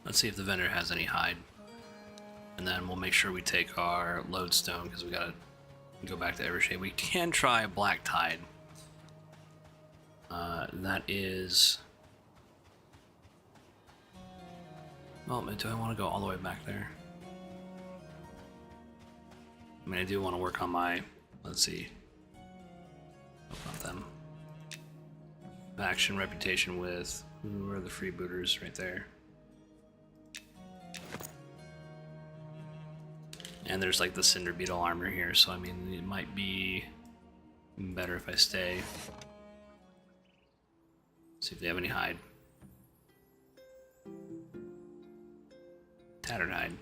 Let's see if the vendor has any hide. And then we'll make sure we take our lodestone because we gotta go back to Evershade. We can try Black Tide. That is... Well, do I want to go all the way back there? I mean, I do want to work on my... Let's see. About them. Faction reputation with... Who are the freebooters right there? And there's like the Cinder Beetle armor here, so I mean, it might be better if I stay. See if they have any hide. Tattered hide.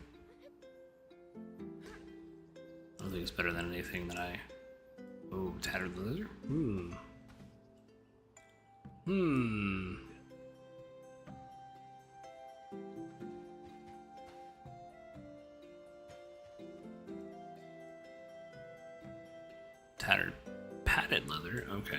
I don't think it's better than anything that I... Oh, tattered leather? Tattered padded leather, okay.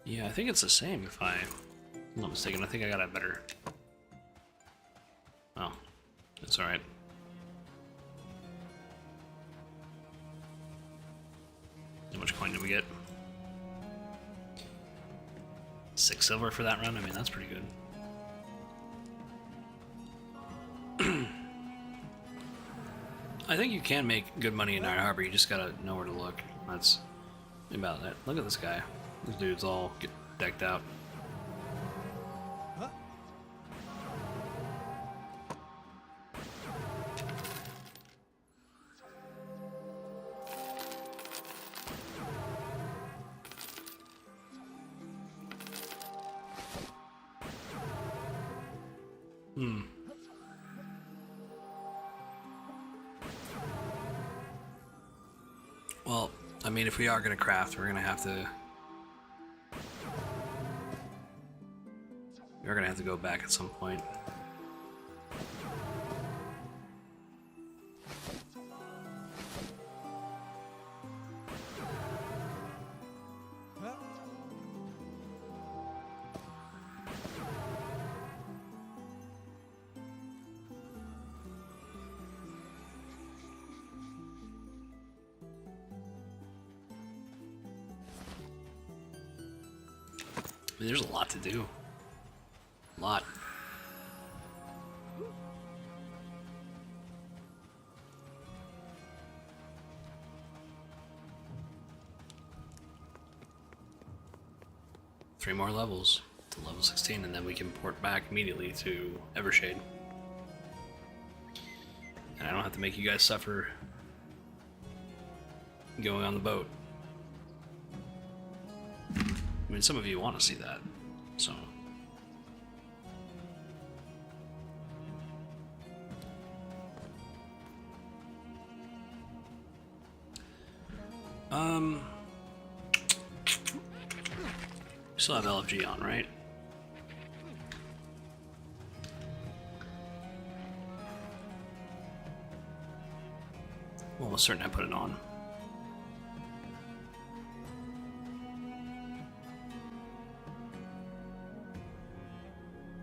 Yeah, I think it's the same if I'm not mistaken. I think I got a better... Oh, that's alright. How much coin did we get? 6 silver for that run? I mean, that's pretty good. I think you can make good money in Night Harbor, you just gotta know where to look. That's about that. Look at this guy. This dude's all get decked out. Well, I mean, if we are going to craft, we're going to have to... We're going to have to go back at some point. I mean, there's a lot to do. A lot. Three more levels to level 16, and then we can port back immediately to Evershade. And I don't have to make you guys suffer going on the boat. I mean, some of you want to see that, so. We still have LFG on, right? Almost certain I put it on.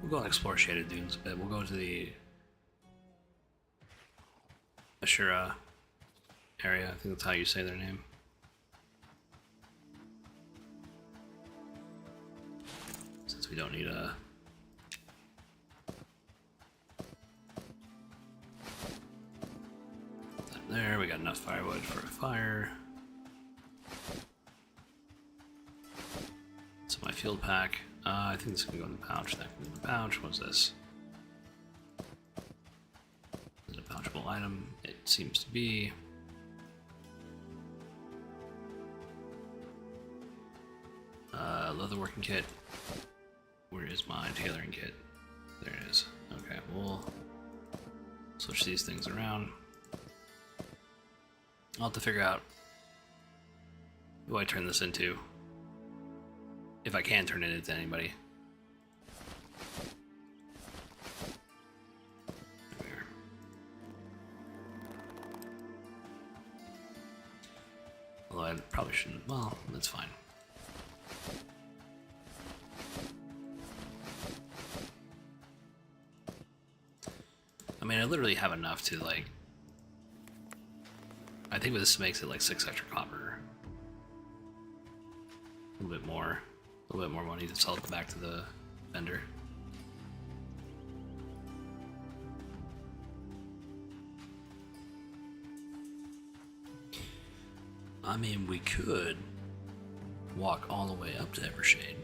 We'll go and explore Shaded Dunes a bit. We'll go to the Ashura area. I think that's how you say their name. Since we don't need a... There, we got enough firewood for a fire. So my field pack. I think this can go in the pouch. That can go in the pouch. What's this? Is it a pouchable item? It seems to be. Leather working kit. Where is my tailoring kit? There it is. Okay, we'll switch these things around. I'll have to figure out who I turn this into. If I can turn it into anybody. There. Although I probably shouldn't. Well, that's fine. I mean, I literally have enough to, like... I think this makes it like 6 extra copper. A little bit more money to sell it back to the vendor. I mean, we could walk all the way up to Evershade.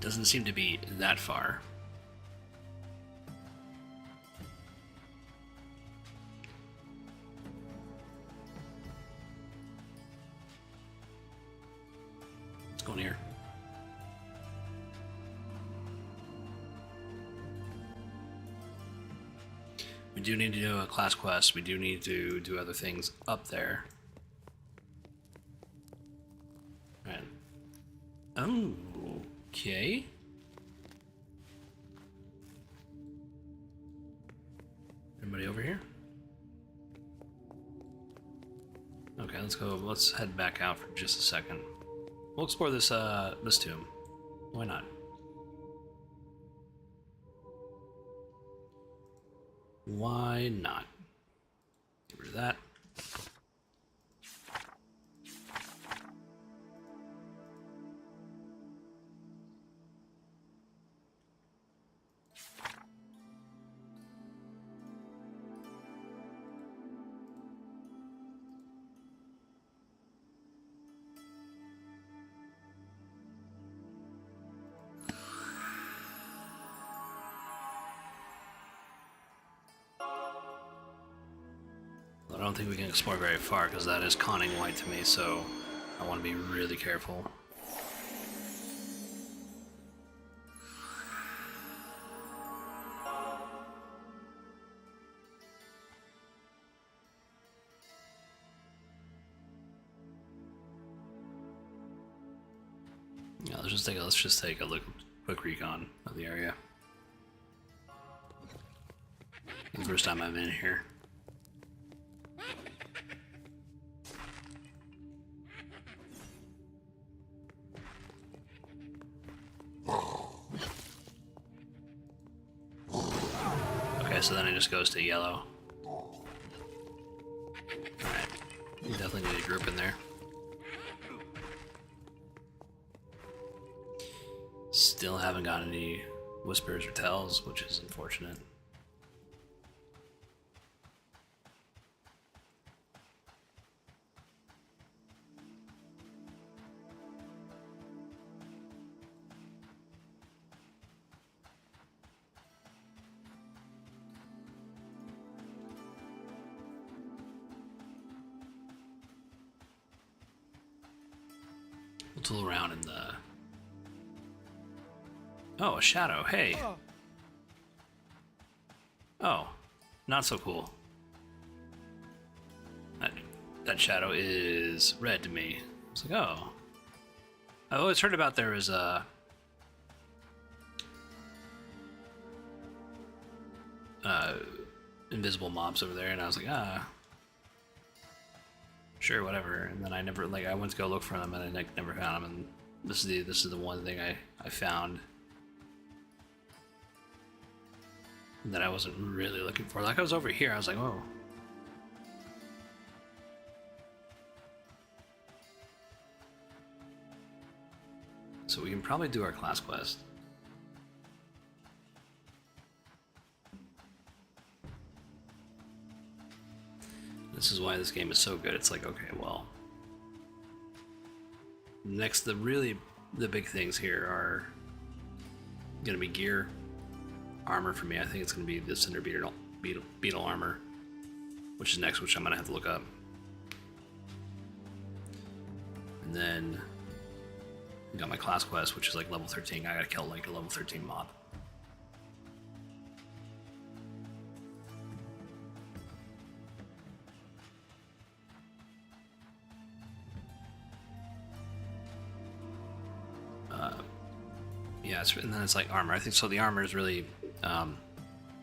Doesn't seem to be that far. Let's go in here. We do need to do a class quest. We do need to do other things up there. All right. Oh. Okay. Anybody over here? Okay, let's go. Let's head back out for just a second. We'll explore this this tomb. Why not? Why not? Get rid of that. I don't think we can explore very far because that is conning white to me, so I want to be really careful. Yeah, let's just take a look, quick recon of the area. The first time I'm in here. Okay, so then it just goes to yellow. Alright, we definitely need a group in there. Still haven't got any whispers or tells, which is unfortunate. We'll tool around in the... Oh, a shadow. Hey. Oh, not so cool. That shadow is red to me. It's like, oh. I've always heard about there is a uh, invisible mobs over there, and I was like, sure, whatever. And then I never, like, I went to go look for them, and I like, never found them. And this is the one thing I found that I wasn't really looking for. Like, I was over here, I was like, oh. So we can probably do our class quest. This is why this game is so good. It's like, okay, well, next, the big things here are gonna be gear, armor for me. I think it's gonna be the cinder beetle armor, which is next, which I'm gonna have to look up. And then I got my class quest, which is like level 13. I gotta kill like a level 13 mob. Yeah, and then it's like armor. I think so. The armor is really the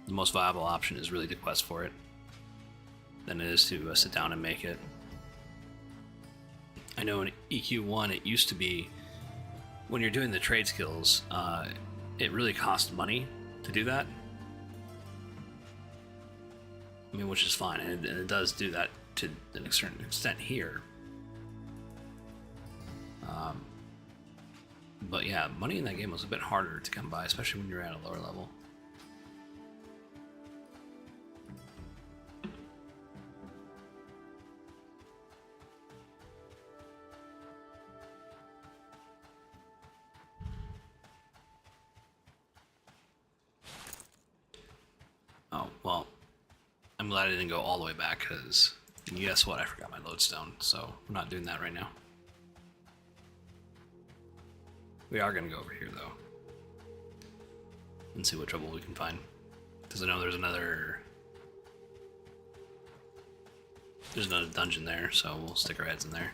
most viable option. Is really to quest for it than it is to sit down and make it. I know in EQ1 it used to be when you're doing the trade skills, it really cost money to do that. I mean, which is fine, and it does do that to a certain extent here. But yeah, money in that game was a bit harder to come by, especially when you're at a lower level. Oh, well, I'm glad I didn't go all the way back, because guess what? I forgot my lodestone, so we're not doing that right now. We are going to go over here, though, and see what trouble we can find. Because I know there's another dungeon there, so we'll stick our heads in there.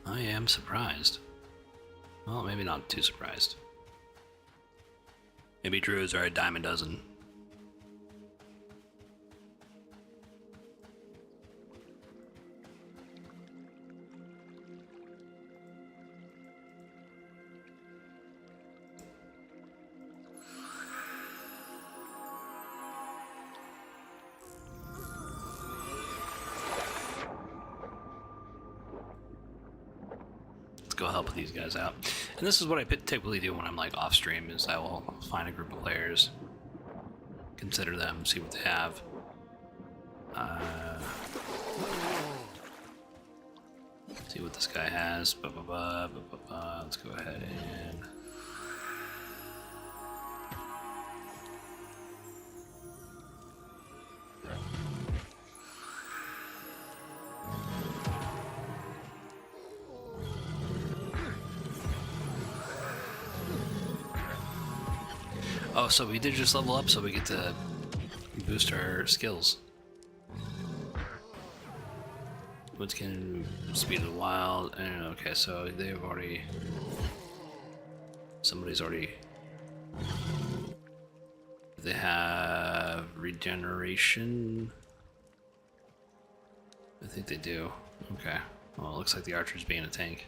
I am surprised. Well, maybe not too surprised. Maybe druids are a dime a dozen. Go help these guys out. And this is what I typically do when I'm like off stream, is I will find a group of players, consider them, see what they have. See what this guy has. Let's go ahead and oh, so we did just level up, so we get to boost our skills. Woods can speed of the wild, and okay, so they've already. Somebody's already. They have regeneration. I think they do. Okay. Well, it looks like the archer's being a tank.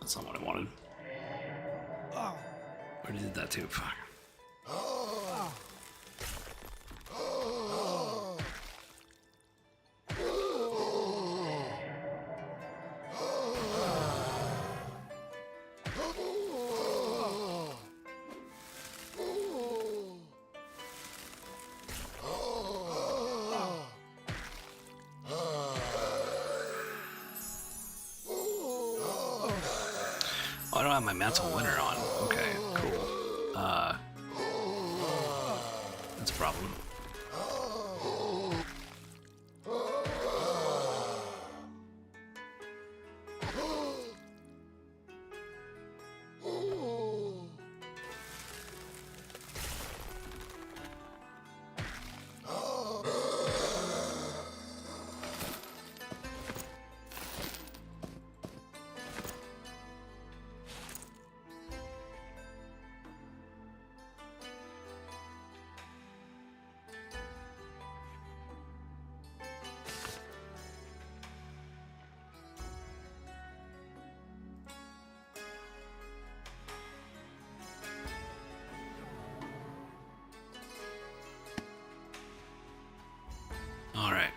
That's not what I wanted. Where did that too? Fuck. Oh, I don't have my Mantle Winter on. Okay, cool. That's a problem. All right.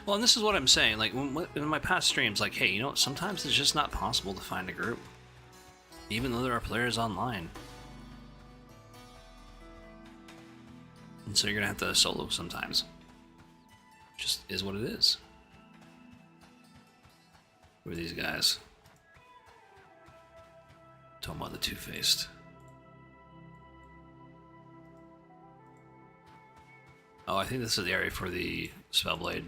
Well, and this is what I'm saying. Like in my past streams, like, hey, you know what? Sometimes it's just not possible to find a group, even though there are players online. And so you're gonna have to solo sometimes. Just is what it is. Who are these guys? Talking about the two-faced. Oh, I think this is the area for the Spellblade.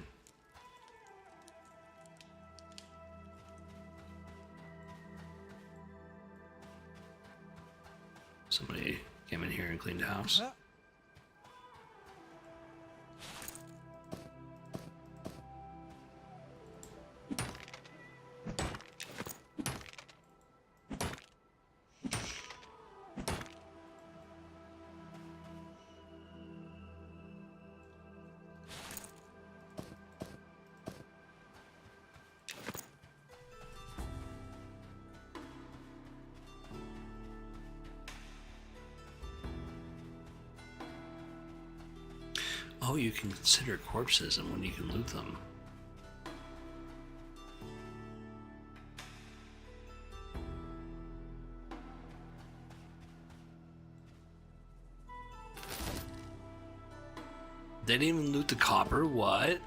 Somebody came in here and cleaned the house. Oh, you can consider corpses and when you can loot them. They didn't even loot the copper? What?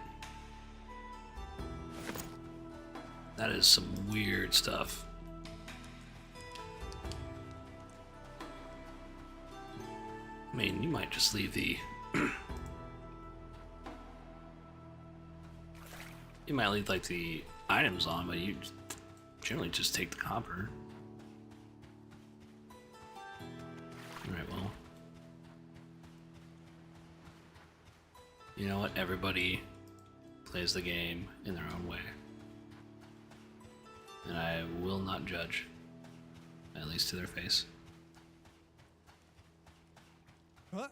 That is some weird stuff. I mean, you might just leave the... You might leave like the items on, but you generally just take the copper. Alright, well. You know what? Everybody plays the game in their own way. And I will not judge. At least to their face. What?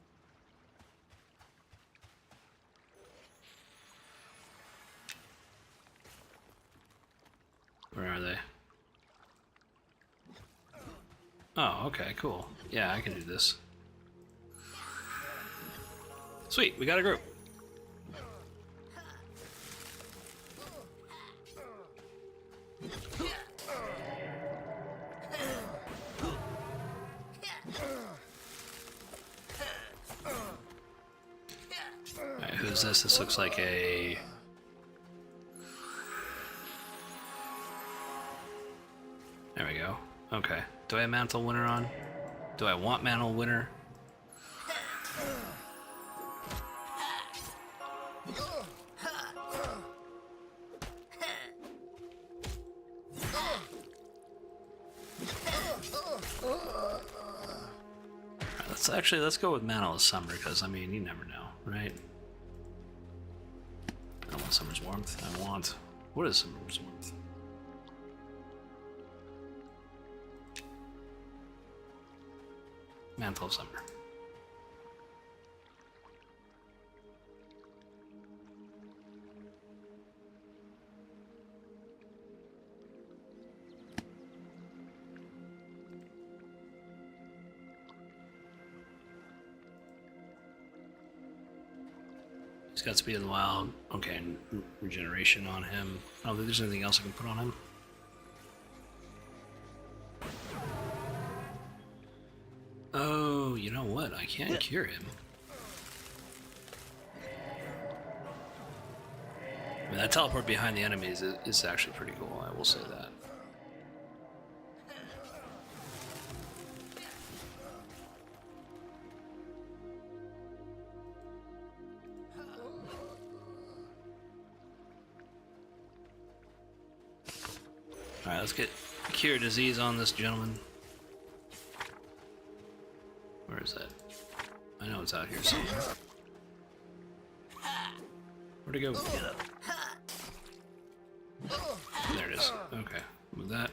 Where are they? Oh, okay, cool. Yeah, I can do this. Sweet, we got a group. Alright, who's this? This looks like a... There we go. Okay. Do I have Mantle Winter on? Do I want Mantle Winter? Let's go with Mantle of Summer, because I mean, you never know, right? I want Summer's Warmth. What is Summer's Warmth? Mantle of Summer. He's got speed of the wild. Okay, and regeneration on him. I don't think there's anything else I can put on him. Oh, you know what? I can cure him. I mean, that teleport behind the enemies is actually pretty cool, I will say that. Alright, let's get cure disease on this gentleman. Where is that? I know it's out here somewhere. Where'd it go? There it is. Okay, move that.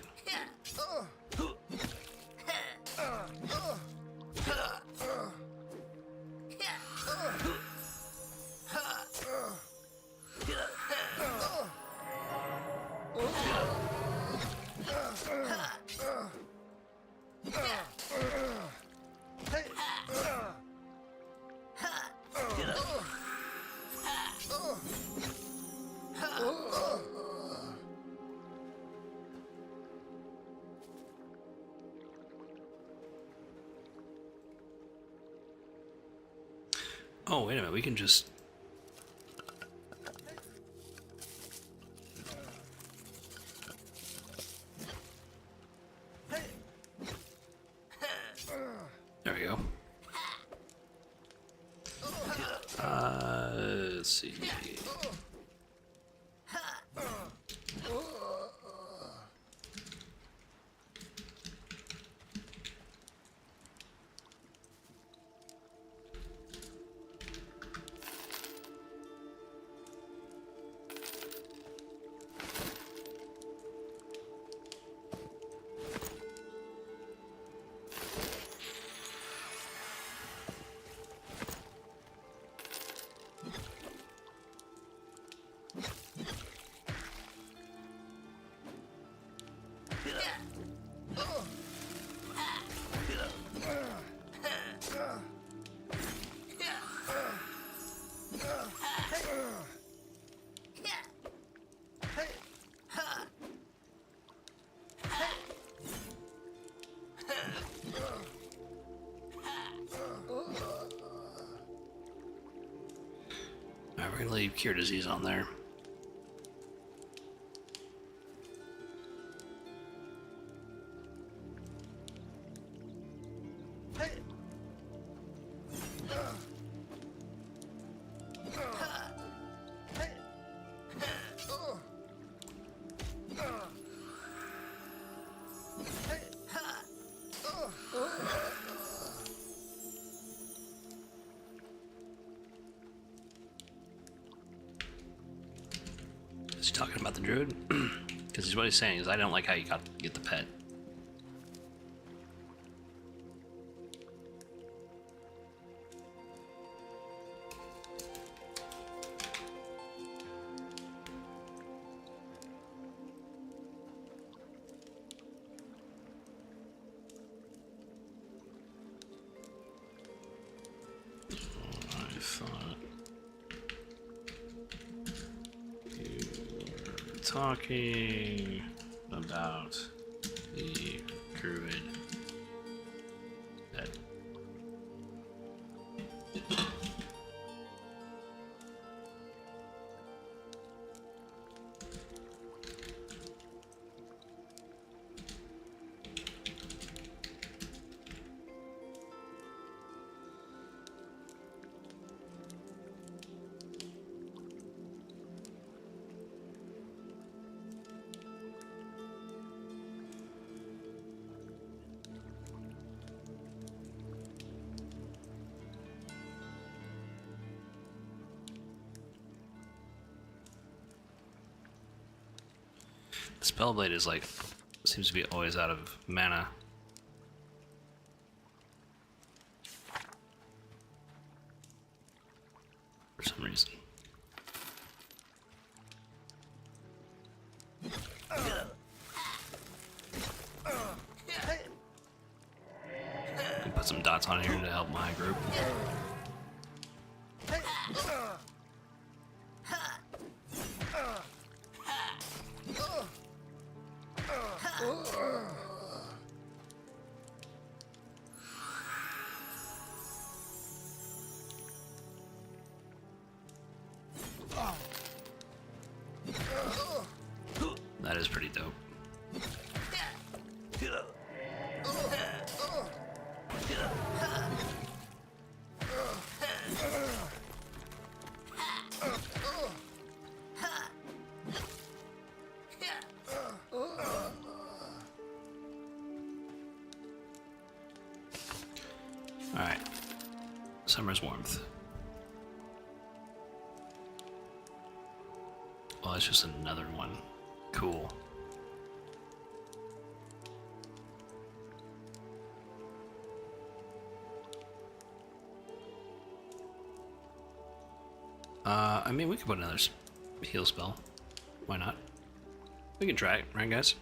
Oh, wait a minute, we can just... There we go. Let's see. We're gonna leave cure disease on there. Is he talking about the druid? Because what he's saying is, I don't like how you got to get the pet. I thought you were talking about the druid that Spellblade is like, seems to be always out of mana. For some reason. Can put some dots on here to help my group. That is pretty dope. Alright. Summer's warmth. Well, it's just another one. Cool. I mean, we could put another heal spell. Why not? We can try it, right, guys?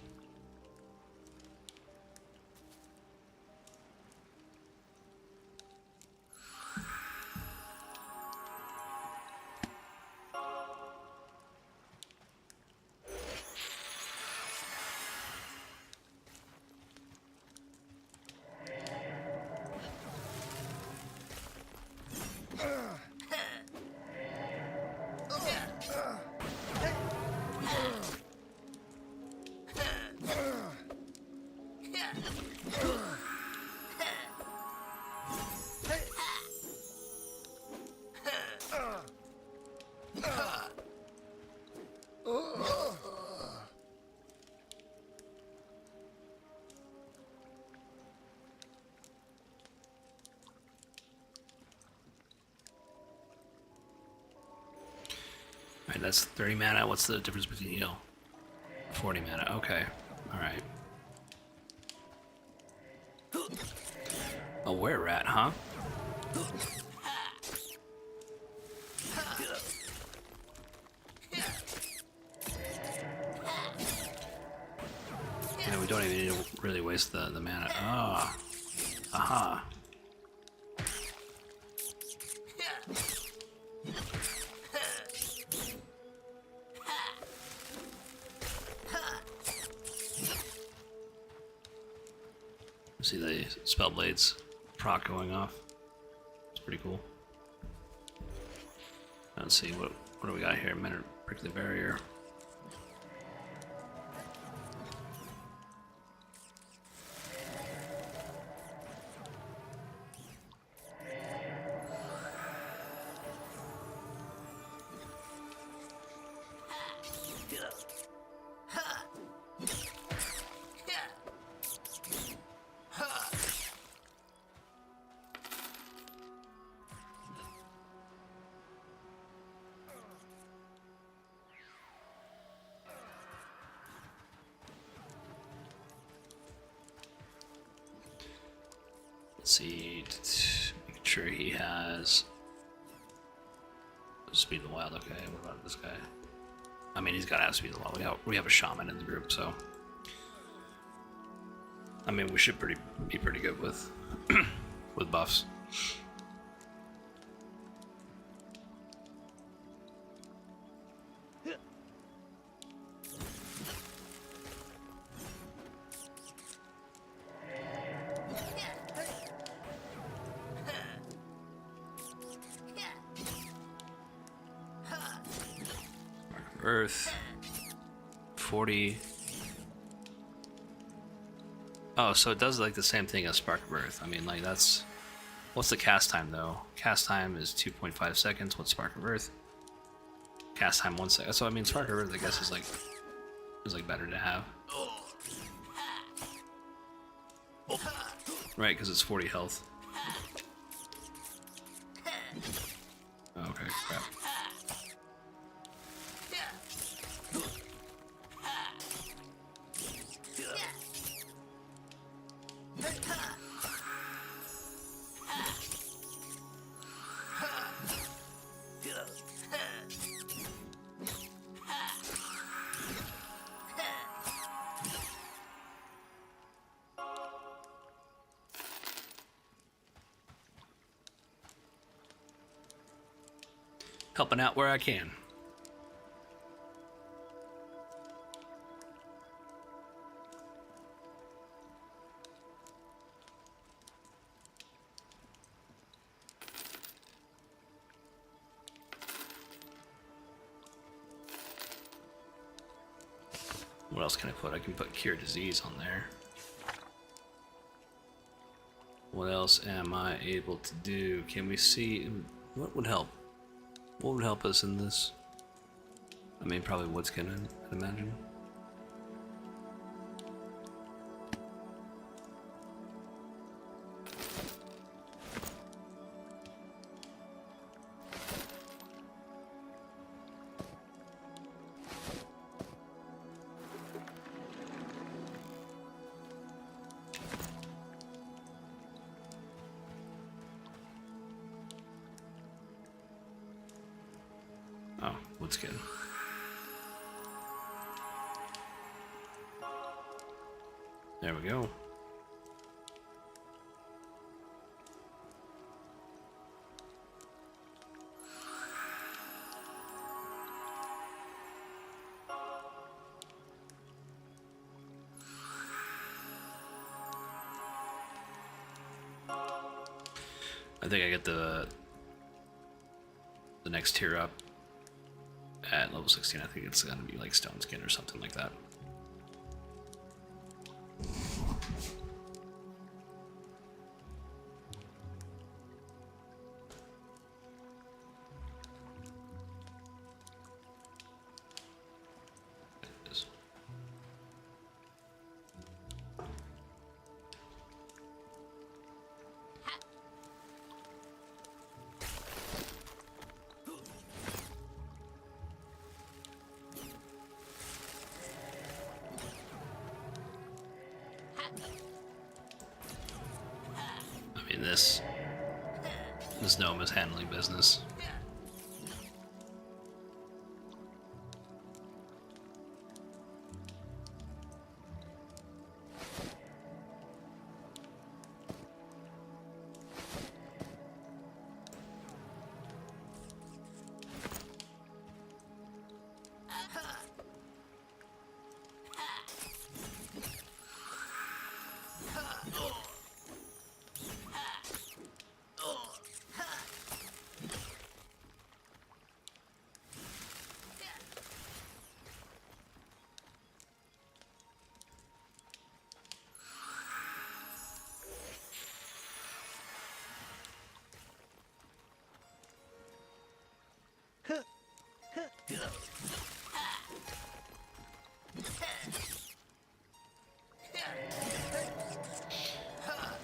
Alright, that's 30 mana. What's the difference between heal? 40 mana. Okay. Alright. A were-rat, huh? Yeah, we don't even need to really waste the mana. Ah. Aha. See the spell blades proc going off. It's pretty cool. Let's see what do we got here? Minute prickly barrier. Let's see, make sure he has speed of the wild. Okay, what about this guy? I mean, he's got to have speed of the wild. We have a shaman in the group, so I mean, we should be pretty good with with buffs. Earth 40. Oh, so it does like the same thing as Spark of Earth. I mean, like that's what's the cast time though? Cast time is 2.5 seconds. What's Spark of Earth? Cast time 1 second. So I mean, Spark of Earth I guess is like better to have, right? Because it's 40 health. Oh, okay, crap. Helping out where I can. What else can I put? I can put cure disease on there. What else am I able to do? Can we see what would help? What would help us in this? I mean, probably wood skin, I'd imagine. Oh, wood skin. There we go. I think I get the next tier up at level 16. I think it's gonna be like stone skin or something like that. I mean, this gnome is handling business.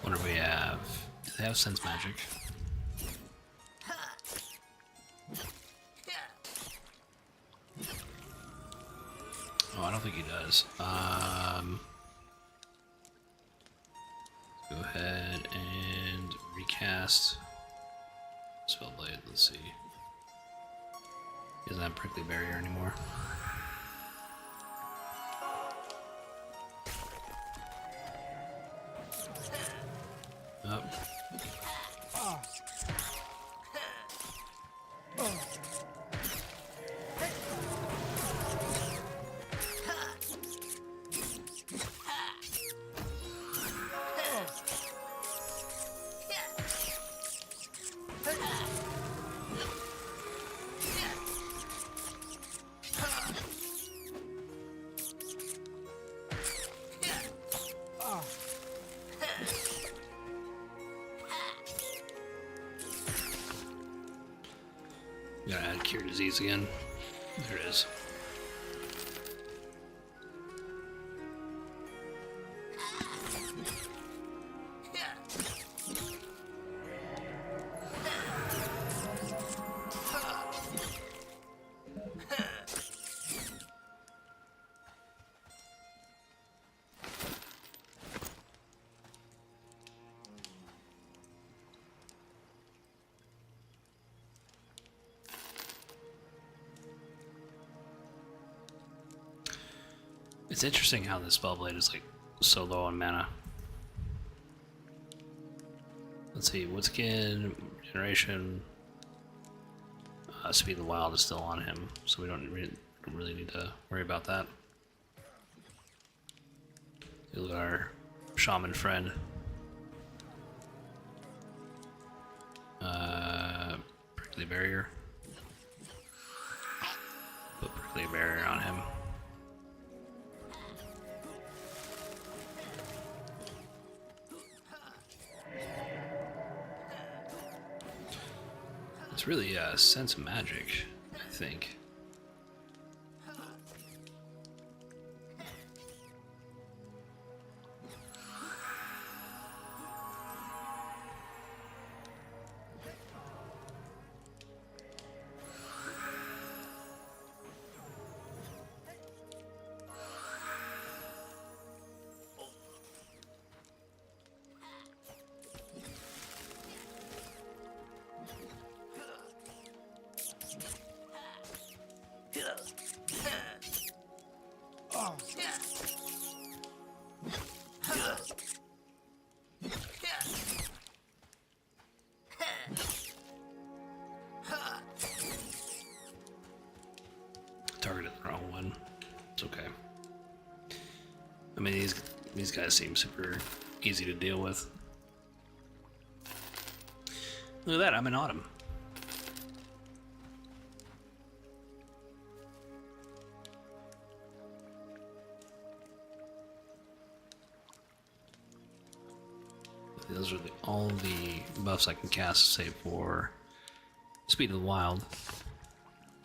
What do we have? Do they have sense magic? Oh, I don't think he does. Go ahead and recast Spellblade. Let's see. He doesn't have Prickly Barrier anymore. Up. Gotta add cure disease again. There it is. It's interesting how this Spellblade is like so low on mana. Let's see, wood skin, regeneration, speed of the wild is still on him, so we don't really need to worry about that. Look at our shaman friend. Prickly barrier. Put prickly barrier on him. really sense magic, I think. Targeted the wrong one. It's okay. I mean, these guys seem super easy to deal with. Look at that, I'm in autumn. Those are all the buffs I can cast, save for Speed of the Wild.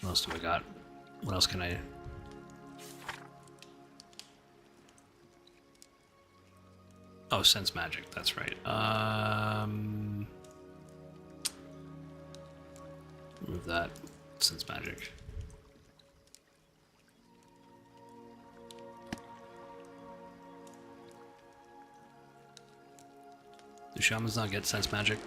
What else do I got? What else can I... Oh, Sense Magic, that's right. Remove that. Sense Magic. Do shamans not get Sense Magic?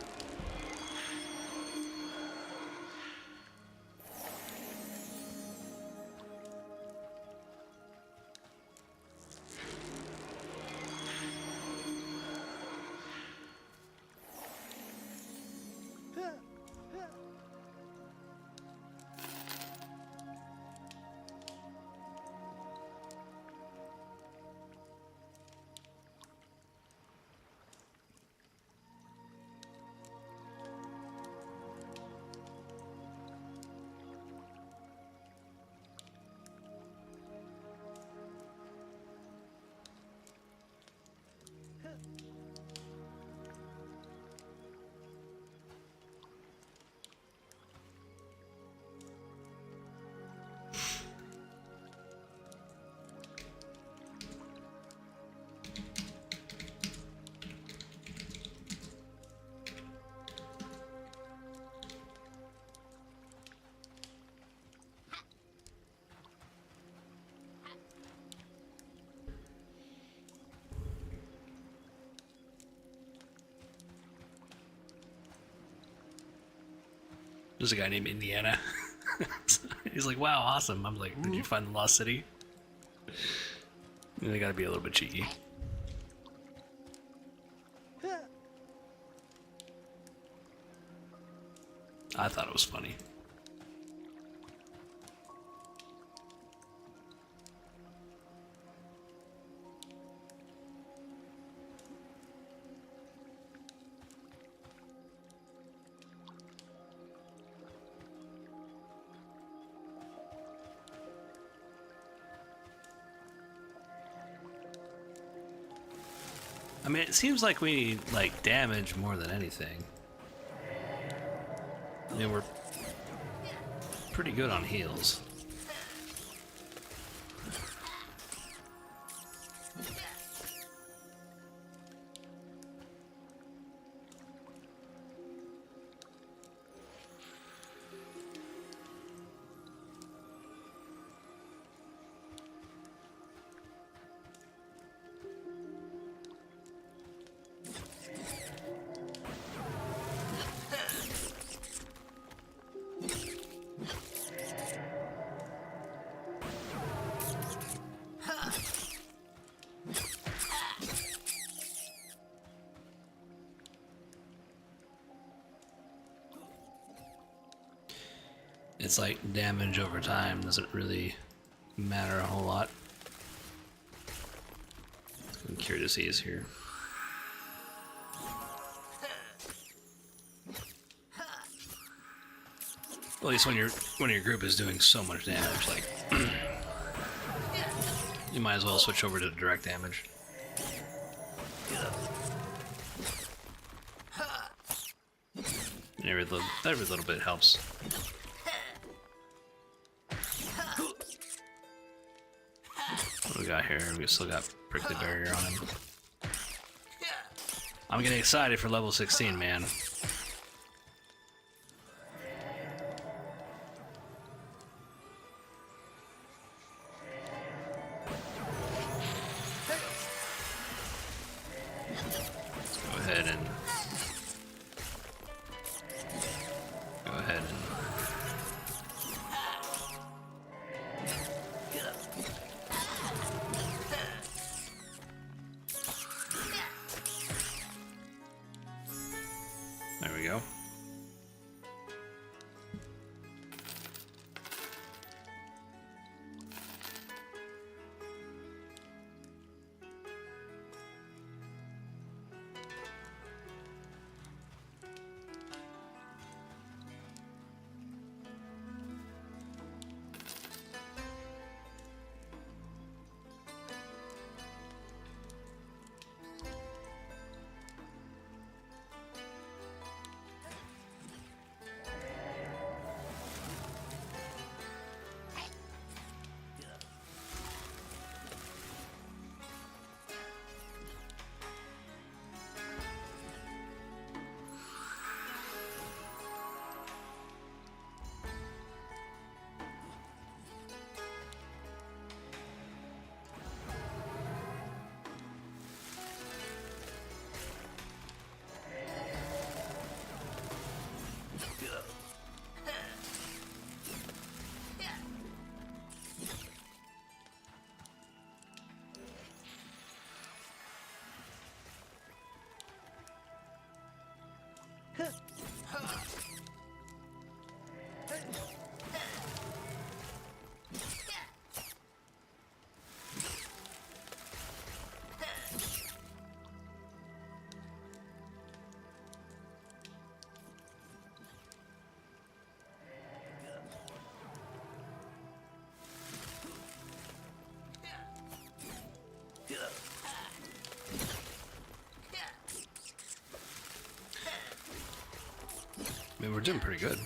There's a guy named Indiana. He's like, wow, awesome. I'm like, did you find the lost city? And they gotta be a little bit cheeky. I thought it was funny. I mean, it seems like we need, like, damage more than anything. I mean, we're pretty good on heals. It's like damage over time doesn't really matter a whole lot. I'm curious to see is here. Well, at least when your group is doing so much damage, like you might as well switch over to direct damage. Every little bit helps. What do we got here? We still got prickly barrier on him. I'm getting excited for level 16, man. There we go. I mean, we're doing pretty good.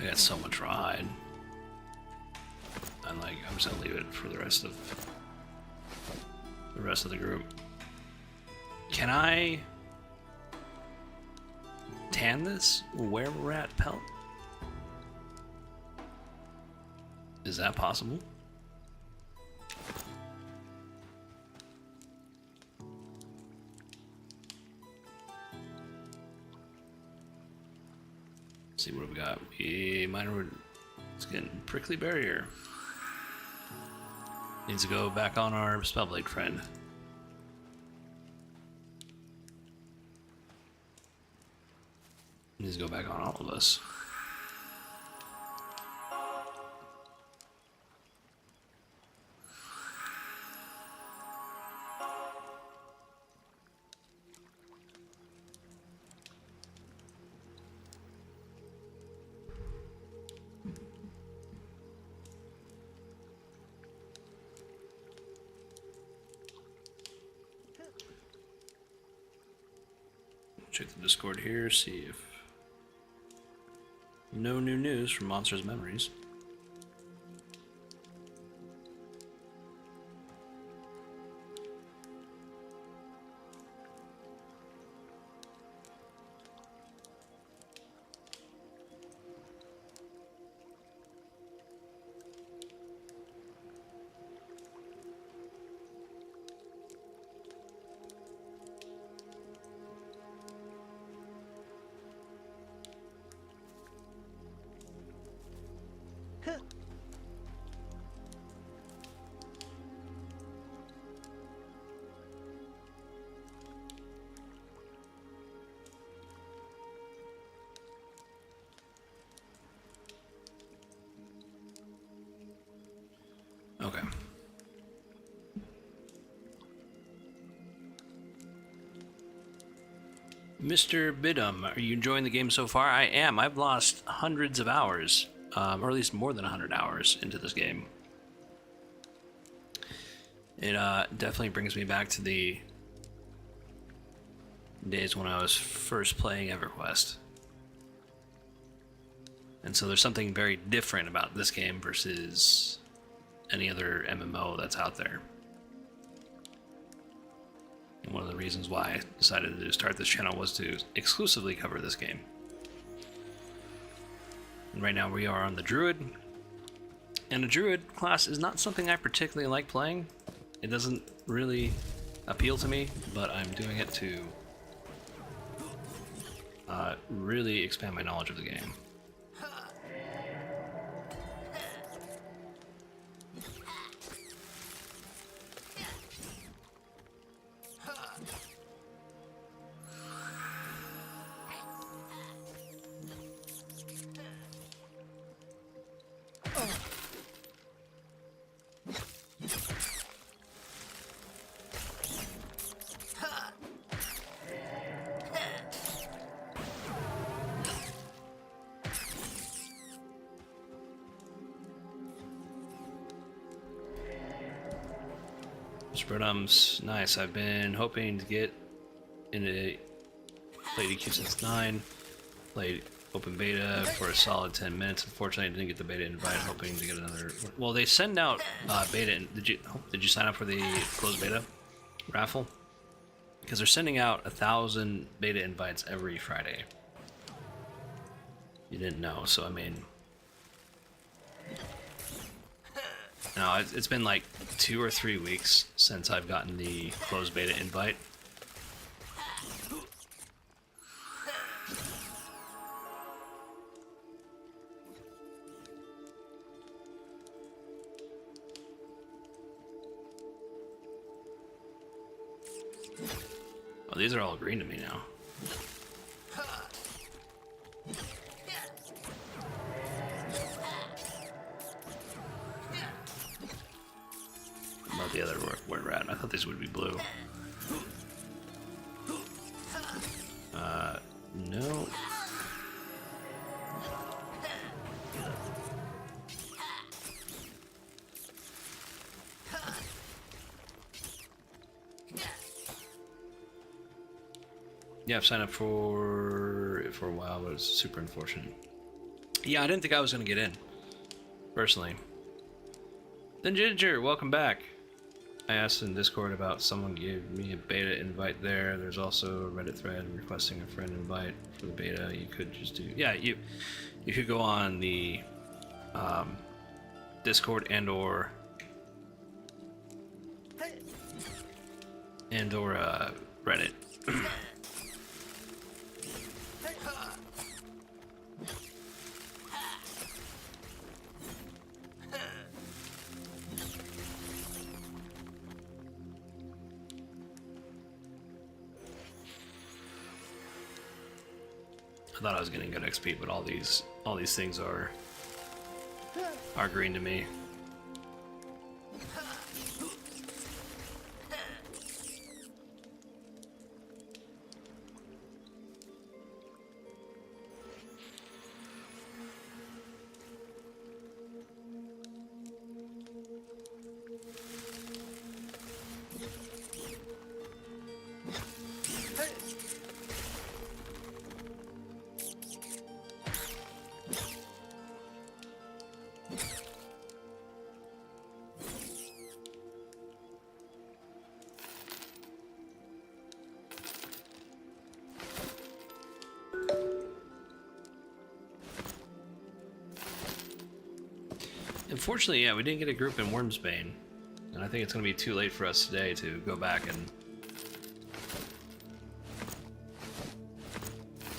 I got so much ride. I'm just gonna leave it for the rest of the group. Can I tan this where we're at pelt? Is that possible? See what we got. It's getting prickly barrier. Needs to go back on our spellblade friend. Needs to go back on all of us. Check the Discord here, see if no new news from Monsters Memories. Okay. Mr. Bidum, are you enjoying the game so far? I am. I've lost hundreds of hours, or at least more than 100 hours into this game. It definitely brings me back to the days when I was first playing EverQuest. And so there's something very different about this game versus any other MMO that's out there. And one of the reasons why I decided to start this channel was to exclusively cover this game. And right now we are on the Druid. And the Druid class is not something I particularly like playing. It doesn't really appeal to me, but I'm doing it to really expand my knowledge of the game. Spreadum's nice. I've been hoping to get into played EQ since 9. Played open beta for a solid 10 minutes. Unfortunately, I didn't get the beta invite. Hoping to get another. Well, they send out beta. Did you sign up for the closed beta raffle? Because they're sending out 1,000 beta invites every Friday. You didn't know, so I mean. No, it's been like 2 or 3 weeks since I've gotten the closed beta invite. Oh, these are all green to me now. The other where we're at. I thought these would be blue. No. Yeah, I've signed up for it for a while, but it's super unfortunate. Yeah, I didn't think I was going to get in, personally. Then Ginger, welcome back. I asked in Discord about someone gave me a beta invite there. There's also a Reddit thread requesting a friend invite for the beta. You could just do, yeah, you could go on the Discord and or Reddit. I thought I was getting good XP, but all these things are green to me. Unfortunately, yeah, we didn't get a group in Wormsbane, and I think it's going to be too late for us today to go back and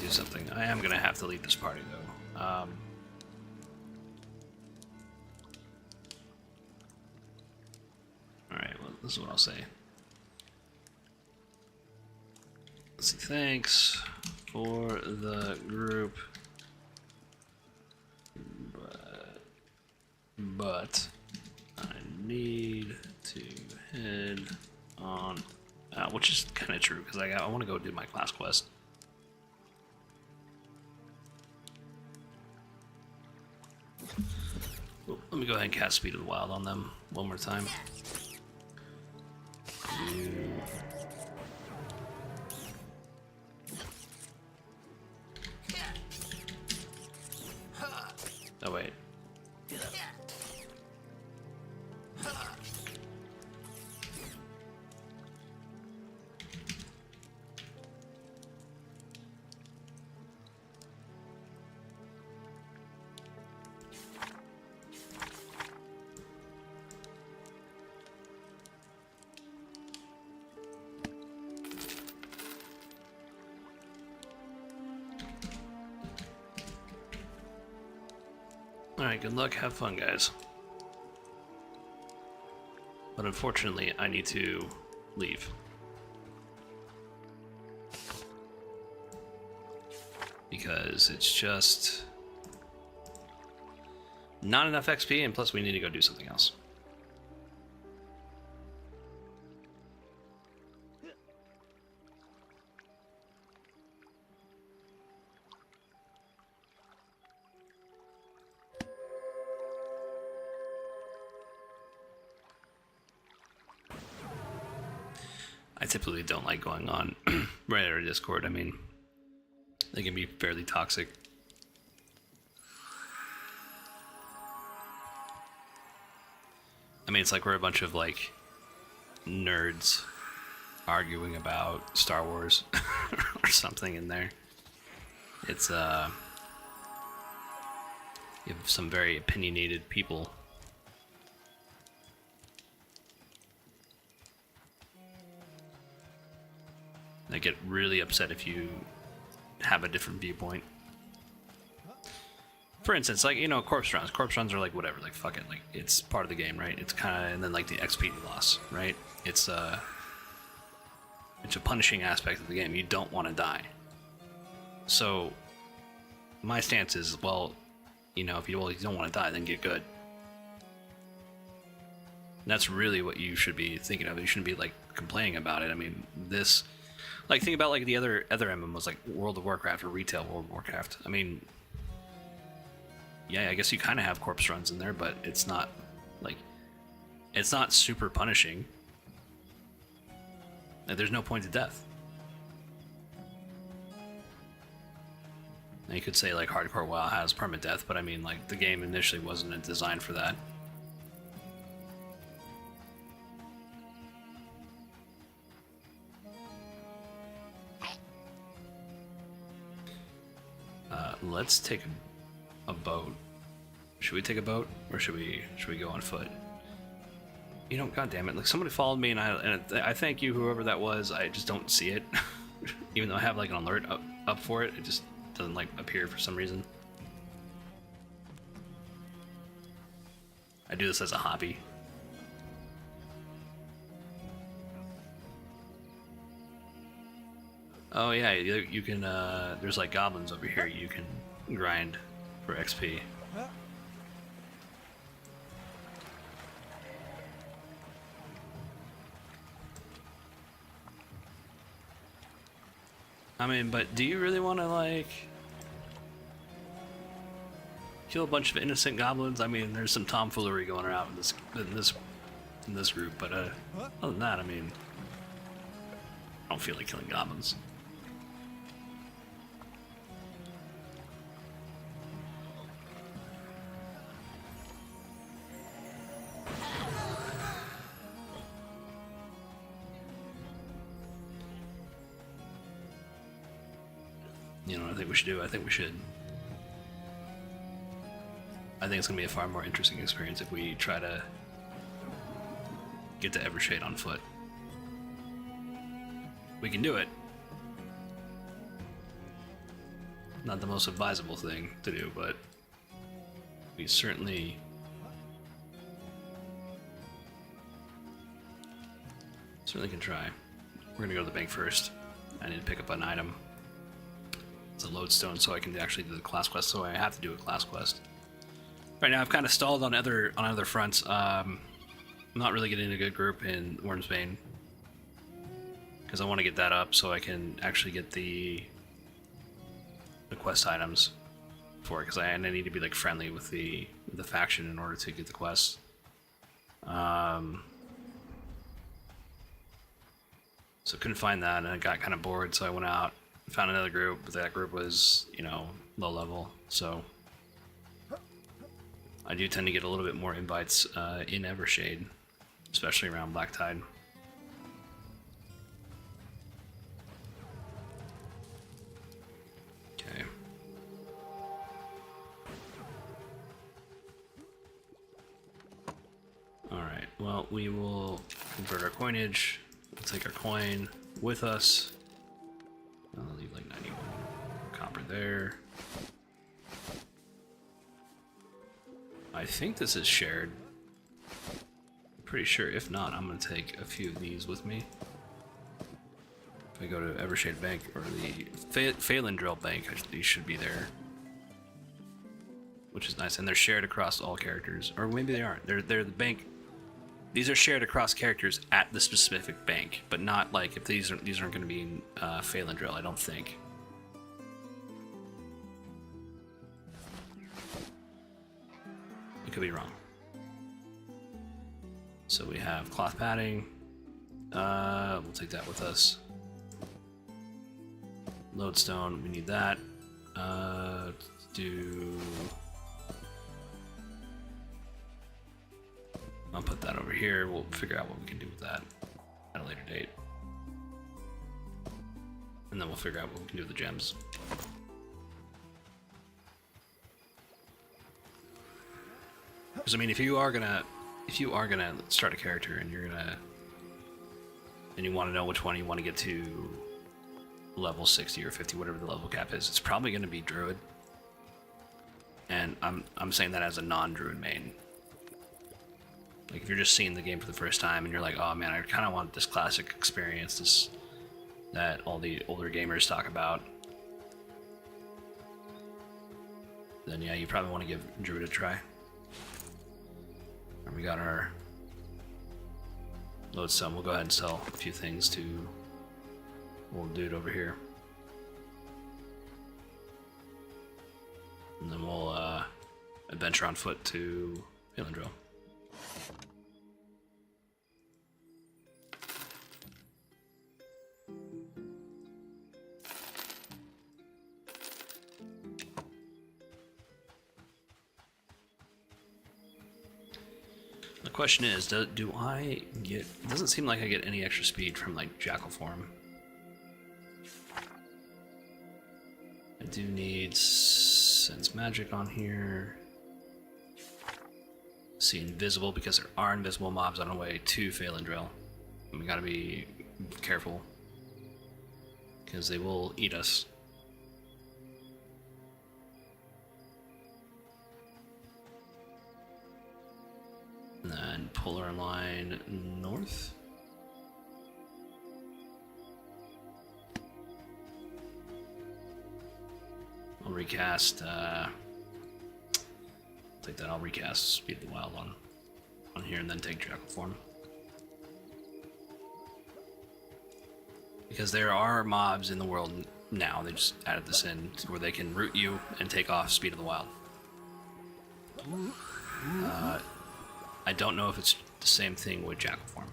do something. I am going to have to leave this party, though. Alright, well, this is what I'll say. Let's see, thanks for the group. But I need to head on out, which is kind of true, because I want to go do my class quest. Let me go ahead and cast Speed of the Wild on them one more time. Oh wait. Alright, good luck, have fun, guys. But unfortunately, I need to leave. Because it's just not enough XP, and plus we need to go do something else. I typically don't like going on Reddit or Discord. I mean, they can be fairly toxic. I mean, it's like we're a bunch of like nerds arguing about Star Wars or something in there. It's you have some very opinionated people. They get really upset if you have a different viewpoint. For instance, like, you know, corpse runs. Corpse runs are like whatever, like fuck it, like it's part of the game, right? It's kind of, and then like the XP loss, right? It's a punishing aspect of the game. You don't want to die. So my stance is, well, you know, if you don't want to die, then get good. And that's really what you should be thinking of. You shouldn't be like complaining about it. I mean, this. Like, think about like the other MMOs, like World of Warcraft or retail World of Warcraft. I mean, yeah, I guess you kind of have corpse runs in there, but it's not like, it's not super punishing. And there's no point to death. Now you could say like Hardcore WoW has permadeath, but I mean, like, the game initially wasn't designed for that. Let's take a boat. Should we take a boat, or should we go on foot? You know, god damn it! Like, somebody followed me, and I thank you, whoever that was. I just don't see it, even though I have like an alert up for it. It just doesn't like appear for some reason. I do this as a hobby. Oh yeah, you can, there's like goblins over here you can grind for XP. I mean, but do you really want to, like, kill a bunch of innocent goblins? I mean, there's some tomfoolery going around in this group, but other than that, I mean, I don't feel like killing goblins. You know what I think we should do? I think it's going to be a far more interesting experience if we try to get to Evershade on foot. We can do it. Not the most advisable thing to do, but we certainly can try. We're going to go to the bank first. I need to pick up an item. It's a lodestone, so I can actually do the class quest, so I have to do a class quest. Right now I've kind of stalled on other fronts. I'm not really getting a good group in Wormsbane because I want to get that up so I can actually get the quest items for it, because I need to be like friendly with the faction in order to get the quests. So couldn't find that, and I got kind of bored, so I went out and found another group, but that group was, you know, low level, so I do tend to get a little bit more invites in Evershade, especially around Black Tide. Okay. Alright, well, we will convert our coinage. We'll take our coin with us. I'll leave like 91 copper there. I think this is shared. I'm pretty sure. If not, I'm going to take a few of these with me. If I go to Evershade Bank, or the Phelan Drill Bank, these should be there. Which is nice, and they're shared across all characters. Or maybe they aren't. They're the bank. These are shared across characters at the specific bank, but not like if these aren't going to be in Phelan Drill, I don't think. I could be wrong. So we have cloth padding. We'll take that with us. Lodestone, we need that. I'll put that over here. We'll figure out what we can do with that at a later date. And then we'll figure out what we can do with the gems. Because I mean, if you are gonna start a character and you want to know which one you want to get to level 60 or 50, whatever the level cap is, it's probably going to be Druid. And I'm saying that as a non-Druid main. Like if you're just seeing the game for the first time and you're like, oh man, I kind of want this classic experience, that all the older gamers talk about, then yeah, you probably want to give Druid a try. And we got our lodestone. We'll go ahead and sell a few things to old dude over here. And then we'll adventure on foot to Phelan Drill. The question is, do I get... It doesn't seem like I get any extra speed from, like, Jackal form. I do need Sense Magic on here. See Invisible, because there are invisible mobs on the way to Phelan Drill. And we gotta be careful, because they will eat us. And then Polar Line north. I'll recast, take that, I'll recast Speed of the Wild on here and then take Jackal form. Because there are mobs in the world now, they just added this in, where they can root you and take off Speed of the Wild. I don't know if it's the same thing with Jackal form,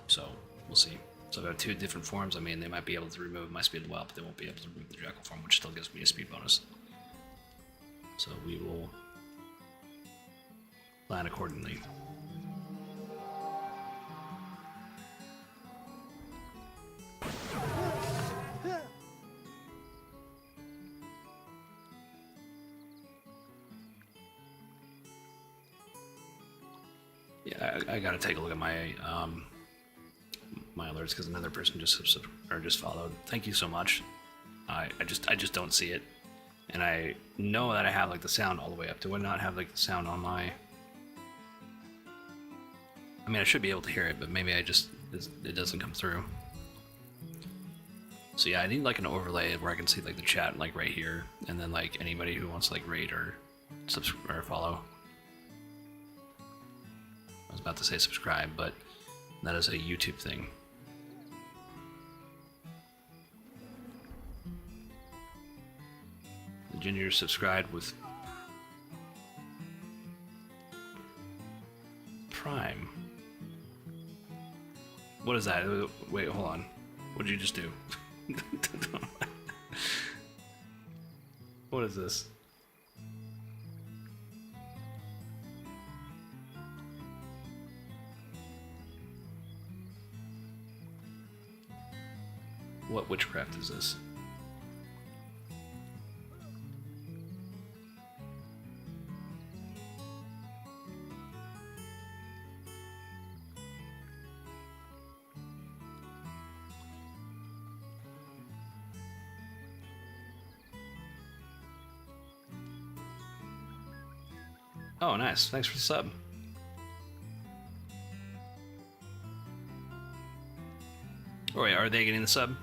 so we'll see. So I've got two different forms. I mean, they might be able to remove my Speed of the Wild, but they won't be able to remove the Jackal form, which still gives me a speed bonus. So we will plan accordingly. Yeah, I gotta take a look at my my alerts, because another person just followed. Thank you so much. I just don't see it, and I know that I have like the sound all the way up. Do I not have like the sound on my? I mean, I should be able to hear it, but maybe it doesn't come through. So yeah, I need like an overlay where I can see like the chat like right here, and then like anybody who wants to like rate or subscribe or follow. I was about to say subscribe, but that is a YouTube thing. The Ginger subscribed with Prime. What is that? Wait, hold on. What did you just do? What is this? What witchcraft is this? Oh, nice. Thanks for the sub. Oh, wait, are they getting the sub?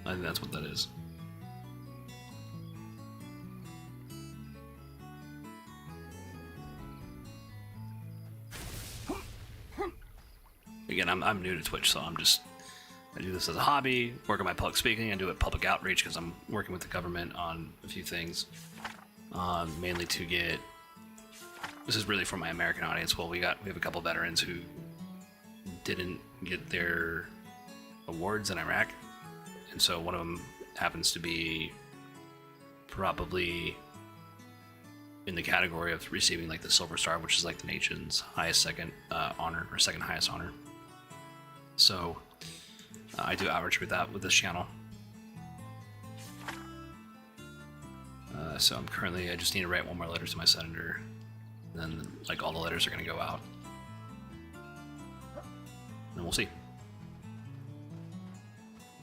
I think that's what that is. Again, I'm new to Twitch, so I do this as a hobby, work on my public speaking, I do it public outreach because I'm working with the government on a few things. Mainly to get, this is really for my American audience. Well, we have a couple veterans who didn't get their awards in Iraq, and so one of them happens to be probably in the category of receiving like the Silver Star, which is like the nation's highest second honor, or second highest honor. So I do outreach with that with this channel. So I'm currently, I just need to write one more letter to my senator, and then like all the letters are going to go out, and we'll see.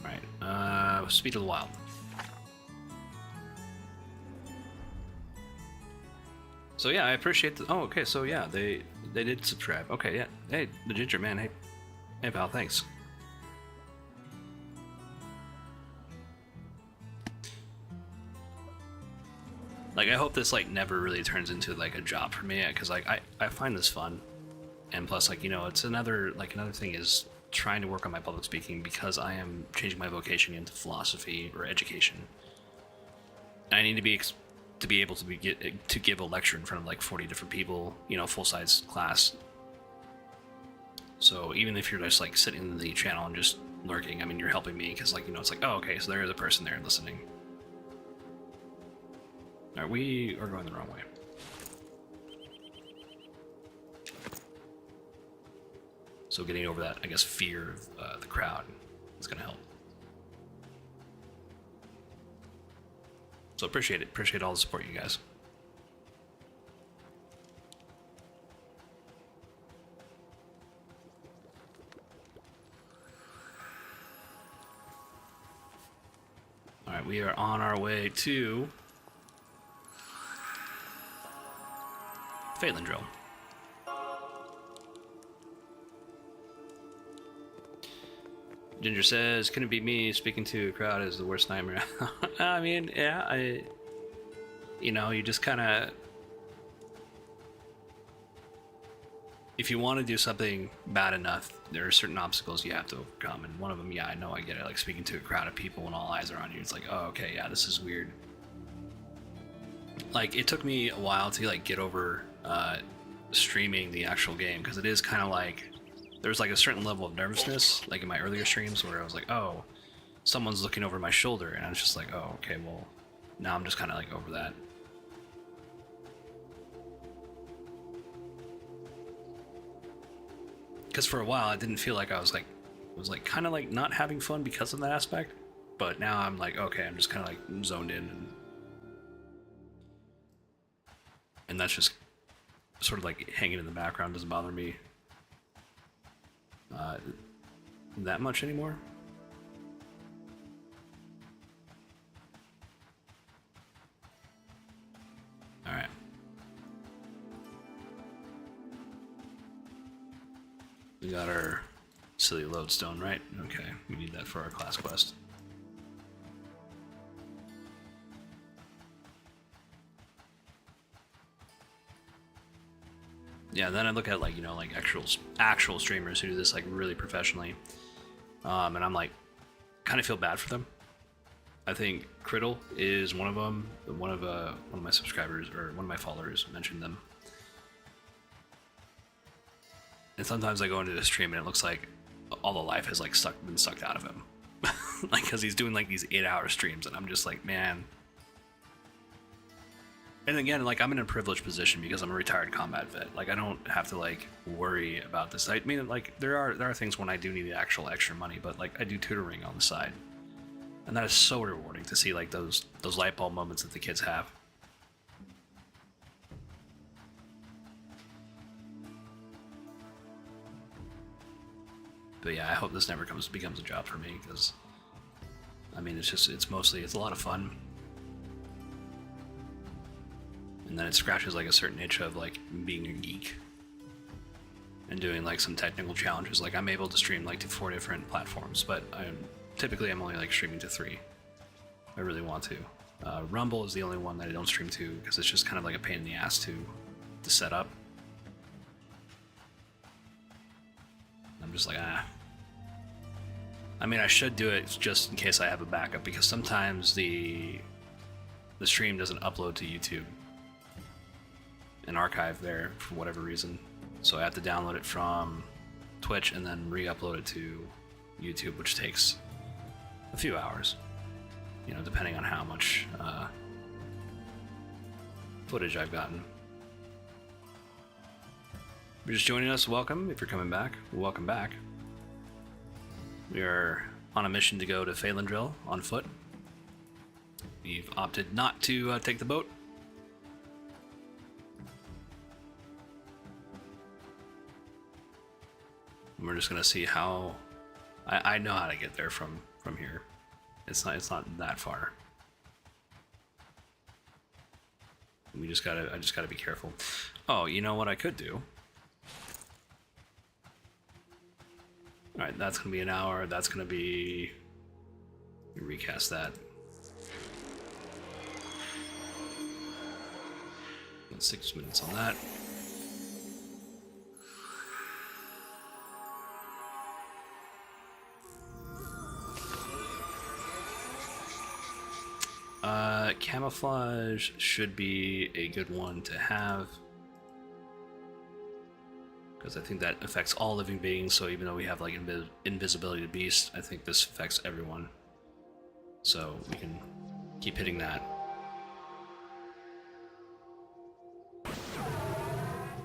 All right, Speed of the Wild. So yeah, I appreciate the, oh, okay, so yeah, they did subscribe. Okay, yeah, hey, the Ginger man, hey pal, thanks. Like, I hope this, like, never really turns into, like, a job for me, because, like, I find this fun. And plus, like, you know, it's another thing is trying to work on my public speaking because I am changing my vocation into philosophy or education. And I need to be able to give a lecture in front of, like, 40 different people, you know, full-size class. So even if you're just, like, sitting in the channel and just lurking, I mean, you're helping me, because, like, you know, it's like, oh, okay, so there is a person there listening. Alright, we are going the wrong way. So getting over that, I guess, fear of the crowd is going to help. So appreciate it. Appreciate all the support, you guys. Alright, we are on our way to Phelan Drill. Ginger says, "Couldn't be me. Speaking to a crowd is the worst nightmare." I mean, yeah, you know, you just kind of, if you want to do something bad enough, there are certain obstacles you have to overcome, and one of them, yeah, I know, I get it. Like speaking to a crowd of people when all eyes are on you, it's like, oh, okay, yeah, this is weird. Like, it took me a while to like get over streaming the actual game, because it is kind of like, there's like a certain level of nervousness, like in my earlier streams, where I was like, oh, someone's looking over my shoulder, and I was just like, oh, okay, well, now I'm just kind of like over that. Because for a while, I didn't feel like I was like kind of like not having fun because of that aspect, but now I'm like, okay, I'm just kind of like zoned in, and that's just sort of like hanging in the background. Doesn't bother me that much anymore. All right. We got our silly lodestone, right? Okay, we need that for our class quest. yeah, then I look at like, you know, like actual streamers who do this like really professionally, and I'm like, kind of feel bad for them. I think Criddle is one of them. One of my subscribers or one of my followers mentioned them, and sometimes I go into the stream and it looks like all the life has like been sucked out of him, like because he's doing like these 8-hour streams, and I'm just like, man. And again, like I'm in a privileged position because I'm a retired combat vet. Like I don't have to like worry about this. I mean, like there are things when I do need the actual extra money, but like I do tutoring on the side, and that is so rewarding to see like those light bulb moments that the kids have. But yeah, I hope this never becomes a job for me because I mean it's a lot of fun. And then it scratches like a certain itch of like being a geek and doing like some technical challenges. Like I'm able to stream like to 4 different platforms, but I'm only like streaming to 3. I really want to. Rumble is the only one that I don't stream to because it's just kind of like a pain in the ass to set up. I'm just like, ah. I mean, I should do it just in case I have a backup because sometimes the stream doesn't upload to YouTube. An archive there for whatever reason, so I have to download it from Twitch and then re-upload it to YouTube, which takes a few hours, you know, depending on how much footage I've gotten. If you're just joining us, welcome. If you're coming back, welcome back. We are on a mission to go to Phalendril on foot. We've opted not to take the boat. We're just gonna see how I know how to get there from here. It's not that far. I just gotta be careful. Oh, you know what I could do? Alright, that's gonna be an hour, that's gonna be, let me recast that. Got 6 minutes on that. Camouflage should be a good one to have because I think that affects all living beings, so even though we have like invisibility to beasts, I think this affects everyone, so we can keep hitting that.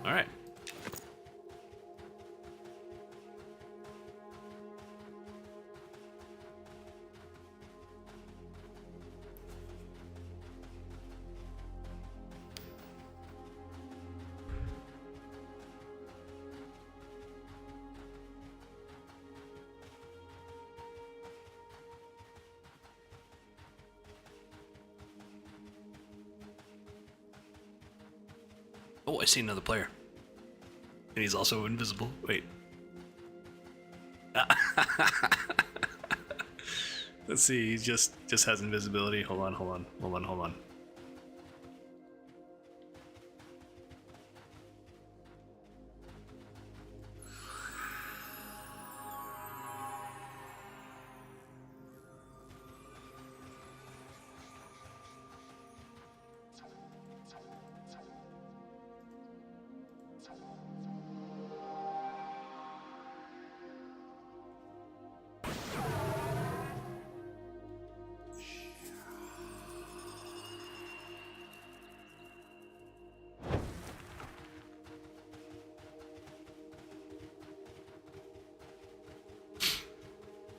Alright. Oh, I see another player. And he's also invisible. Wait. Let's see, he just has invisibility. Hold on.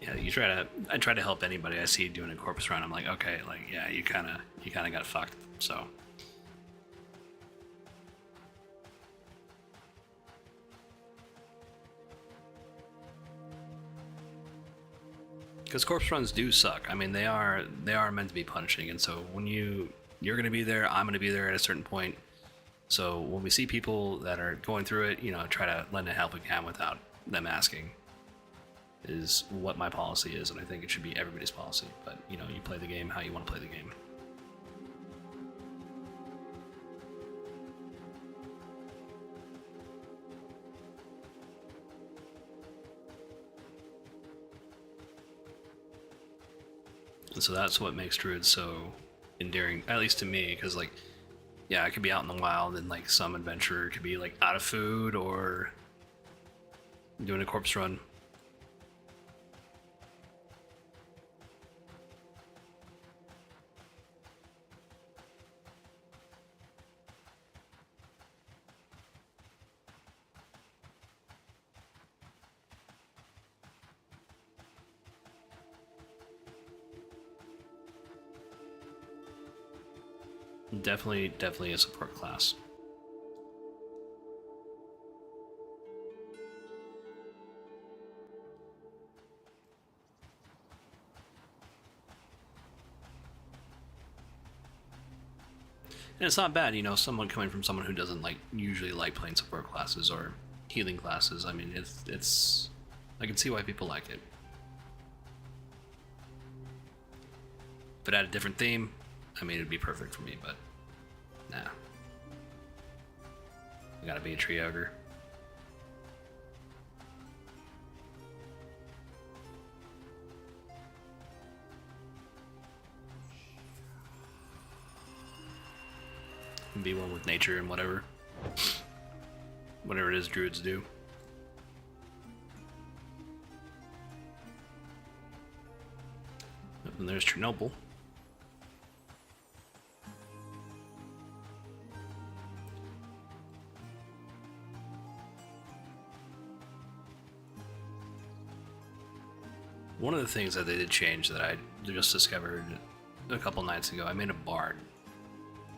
Yeah, I try to help anybody I see doing a corpus run. I'm like, okay, like, yeah, you kind of got fucked. So, because corpse runs do suck. I mean, they are meant to be punishing, and so when you're gonna be there, I'm gonna be there at a certain point. So when we see people that are going through it, you know, try to lend a helping hand without them asking. Is what my policy is, and I think it should be everybody's policy. But you know, you play the game how you want to play the game. So that's what makes druids so endearing, at least to me, because like, yeah, I could be out in the wild and like some adventurer could be like out of food or doing a corpse run. Definitely a support class. And it's not bad, you know, someone coming from someone who doesn't like usually like playing support classes or healing classes. I mean, it's I can see why people like it. If it had a different theme, I mean, it'd be perfect for me, but nah. I gotta be a tree ogre. And be one with nature and whatever it is druids do. And there's Chernobyl. One of the things that they did change that I just discovered a couple nights ago, I made a bard,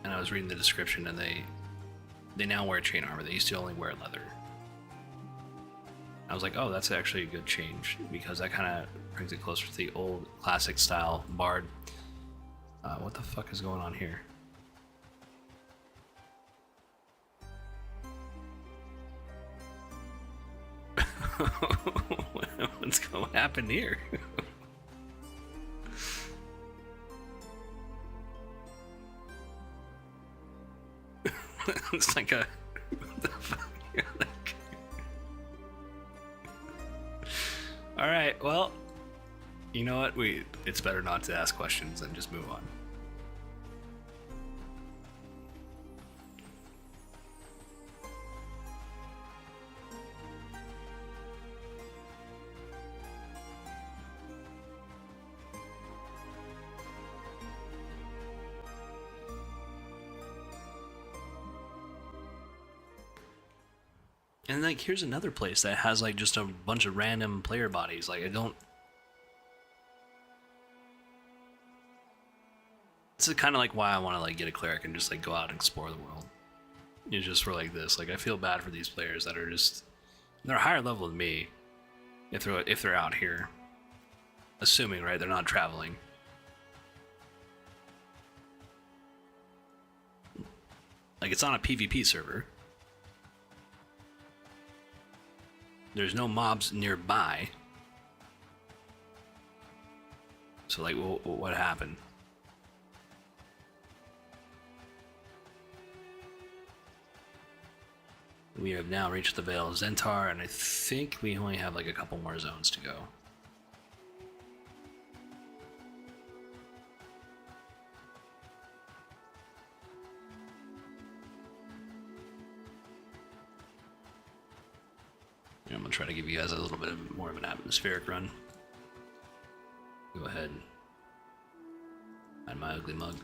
and I was reading the description, and they now wear chain armor. They used to only wear leather. I was like, oh, that's actually a good change, because that kind of brings it closer to the old classic style bard. What the fuck is going on here? What's going to happen here? It's like a... What the fuck? Like... Alright, well... You know what? It's better not to ask questions and just move on. And like, here's another place that has like just a bunch of random player bodies. Like, I don't. This is kind of like why I want to like get a cleric and just like go out and explore the world. It's just for like this. Like, I feel bad for these players that are just they're a higher level than me. If they're out here, assuming right they're not traveling. Like, it's on a PvP server. There's no mobs nearby. So, like, what happened? We have now reached the Vale of Zentar, and I think we only have, like, a couple more zones to go. I'm gonna try to give you guys a little bit more of an atmospheric run. Go ahead. Find my ugly mug.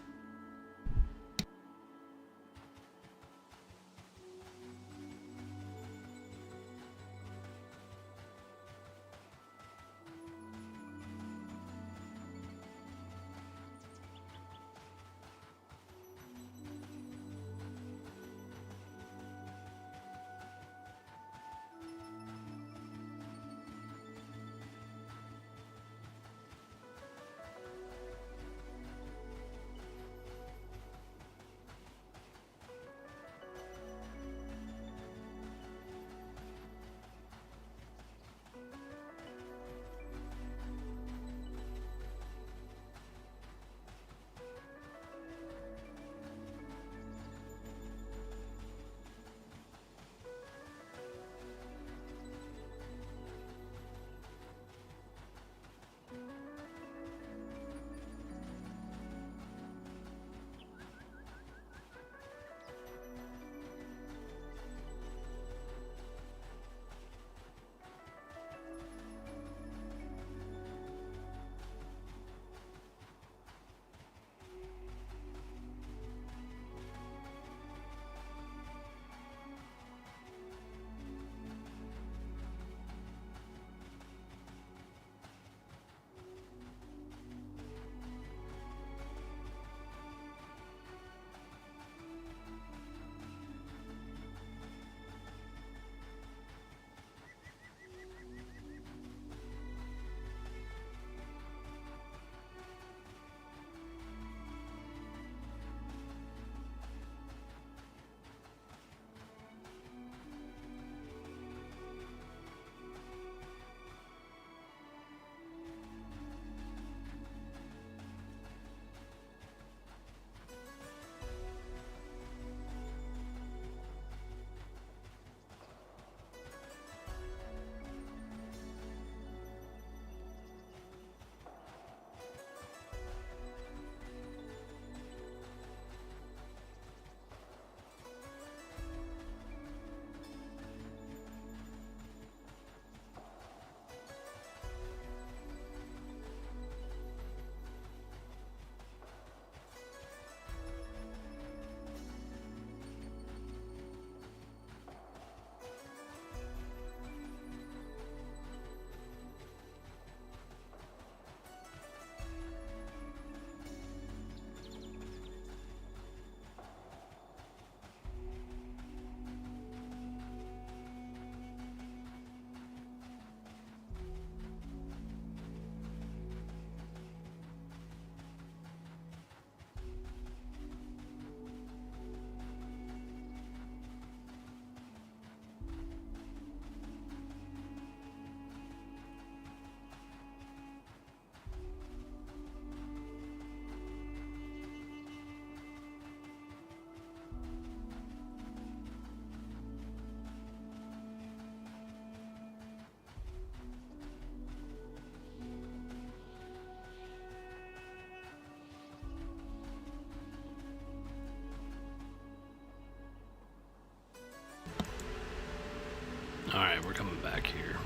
Alright, we're coming back here.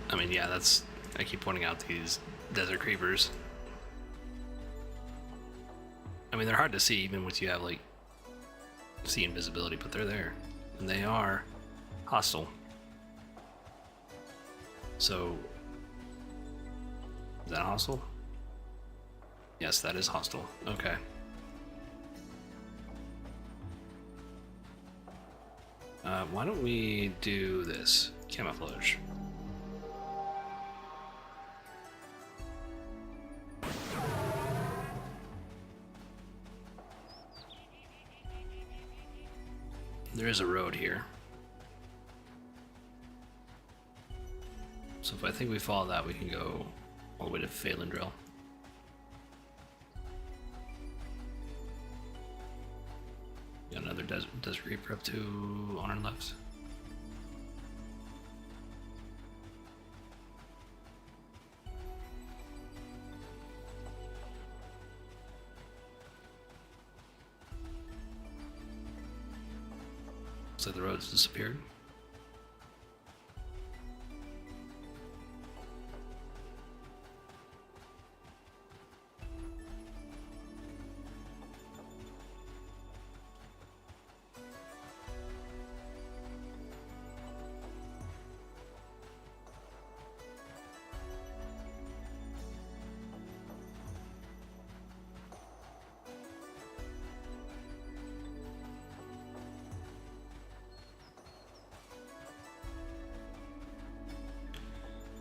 I mean, yeah, that's... I keep pointing out these desert creepers. I mean, they're hard to see even once you have, like, see invisibility, but they're there. And they are hostile. So... Is that hostile? Yes, that is hostile. Okay. Why don't we do this? Camouflage. There is a road here. So if I think we follow that, we can go all the way to Phelan Drill. Got another desert reaper up to on our left. Looks like the road's disappeared.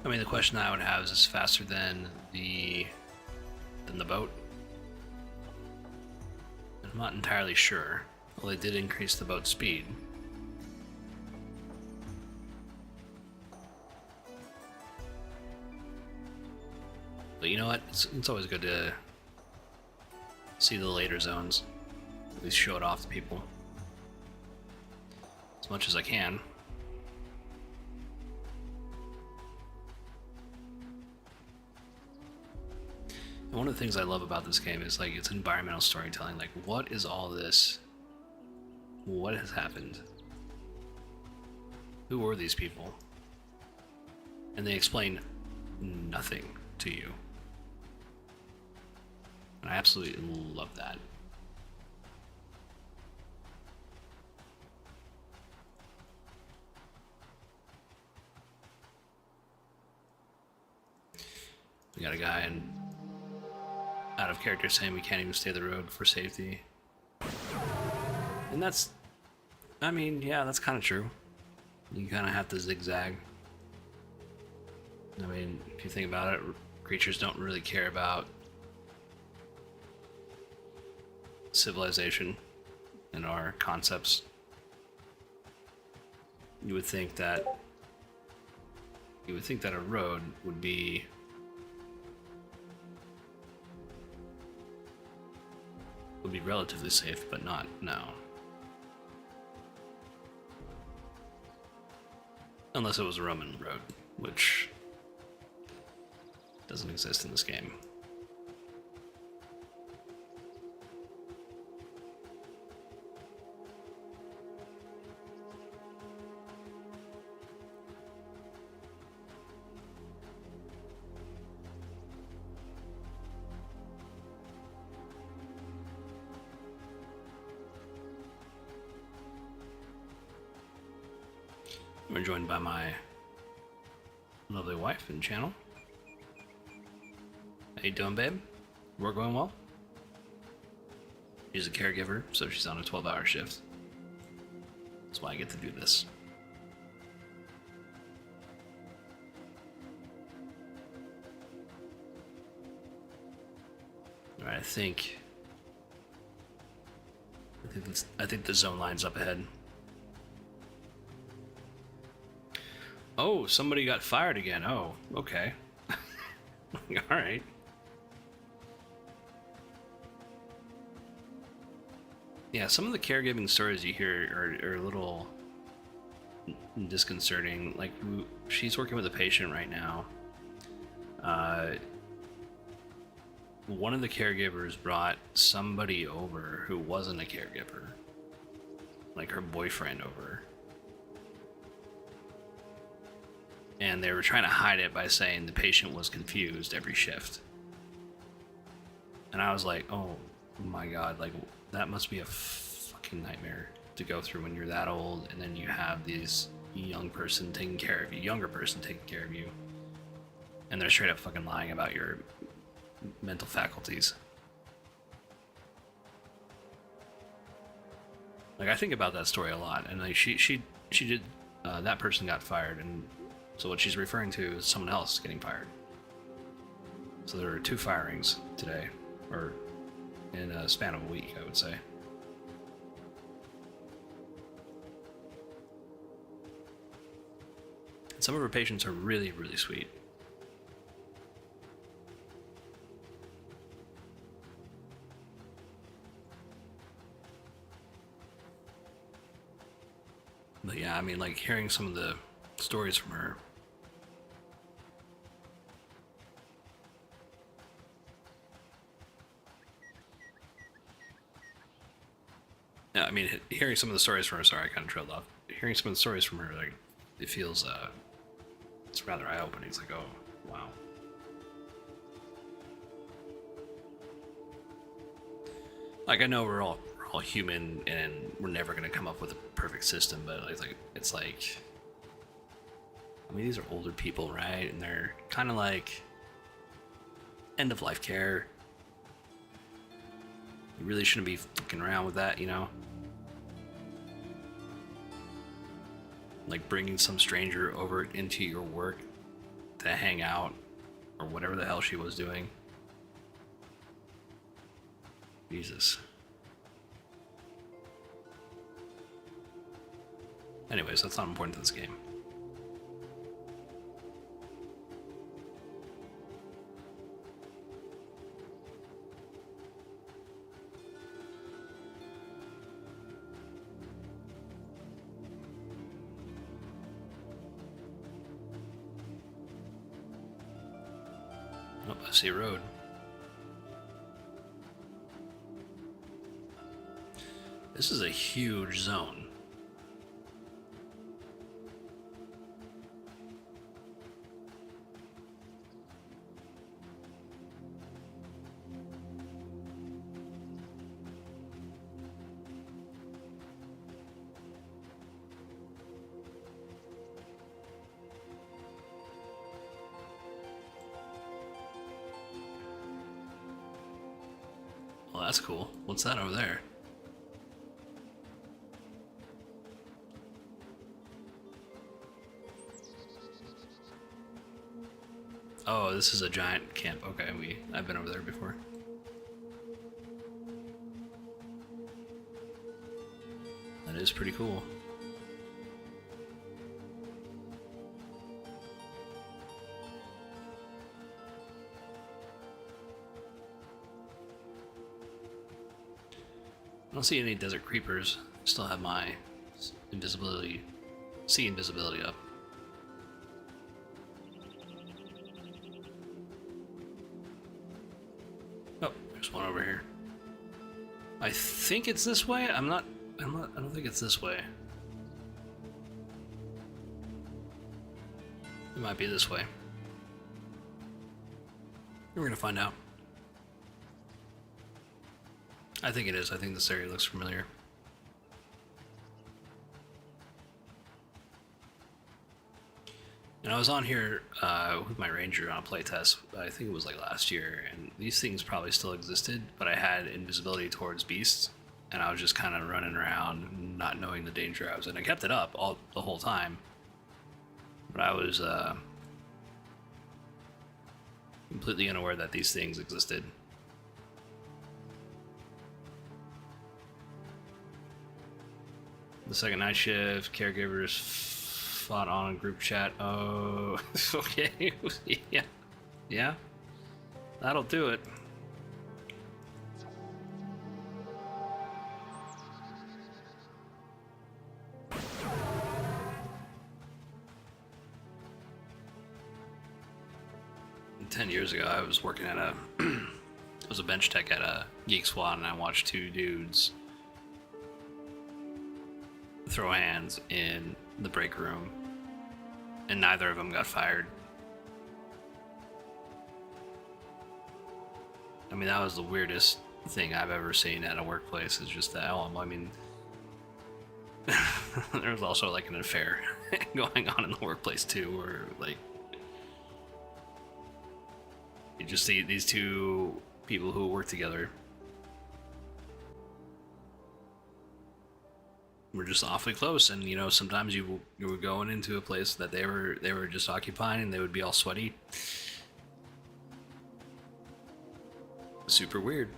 I mean, the question I would have is this faster than the boat? I'm not entirely sure. Well, they did increase the boat speed. But you know what? It's always good to see the later zones. At least show it off to people. As much as I can. And one of the things I love about this game is like its environmental storytelling. Like, what is all this? What has happened? Who were these people? And they explain nothing to you. And I absolutely love that. We got a guy out of character saying we can't even stay the road for safety. And that's, I mean, yeah, that's kind of true. You kind of have to zigzag. I mean, if you think about it, creatures don't really care about civilization and our concepts. You would think that a road would be relatively safe, but not now. Unless it was a Roman road, which doesn't exist in this game. We're joined by my lovely wife and channel. How you doing, babe? Work going well? She's a caregiver, so she's on a 12-hour shift. That's why I get to do this. All right, I think the zone line's up ahead. Oh, somebody got fired again. Oh, okay. All right. Yeah, some of the caregiving stories you hear are a little disconcerting. Like, she's working with a patient right now. one of the caregivers brought somebody over who wasn't a caregiver, like her boyfriend over. And they were trying to hide it by saying the patient was confused every shift. And I was like, oh my god, like that must be a fucking nightmare to go through when you're that old, and then you have these young person taking care of you, younger person taking care of you, and they're straight up fucking lying about your mental faculties. Like, I think about that story a lot, and like she did that person got fired, and so what she's referring to is someone else getting fired. So there were 2 firings today, or in a span of a week, I would say. Some of her patients are really, really sweet. But yeah, I mean, like, hearing some of the stories from her. Yeah, I mean, hearing some of the stories from her, sorry, I kind of trailed off. Hearing some of the stories from her, like, it feels, it's rather eye-opening. It's like, oh, wow. Like, I know we're all human, and we're never gonna come up with a perfect system, but it's like, I mean, these are older people, right? And they're kind of like end of life care. You really shouldn't be fucking around with that, you know? Like bringing some stranger over into your work to hang out or whatever the hell she was doing. Jesus. Anyways, that's not important to this game. Oh, I see a road. This is a huge zone. Well, that's cool. What's that over there? Oh, this is a giant camp. Okay, I've been over there before. That is pretty cool. I don't see any desert creepers. Still have my sea invisibility up. Oh, there's one over here. I think it's this way. I don't think it's this way. It might be this way. We're gonna find out. I think it is. I think this area looks familiar. And I was on here with my ranger on a playtest, I think it was like last year, and these things probably still existed, but I had invisibility towards beasts, and I was just kind of running around, not knowing the danger I was in. I kept it up the whole time, but I was completely unaware that these things existed. The second night shift, caregivers fought on a group chat. Oh, okay. Yeah. That'll do it. "10 years ago, I was working at a was a bench tech at a Geek Squad, and I watched two dudes throw hands in the break room, and neither of them got fired. I mean, that was the weirdest thing I've ever seen at a workplace, is just the I mean, there was also like an affair going on in the workplace too, where like you just see these two people who work together were just awfully close, and you know, sometimes you were going into a place that they were just occupying, and they would be all sweaty. Super weird.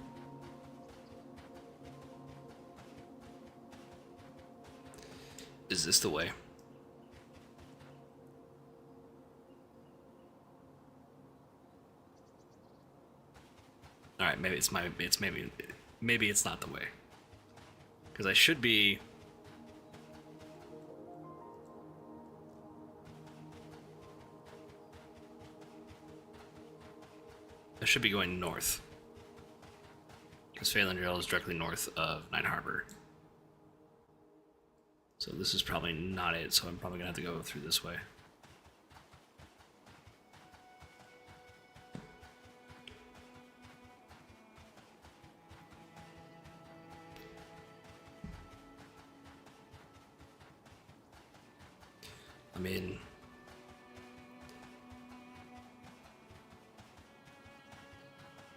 Is this the way? All right, maybe maybe it's not the way. Because I should be. I should be going north. Because Phalandrel is directly north of Night Harbor. So this is probably not it, so I'm probably gonna have to go through this way. I mean,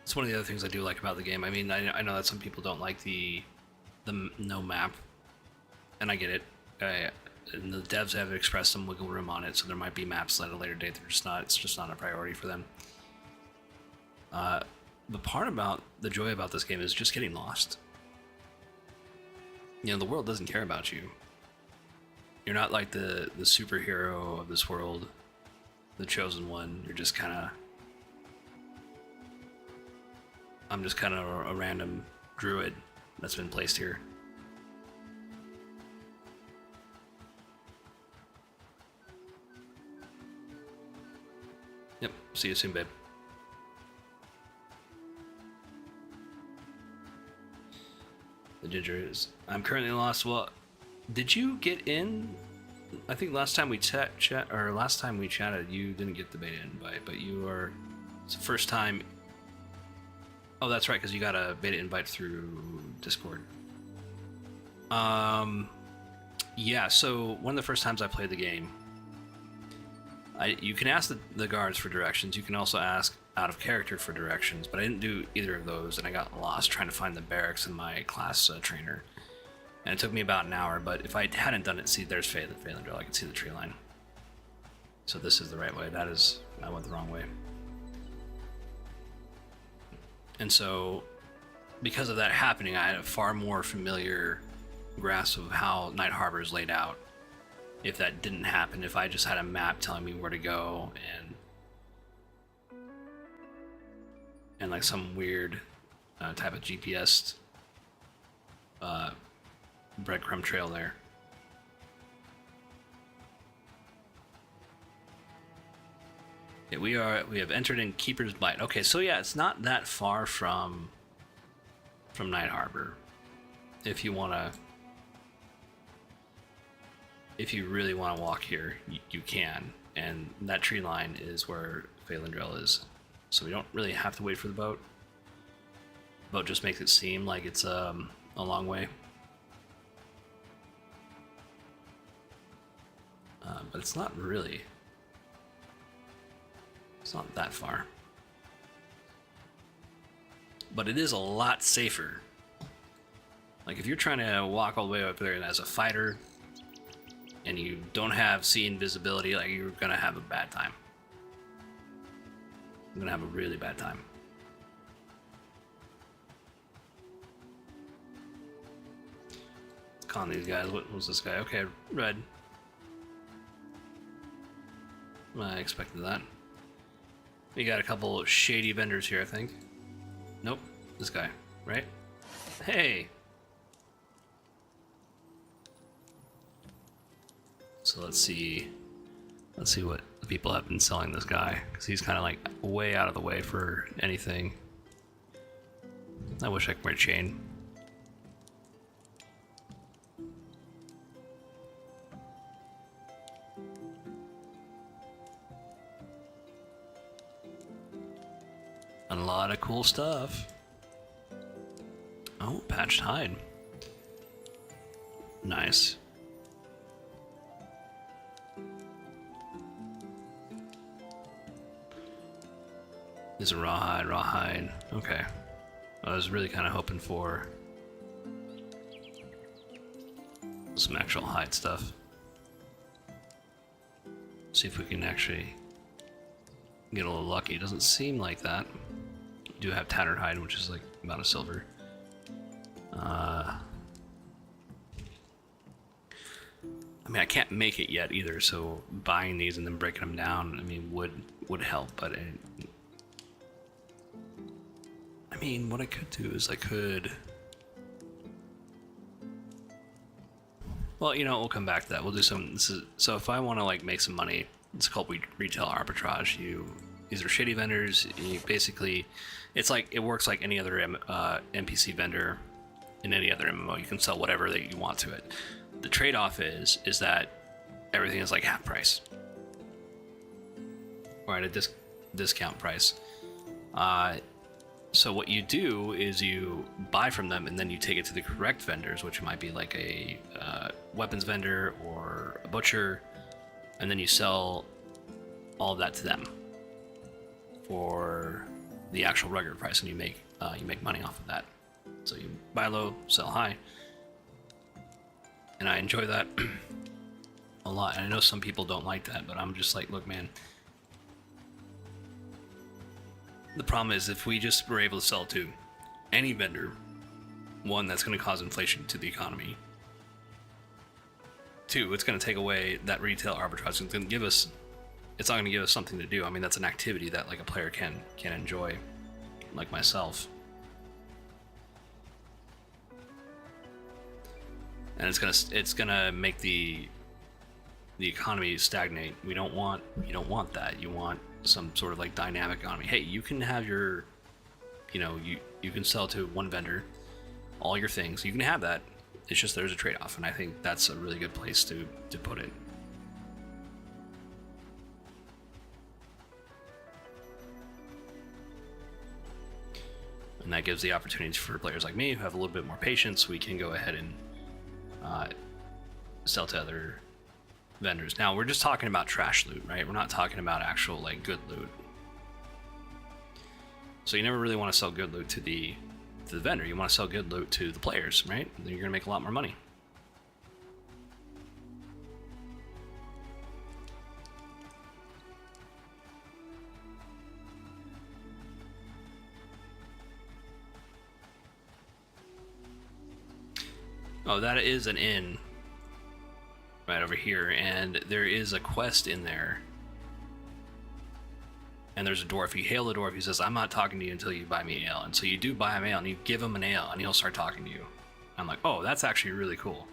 it's one of the other things I do like about the game. I mean, I know that some people don't like the no map, and I get it. And the devs have expressed some wiggle room on it, so there might be maps at a later date. It's just not a priority for them. The part about the joy about this game is just getting lost. You know, the world doesn't care about you. You're not like the superhero of this world, the chosen one. You're just kind of. I'm just kind of a random druid that's been placed here. Yep, see you soon, babe. The ginger is. I'm currently lost. Well, did you get in? I think last time we chatted, you didn't get the beta invite, but you are. It's the first time. Oh, that's right, because you got a beta invite through Discord. Yeah. So one of the first times I played the game. You can ask the guards for directions. You can also ask out of character for directions, but I didn't do either of those, and I got lost trying to find the barracks in my class trainer. And it took me about an hour, but if I hadn't done it, see, there's Phalandrel. I can see the tree line. So this is the right way. I went the wrong way. And so, because of that happening, I had a far more familiar grasp of how Night Harbor is laid out. If that didn't happen, if I just had a map telling me where to go and like some weird type of GPS breadcrumb trail there. Yeah, we have entered in Keeper's Bite. Okay, so yeah, it's not that far from Night Harbor. If you really want to walk here, you can. And that tree line is where Phalandrel is. So we don't really have to wait for the boat. The boat just makes it seem like it's a long way. But it's not really. It's not that far. But it is a lot safer. Like if you're trying to walk all the way up there as a fighter and you don't have sea invisibility, like you're gonna have a bad time. You're gonna have a really bad time. Calling these guys. What was this guy? Okay, red. I expected that. We got a couple shady vendors here, I think. Nope, this guy, right? Hey! So let's see what the people have been selling this guy, because he's kind of like way out of the way for anything. I wish I could wear chain. A lot of cool stuff. Oh, patched hide. Nice. This is a rawhide, rawhide. Okay. I was really kind of hoping for some actual hide stuff. See if we can actually get a little lucky. It doesn't seem like that. We do have tattered hide, which is like about a silver. I mean, I can't make it yet either, so buying these and then breaking them down, I mean, would help, but I mean, what I could do is I could... Well, you know, we'll come back to that. We'll do some... So if I want to, like, make some money, it's called retail arbitrage. These are shitty vendors. You basically... It's like... It works like any other NPC vendor in any other MMO. You can sell whatever that you want to it. The trade-off is that everything is, like, half price. Or at a discount price. So what you do is you buy from them and then you take it to the correct vendors, which might be like a weapons vendor or a butcher, and then you sell all of that to them for the actual regular price, and you make money off of that. So you buy low, sell high, and I enjoy that a lot. And I know some people don't like that, but I'm just like, look, man. The problem is if we just were able to sell to any vendor, one, that's going to cause inflation to the economy. Two, it's going to take away that retail arbitrage. It's going to give us, it's not going to give us something to do. I mean, that's an activity that like a player can enjoy, like myself. And it's gonna make the economy stagnate. You don't want that. You want some sort of like dynamic economy. Hey, you can have your, you can sell to one vendor all your things. You can have that. It's just there's a trade-off, and I think that's a really good place to put it. And that gives the opportunity for players like me who have a little bit more patience. We can go ahead and sell to other vendors. Now we're just talking about trash loot, right? We're not talking about actual like good loot. So you never really want to sell good loot to the vendor. You want to sell good loot to the players, right? Then you're gonna make a lot more money. Oh, that is an inn right over here, and there is a quest in there. And there's a dwarf. You hail the dwarf. He says, "I'm not talking to you until you buy me ale." And so you do buy him ale, and you give him an ale, and he'll start talking to you. I'm like, oh, that's actually really cool.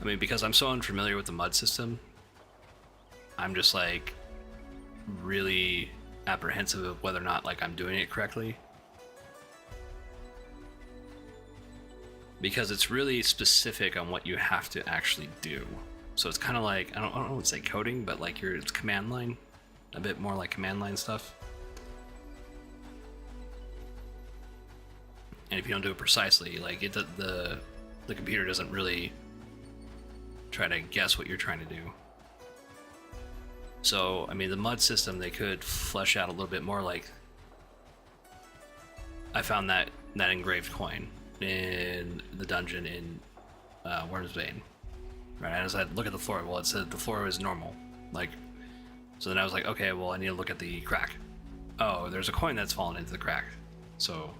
I mean, because I'm so unfamiliar with the mud system, I'm just like really apprehensive of whether or not like I'm doing it correctly. Because it's really specific on what you have to actually do. So it's kind of like, I don't want to say coding, but like it's command line, a bit more like command line stuff. And if you don't do it precisely, like the computer doesn't really try to guess what you're trying to do. So, I mean, the mud system, they could flesh out a little bit more. Like, I found that engraved coin in the dungeon in Worm's Bane. Right, and as I look at the floor, well, it said the floor is normal. Like, so then I was like, okay, well, I need to look at the crack. Oh, there's a coin that's fallen into the crack. So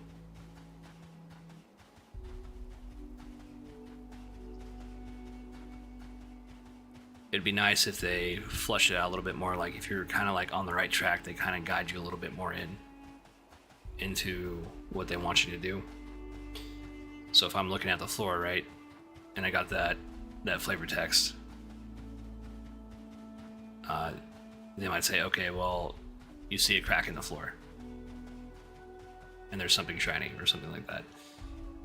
it'd be nice if they flush it out a little bit more. Like if you're kind of like on the right track, they kind of guide you a little bit more into what they want you to do. So if I'm looking at the floor, right, and I got that flavor text, they might say, okay, well, you see a crack in the floor, and there's something shiny or something like that.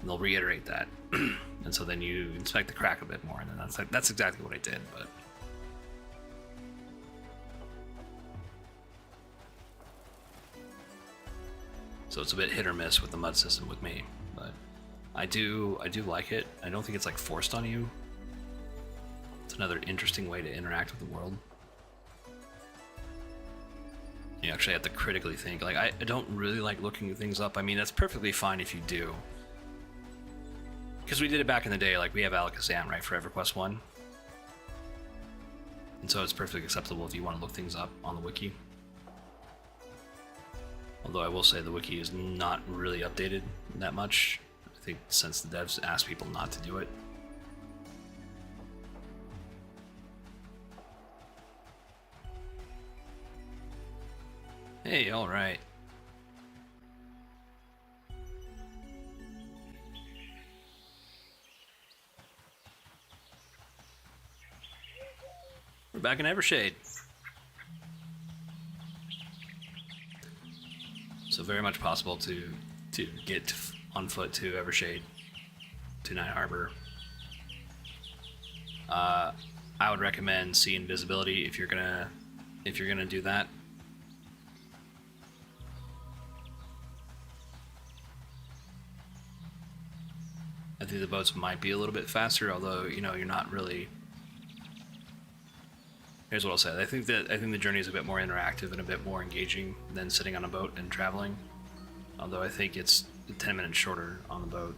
And they'll reiterate that, and so then you inspect the crack a bit more, and then that's exactly what I did. But so it's a bit hit or miss with the mud system with me, but I do like it. I don't think it's like forced on you. It's another interesting way to interact with the world. You actually have to critically think. Like, I don't really like looking things up. I mean, that's perfectly fine if you do. Because we did it back in the day. Like, we have Alakazam, right, for EverQuest 1. And so it's perfectly acceptable if you want to look things up on the wiki. Although I will say the wiki is not really updated that much. I think since the devs asked people not to do it. Hey, alright. We're back in Evershade. So very much possible to get on foot to Evershade, to Night Harbor. I would recommend see invisibility if you're gonna do that. I think the boats might be a little bit faster, although, you know, you're not really... Here's what I'll say. I think the journey is a bit more interactive and a bit more engaging than sitting on a boat and traveling. Although I think it's 10 minutes shorter on the boat.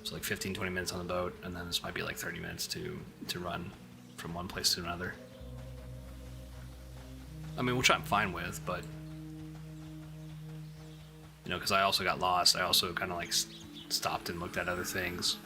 So like 15-20 minutes on the boat, and then this might be like 30 minutes to run from one place to another. I mean, which I'm fine with, but... You know, because I also got lost. I also kind of like stopped and looked at other things.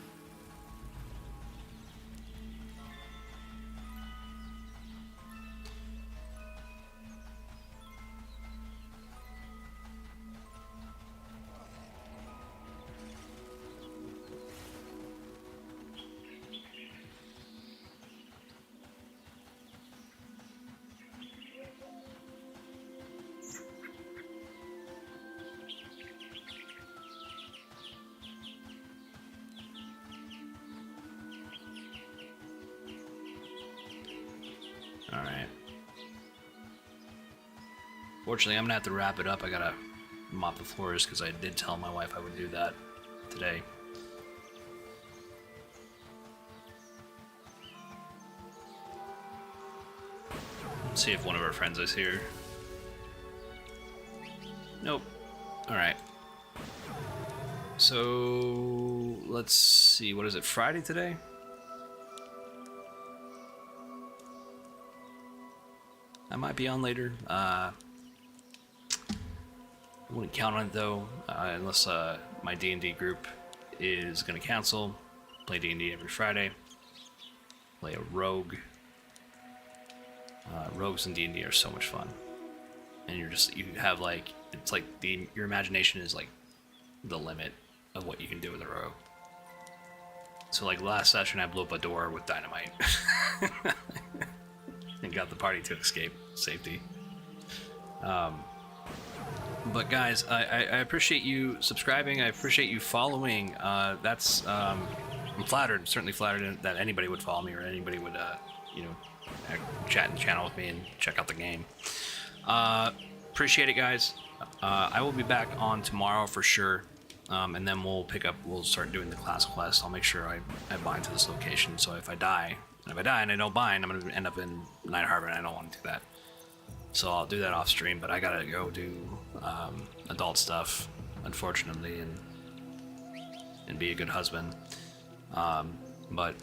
Alright. Fortunately, I'm gonna have to wrap it up. I gotta mop the floors because I did tell my wife I would do that today. Let's see if one of our friends is here. Nope. Alright. So, let's see. What is it? Friday today? I might be on later. I wouldn't count on it though, unless my D&D group is going to cancel. Play D&D every Friday. Play a rogue. Rogues in D&D are so much fun, and you have like, it's like your imagination is like the limit of what you can do with a rogue. So like last session, I blew up a door with dynamite. And got the party to escape safety. But guys, I appreciate you subscribing. I appreciate you following. I'm flattered, certainly flattered that anybody would follow me or anybody would, you know, chat and channel with me and check out the game. Appreciate it, guys. I will be back on tomorrow for sure. And then we'll start doing the class quest. I'll make sure I bind to this location. So if I die and I don't bind, I'm going to end up in Night Harbor, and I don't want to do that. So I'll do that off stream, but I got to go do adult stuff, unfortunately, and be a good husband. But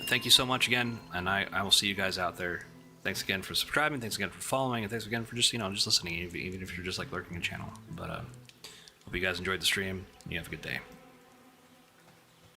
thank you so much again, and I will see you guys out there. Thanks again for subscribing, thanks again for following, and thanks again for just listening, even if you're just like lurking a channel. But hope you guys enjoyed the stream. You have a good day.